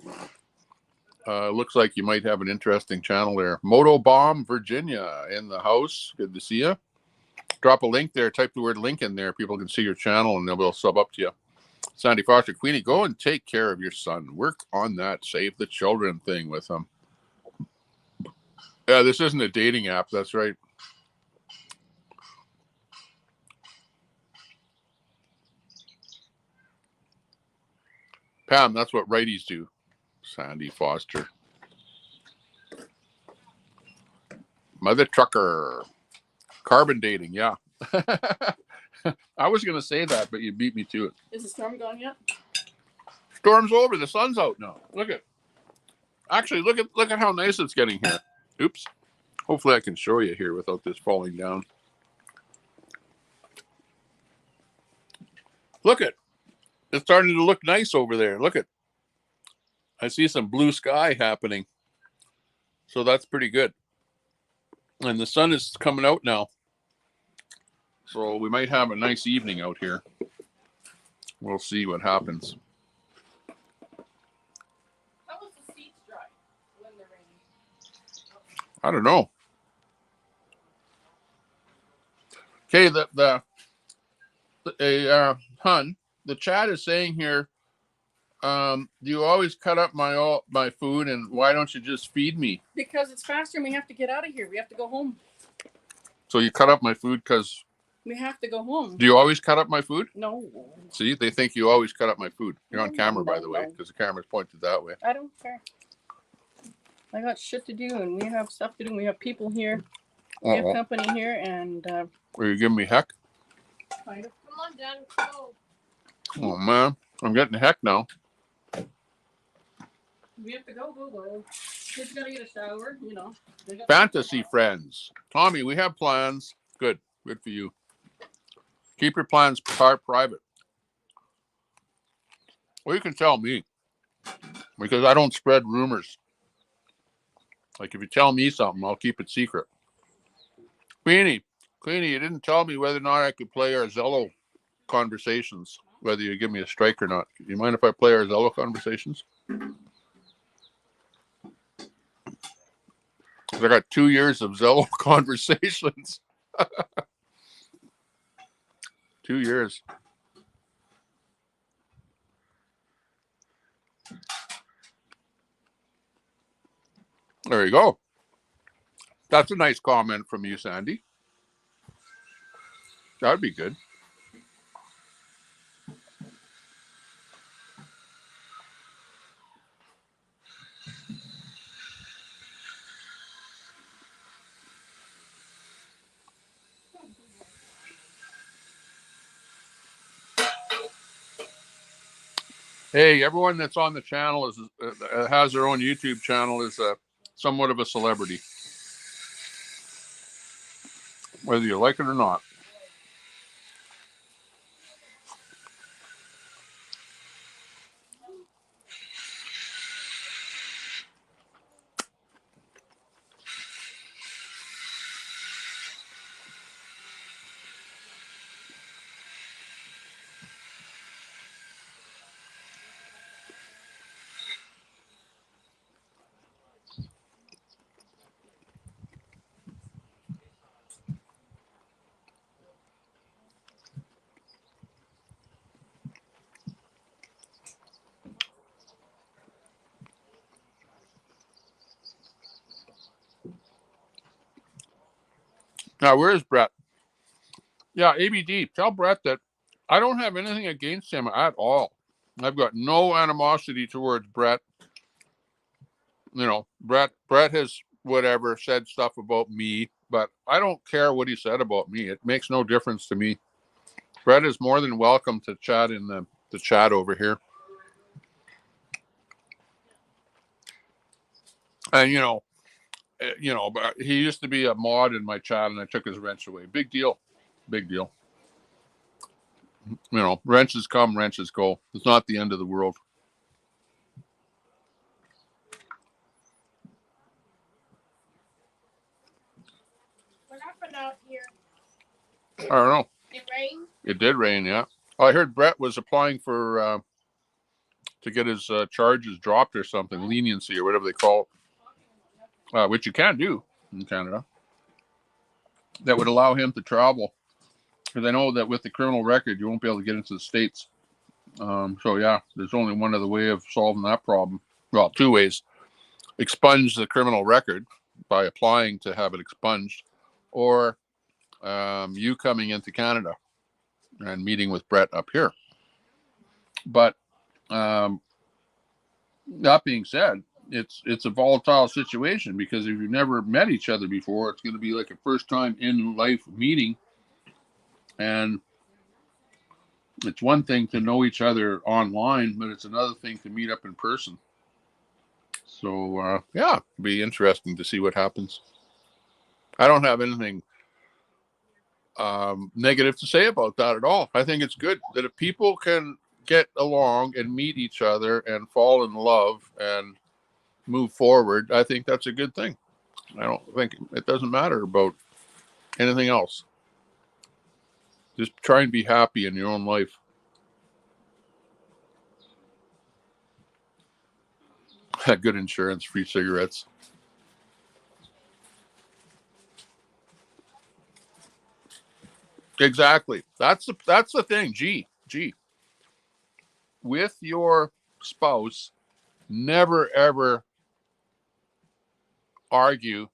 Looks like you might have an interesting channel there. Motobomb, Virginia in the house. Good to see you. Drop a link there. Type the word link in there. People can see your channel and they'll sub up to you. Sandy Foster, Queenie, go and take care of your son. Work on that save the children thing with him. Yeah, this isn't a dating app. That's right. Pam, that's what righties do. Sandy Foster. Mother trucker. Carbon dating, yeah. I was going to say that, but you beat me to it. Is the storm gone yet? Storm's over. The sun's out now. Look at. Actually, look at how nice it's getting here. Oops. Hopefully I can show you here without this falling down. Look at. It's starting to look nice over there. Look at. I see some blue sky happening. So that's pretty good. And the sun is coming out now. So we might have a nice evening out here. We'll see what happens. How was the seats dry when they're raining? I don't know. Okay, Hun, the chat is saying here, do you always cut up my food, and why don't you just feed me? Because it's faster and we have to get out of here. We have to go home. So you cut up my food because... We have to go home. Do you always cut up my food? No. See, they think you always cut up my food. You're on No, camera, no, by the way, no. because the camera's pointed that way. I don't care. I got shit to do and we have stuff to do. We have people here. We have company here and... Are you giving me heck? Kind of. Come on, Dad. Go. Oh, man. I'm getting heck now. We have to go. Kids gotta get a shower, you know. Fantasy friends. Tommy, we have plans. Good for you. Keep your plans private. Well, you can tell me because I don't spread rumors. Like if you tell me something, I'll keep it secret. Queenie, you didn't tell me whether or not I could play our Zello conversations, whether you give me a strike or not. Do you mind if I play our Zello conversations? I got 2 years of Zello conversations. 2 years. There you go. That's a nice comment from you, Sandy. That'd be good. Hey, everyone that's on the channel has their own YouTube channel is somewhat of a celebrity, whether you like it or not. Now, where is Brett? Yeah, ABD. Tell Brett that I don't have anything against him at all. I've got no animosity towards Brett. You know, Brett has whatever said stuff about me, but I don't care what he said about me. It makes no difference to me. Brett is more than welcome to chat in the chat over here. And but he used to be a mod in my chat, and I took his wrench away. Big deal, big deal. You know, wrenches come, wrenches go. It's not the end of the world. What happened out here? I don't know. It rained? It did rain, yeah. Oh, I heard Brett was applying for to get his charges dropped or something, leniency or whatever they call it, which you can do in Canada. That would allow him to travel, because I know that with the criminal record, you won't be able to get into the States. So yeah, there's only one other way of solving that problem. Well, two ways: expunge the criminal record by applying to have it expunged, or you coming into Canada and meeting with Brett up here. But that being said, it's a volatile situation, because if you've never met each other before, it's going to be like a first time in life meeting. And it's one thing to know each other online, but it's another thing to meet up in person. So yeah, it'll be interesting to see what happens. I don't have anything negative to say about that at all. I think it's good that if people can get along and meet each other and fall in love and move forward, I think that's a good thing. I don't think it doesn't matter about anything else. Just try and be happy in your own life. Good insurance, free cigarettes. Exactly. That's the thing. Gee. With your spouse, never ever argue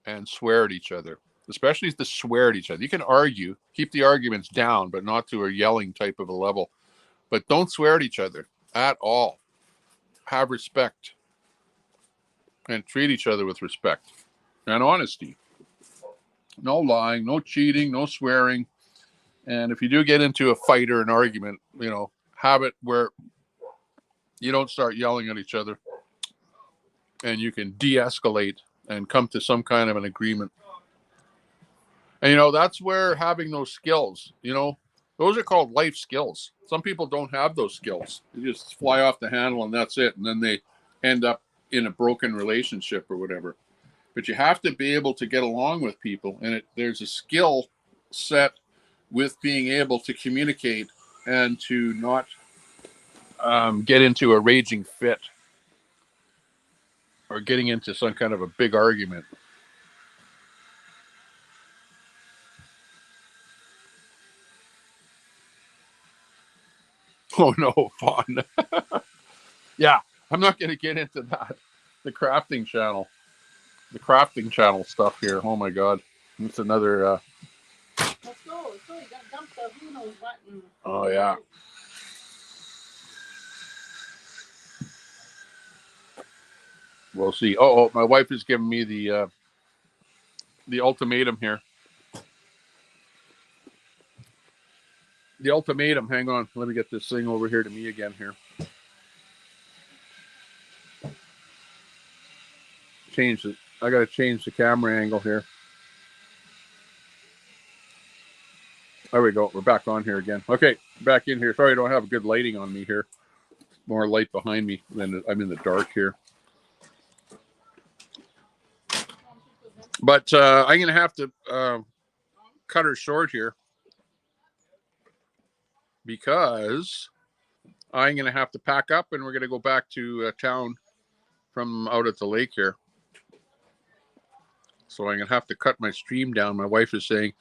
and swear at each other, especially to swear at each other. You can argue, keep the arguments down, but not to a yelling type of a level. But don't swear at each other at all. Have respect and treat each other with respect and honesty. No lying, no cheating, no swearing. And if you do get into a fight or an argument, have it where you don't start yelling at each other, and you can de-escalate and come to some kind of an agreement. And that's where having those skills, those are called life skills. Some people don't have those skills. They just fly off the handle and that's it. And then they end up in a broken relationship or whatever. But you have to be able to get along with people. And there's a skill set with being able to communicate and to not get into a raging fit or getting into some kind of a big argument. Oh no, Fawn. Yeah, I'm not going to get into that. The crafting channel stuff here. Oh my God, it's another. Let's go. Let's go. You got to dump the who knows button. Oh yeah. We'll see. Oh, my wife is giving me the ultimatum here. The ultimatum. Hang on. Let me get this thing over here to me again here. Change it. I got to change the camera angle here. There we go. We're back on here again. Okay, back in here. Sorry, I don't have good lighting on me here. More light behind me than I'm in the dark here. But I'm going to have to cut her short here, because I'm going to have to pack up and we're going to go back to town from out at the lake here. So I'm going to have to cut my stream down. My wife is saying,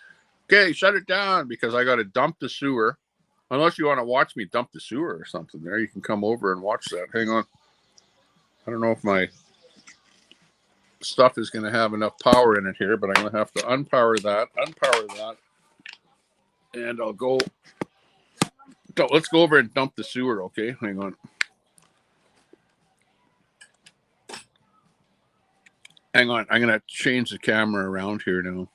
okay, shut it down, because I got to dump the sewer. Unless you want to watch me dump the sewer or something there, you can come over and watch that. Hang on. I don't know if stuff is going to have enough power in it here, but I'm going to have to unpower that, and I'll go. Let's go over and dump the sewer, okay? Hang on. I'm going to change the camera around here now,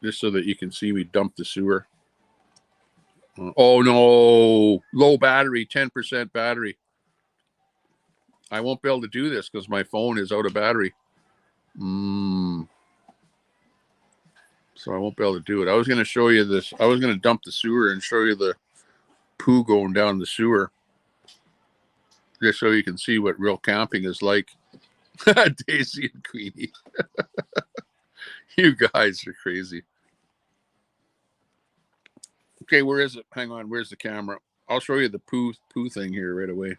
just so that you can see me dump the sewer. Oh no, low battery, 10% battery. I won't be able to do this because my phone is out of battery. So I won't be able to do it. I was going to show you this. I was going to dump the sewer and show you the poo going down the sewer, just so you can see what real camping is like. Daisy and Queenie. You guys are crazy. Okay, where is it? Hang on, where's the camera? I'll show you the poo thing here right away.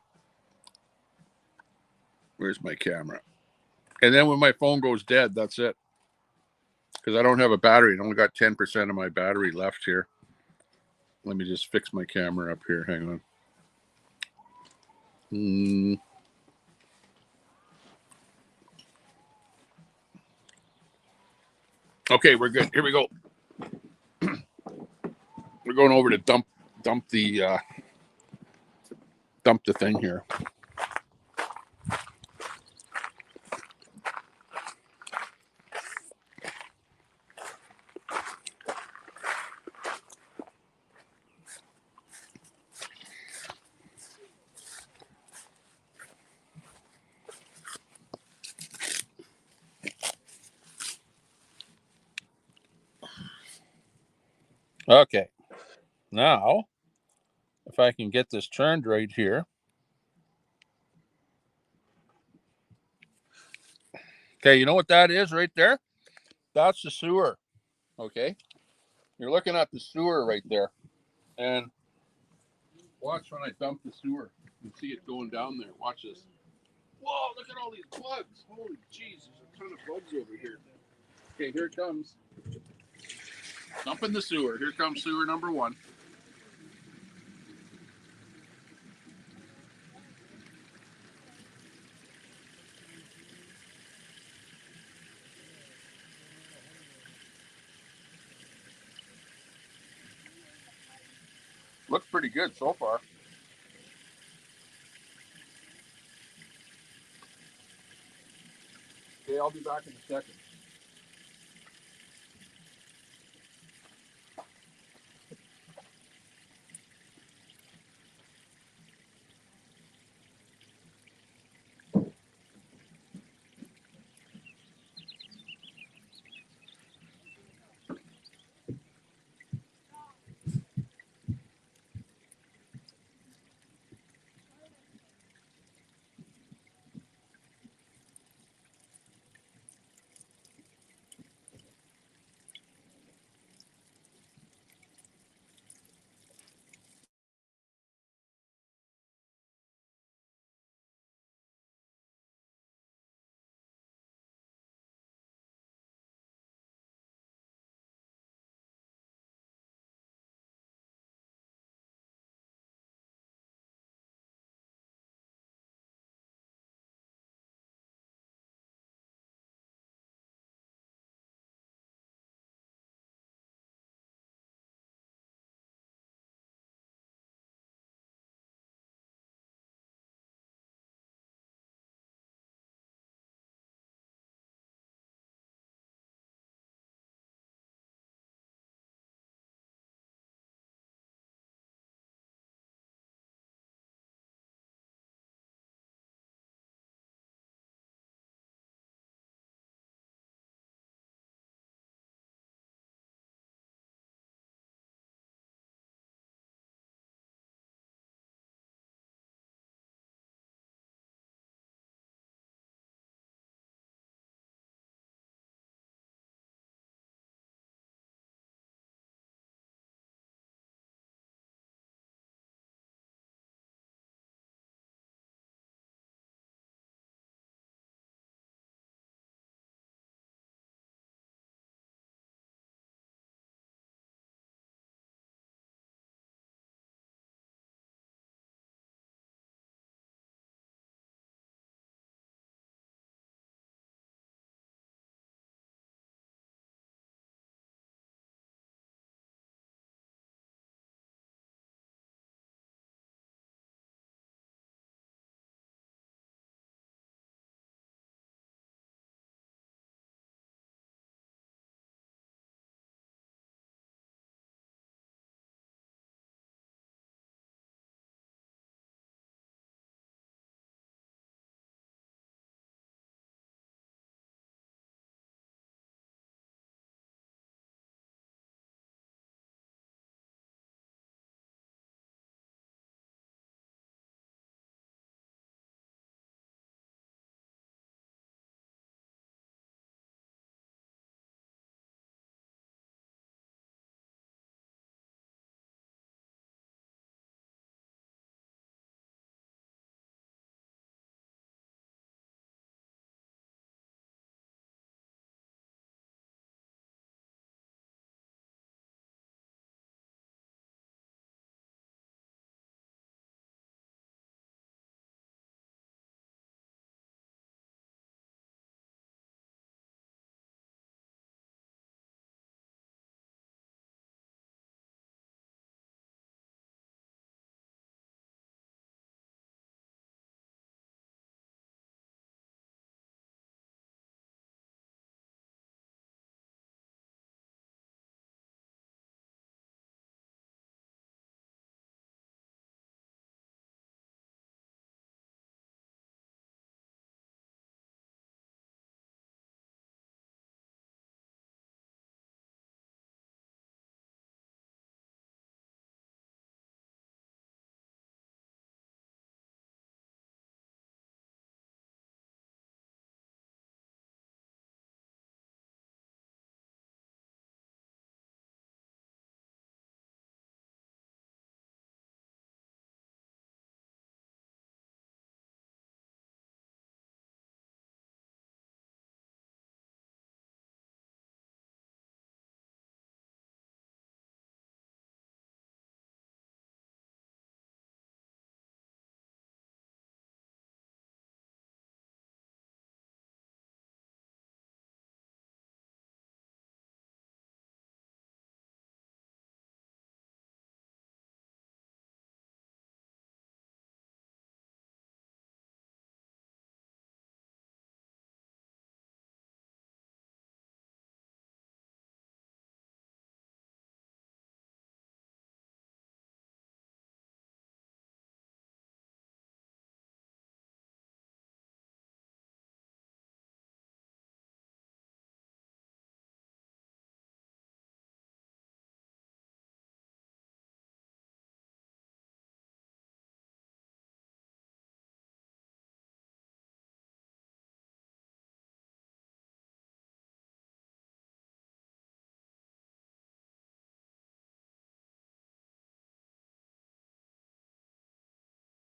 Where's my camera? And then when my phone goes dead, that's it. Because I don't have a battery. I only got 10% of my battery left here. Let me just fix my camera up here. Hang on. Okay, we're good. Here we go. We're going over to dump the thing here. Okay. Now, if I can get this turned right here. Okay, you know what that is right there? That's the sewer. Okay. You're looking at the sewer right there. And watch when I dump the sewer. You can see it going down there. Watch this. Whoa, look at all these bugs. Holy jeez, there's a ton of bugs over here. Okay, here it comes. Dumping the sewer. Here comes sewer number 1. Looks pretty good so far. Okay, I'll be back in a second.